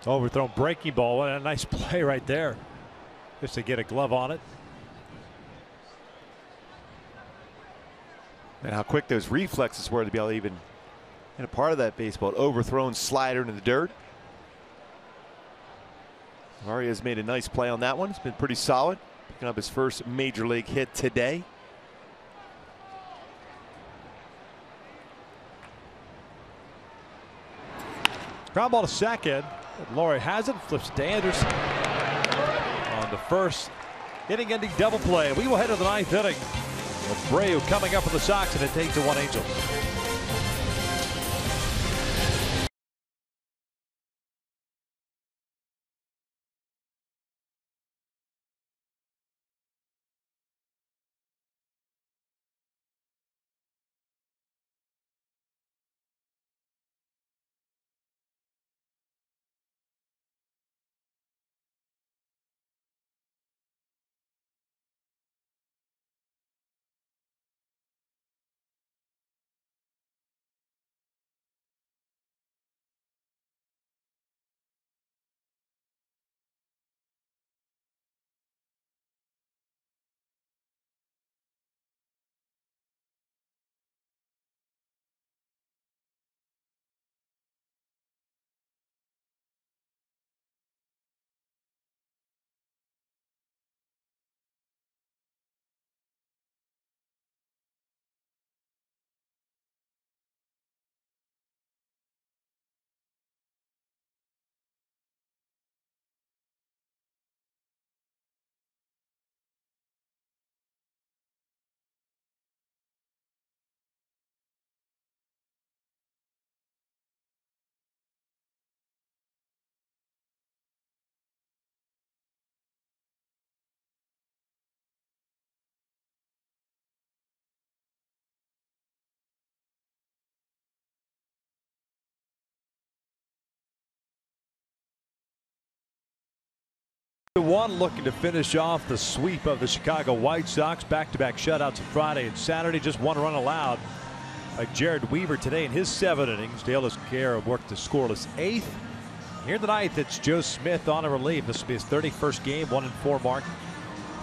S8: Overthrown breaking ball. What a nice play right there. Just to get a glove on it.
S4: And how quick those reflexes were to be able to even hit a part of that baseball. Overthrown slider into the dirt. Arias made a nice play on that one. It's been pretty solid. Picking up his first major league hit today.
S8: Ground ball to second. Lawrie has it, flips it to Anderson. On the first inning-ending double play. We will head to the 9th inning. Abreu coming up for the Sox, and it takes to 1 Angels. One looking to finish off the sweep of the Chicago White Sox. Back-to-back shutouts on Friday and Saturday. Just 1 run allowed by Jared Weaver today in his 7 innings. Dale Escobar worked the scoreless 8th. Here in the 9th, it's Joe Smith on a relief. This will be his 31st game, 1-4 mark.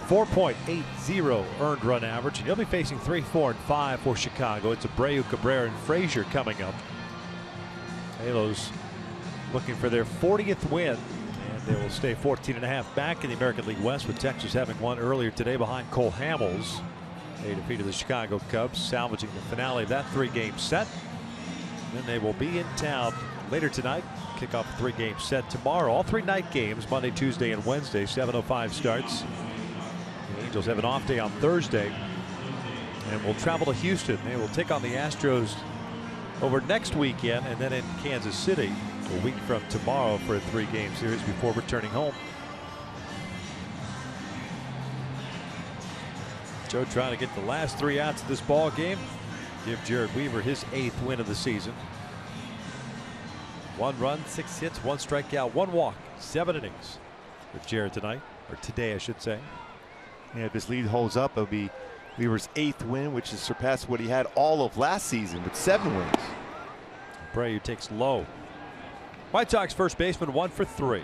S8: 4.80 earned run average. And he'll be facing 3, 4, and 5 for Chicago. It's Abreu, Cabrera, and Frazier coming up. Halos looking for their 40th win. They will stay 14.5 back in the American League West, with Texas having won earlier today behind Cole Hamels. They defeated the Chicago Cubs, salvaging the finale of that 3-game set. Then they will be in town later tonight. Kick off a 3-game set tomorrow. All 3 night games, Monday, Tuesday, and Wednesday. 7:05 starts. The Angels have an off day on Thursday and will travel to Houston. They will take on the Astros over next weekend, and then in Kansas City a week from tomorrow for a 3-game series before returning home. Joe trying to get the last 3 outs of this ball game. Give Jered Weaver his 8th win of the season. 1 run, 6 hits, 1 strikeout, 1 walk, 7 innings for Jered tonight, or today I should say.
S4: Yeah, if this lead holds up, it'll be Weaver's 8th win, which has surpassed what he had all of last season with 7 wins.
S8: Abreu takes low. White Sox first baseman 1 for 3.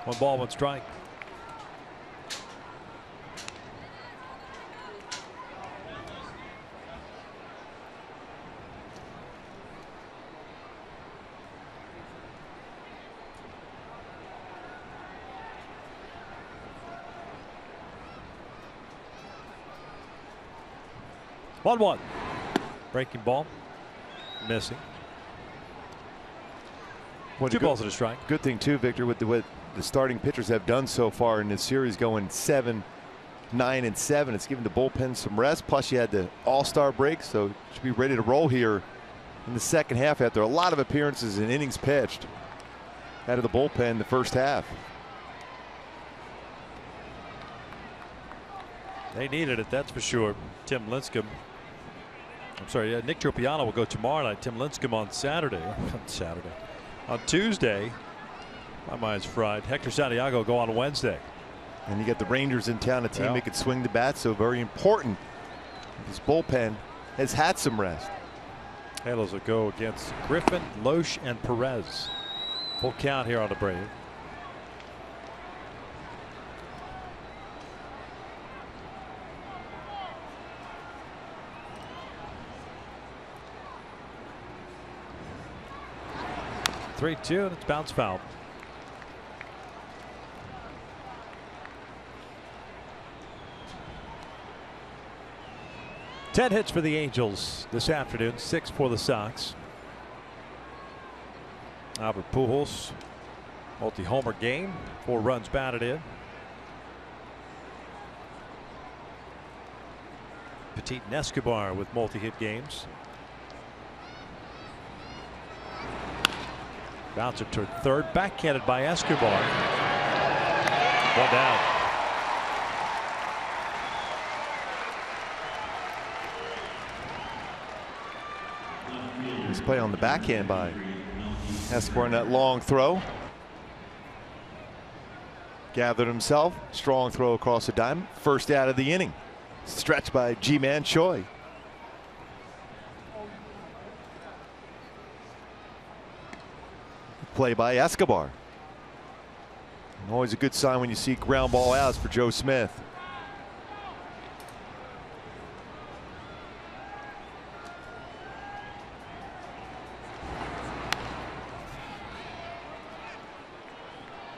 S8: One ball, 1 strike. One. Breaking ball. Missing. 2 balls and a strike.
S4: Good thing too, Victor, with what the starting pitchers have done so far in this series, going 7, 9, and 7. It's given the bullpen some rest. Plus, you had the All-Star break, so you should be ready to roll here in the second half after a lot of appearances and innings pitched out of the bullpen in the first half.
S8: They needed it, that's for sure. Tim Lincecum. I'm sorry, Nick Tropiano will go tomorrow night. Tim Lincecum on Saturday. On Tuesday, my mind's fried. Hector Santiago go on Wednesday.
S4: And you get the Rangers in town, a team that could swing the bat, so very important. This bullpen has had some rest.
S8: Halos will go against Griffin, Loesch, and Perez. Full count here on the Braves. Three-2, and it's bounce foul. Ten hits for the Angels this afternoon, 6 for the Sox. Albert Pujols, multi-homer game, 4 runs batted in. Petit and Escobar with multi-hit games. Bouncer toward third, backhanded by Escobar. 1 down.
S4: Nice play on the backhand by Escobar in that long throw. Gathered himself, strong throw across the diamond. First out of the inning. Stretched by Ji-Man Choi. Play by Escobar. And always a good sign when you see ground ball outs for Joe Smith.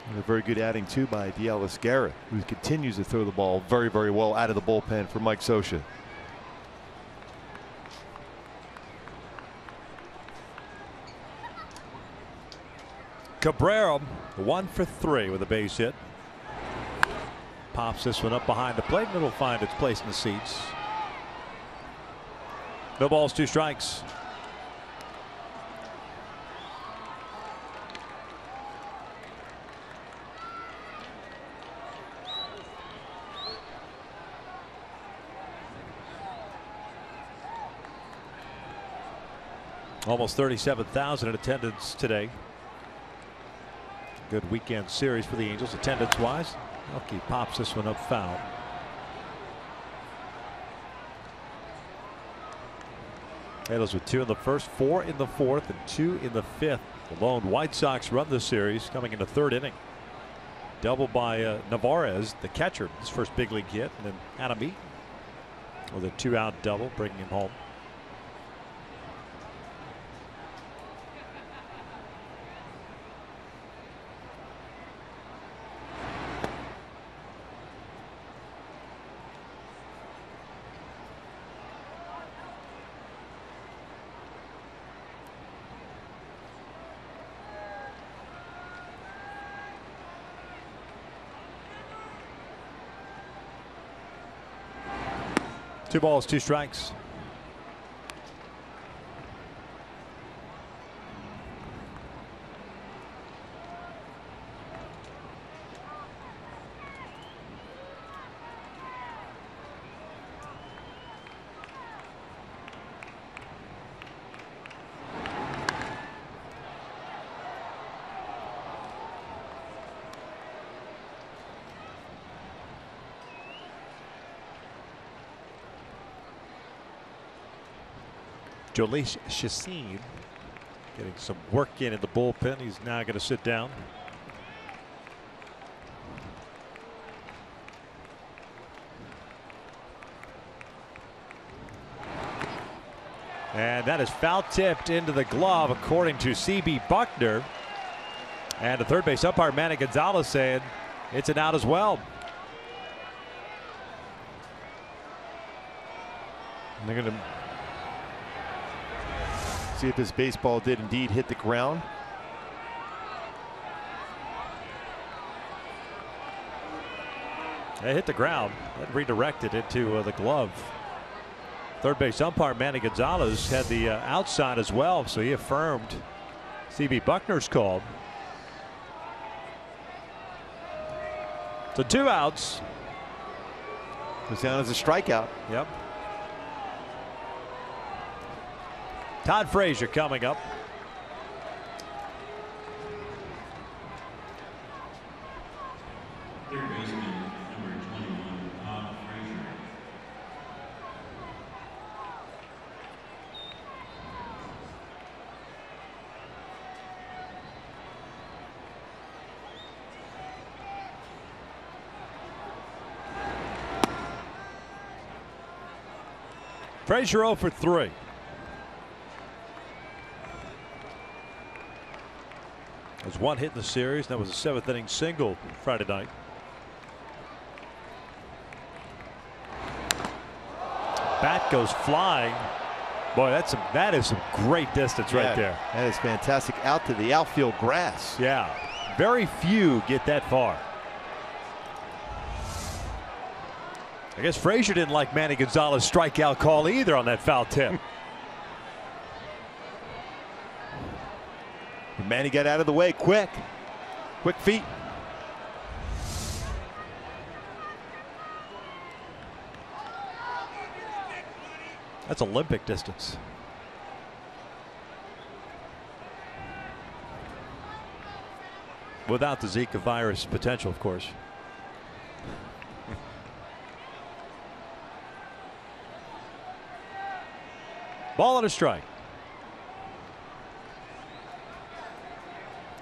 S4: And a very good adding too by Dielis Garrett, who continues to throw the ball very, very well out of the bullpen for Mike Scioscia.
S8: Cabrera 1 for 3 with a base hit. Pops this one up behind the plate, and it'll find its place in the seats. No balls, 2 strikes. Almost 37,000 in attendance today. Good weekend series for the Angels attendance wise. Elke pops this one up foul. Halos with 2 in the first, 4 in the fourth, and 2 in the fifth. The lone White Sox run this series coming in the 3rd inning. Double by Navarez, the catcher, his first big league hit, and then Adam Eaton with a 2-out double, bringing him home. Two balls, two strikes. Jhoulys Chacin getting some work in the bullpen. He's now going to sit down. And that is foul tipped into the glove, according to C.B. Buckner. And the third base umpire, Manny Gonzalez, saying it's an out as well.
S4: And they're going to see if this baseball did indeed hit the ground.
S8: It hit the ground. That redirected into the glove. Third base umpire Manny Gonzalez had the outside as well, so he affirmed C.B. Buckner's call. So 2 outs.
S4: Goes down as a strikeout.
S8: Yep. Todd Frazier coming up.
S7: Third baseman, number 21, Todd Frazier.
S8: Frazier 0 for 3. There's one hit in the series. That was a 7th inning single Friday night. Bat goes flying. Boy, that is some great distance right there.
S4: That is fantastic. Out to the outfield grass.
S8: Yeah, very few get that far. I guess Frazier didn't like Manny Gonzalez's strikeout call either on that foul tip.
S4: Manny got out of the way quick. Quick feet.
S8: That's Olympic distance. Without the Zika virus potential, of course. Ball and a strike.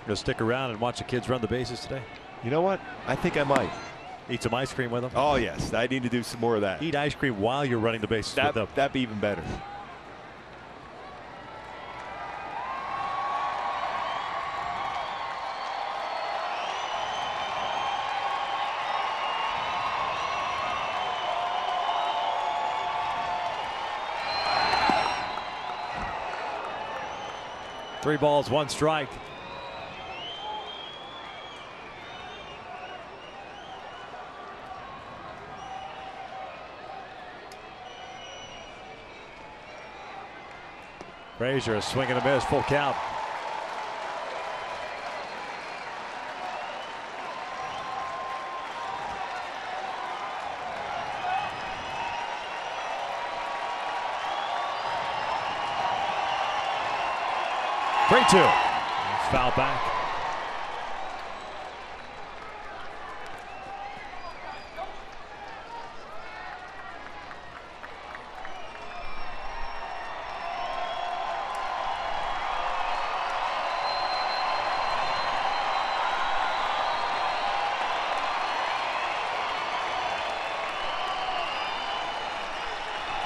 S8: Gonna stick around and watch the kids run the bases today?
S4: You know what? I think I might.
S8: Eat some ice cream with them?
S4: Oh, yes. I need to do some more of that.
S8: Eat ice cream while you're running the bases with them.
S4: That'd be even better.
S8: Three balls, one strike. Frazier, a swing and a miss, full count. Three, two. Foul back.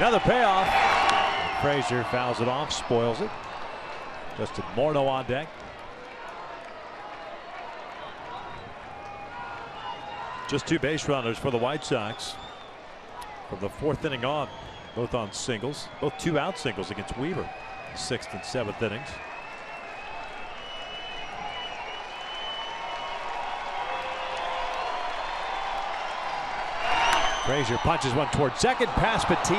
S8: Another payoff. Frazier fouls it off, spoils it. Justin Morneau on deck. Just 2 base runners for the White Sox from the 4th inning on, both on singles, both 2-out singles against Weaver, 6th and 7th innings. Frazier punches one toward second, past Petit,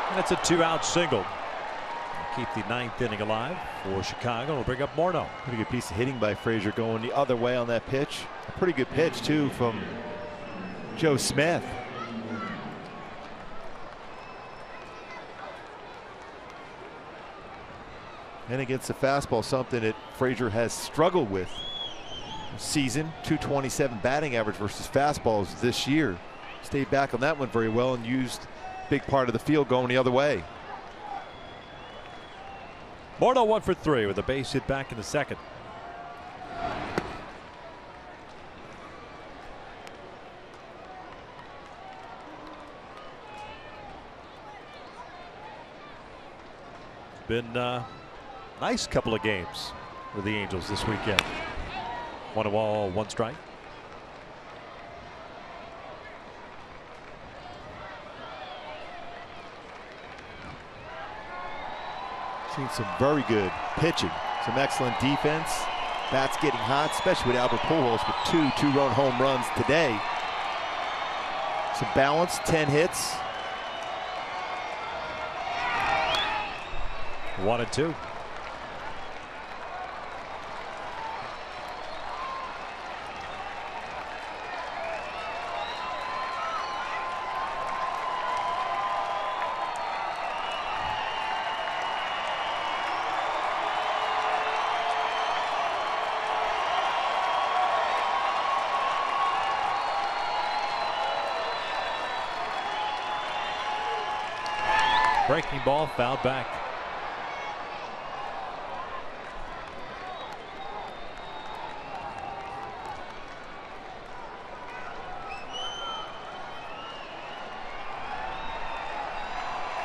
S8: and it's a 2-out single. Keep the 9th inning alive for Chicago. We'll bring up Morneau.
S4: Pretty good piece of hitting by Frazier going the other way on that pitch. A pretty good pitch too from Joe Smith. And against the fastball, something that Frazier has struggled with this season. .227 batting average versus fastballs this year. Stayed back on that one very well and used a big part of the field going the other way.
S8: Morneau 1 for 3 with a base hit back in the 2nd. Been a nice couple of games for the Angels this weekend. 1-1, 1 strike.
S4: Seen some very good pitching, some excellent defense. Bats getting hot, especially with Albert Pujols with 2 two-run home runs today. Some balance, 10 hits.
S8: 1-2. Breaking ball fouled back.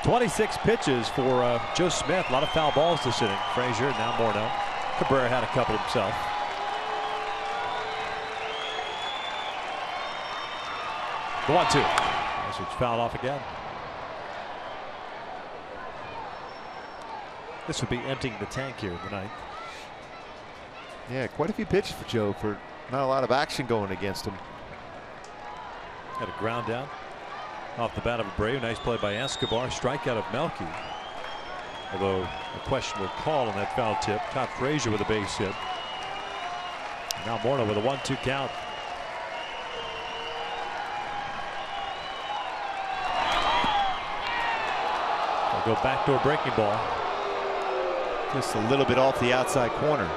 S8: .26 pitches for Joe Smith. A lot of foul balls this inning. Frazier, now Morneau. Cabrera had a couple himself. The 1-2. This one's fouled off again. This would be emptying the tank here in the 9th.
S4: Yeah, quite a few pitches for Joe, for not a lot of action going against him.
S8: Had a ground down off the bat of Abreu. Nice play by Escobar. Strikeout of Melky. Although a questionable call on that foul tip. Caught Frazier with a base hit. Now Morneau with a 1-2 count. They'll go backdoor breaking ball.
S4: Just a little bit off the outside corner.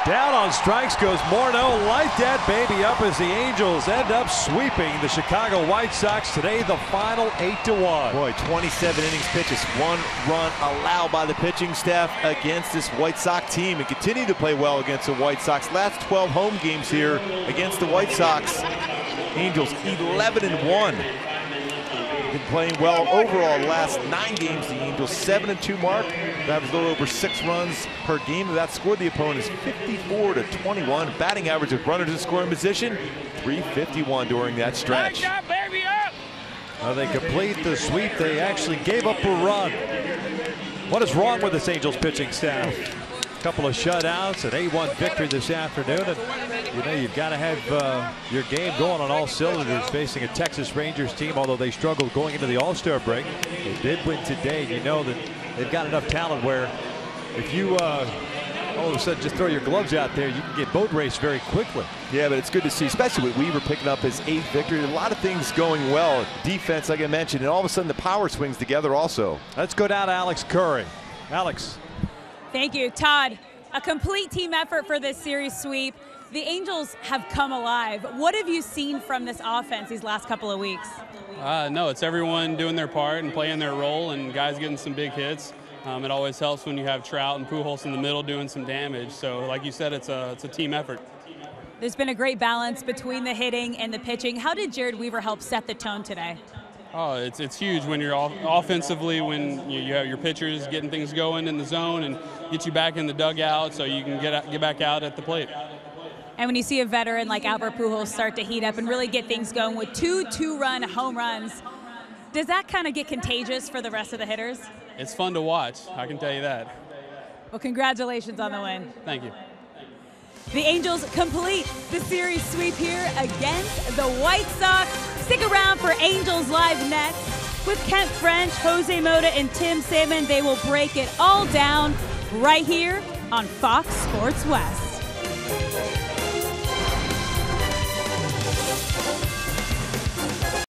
S8: Down on strikes goes Morneau. Light that baby up as the Angels end up sweeping the Chicago White Sox today. The final 8-1.
S4: Boy, 27 innings pitches, 1 run allowed by the pitching staff against this White Sox team, and continue to play well against the White Sox. Last 12 home games here against the White Sox. Angels 11-1. Been playing well overall last 9 games. The Angels 7-2 mark. That was a little over 6 runs per game. That scored the opponents 54-21. Batting average of runners in scoring position, .351 during that stretch.
S8: They complete the sweep. They actually gave up a run. What is wrong with this Angels pitching staff? A couple of shutouts, an 8-1 victory this afternoon, and you know you've got to have your game going on all cylinders facing a Texas Rangers team. Although they struggled going into the All-Star break, they did win today. You know that they've got enough talent where if you all of a sudden just throw your gloves out there, you can get boat race very quickly.
S4: Yeah, but it's good to see, especially with Weaver picking up his 8th victory. A lot of things going well. Defense, like I mentioned, and all of a sudden the power swings together also.
S8: Let's go down to Alex Curry. Alex.
S10: Thank you, Todd. A complete team effort for this series sweep. The Angels have come alive. What have you seen from this offense these last couple of weeks?
S11: No, it's everyone doing their part and playing their role, and guys getting some big hits. It always helps when you have Trout and Pujols in the middle doing some damage. So, like you said, it's a team effort.
S10: There's been a great balance between the hitting and the pitching. How did Jered Weaver help set the tone today?
S11: Oh, it's huge when you're offensively, when you have your pitchers getting things going in the zone and get you back in the dugout so you can get back out at the plate.
S10: And when you see a veteran like Albert Pujols start to heat up and really get things going with two-run home runs, does that kind of get contagious for the rest of the hitters?
S11: It's fun to watch, I can tell you that.
S10: Well, congratulations on the win.
S11: Thank you.
S10: The Angels complete the series sweep here against the White Sox. Stick around for Angels Live next. With Kent French, Jose Mota, and Tim Salmon, they will break it all down right here on Fox Sports West.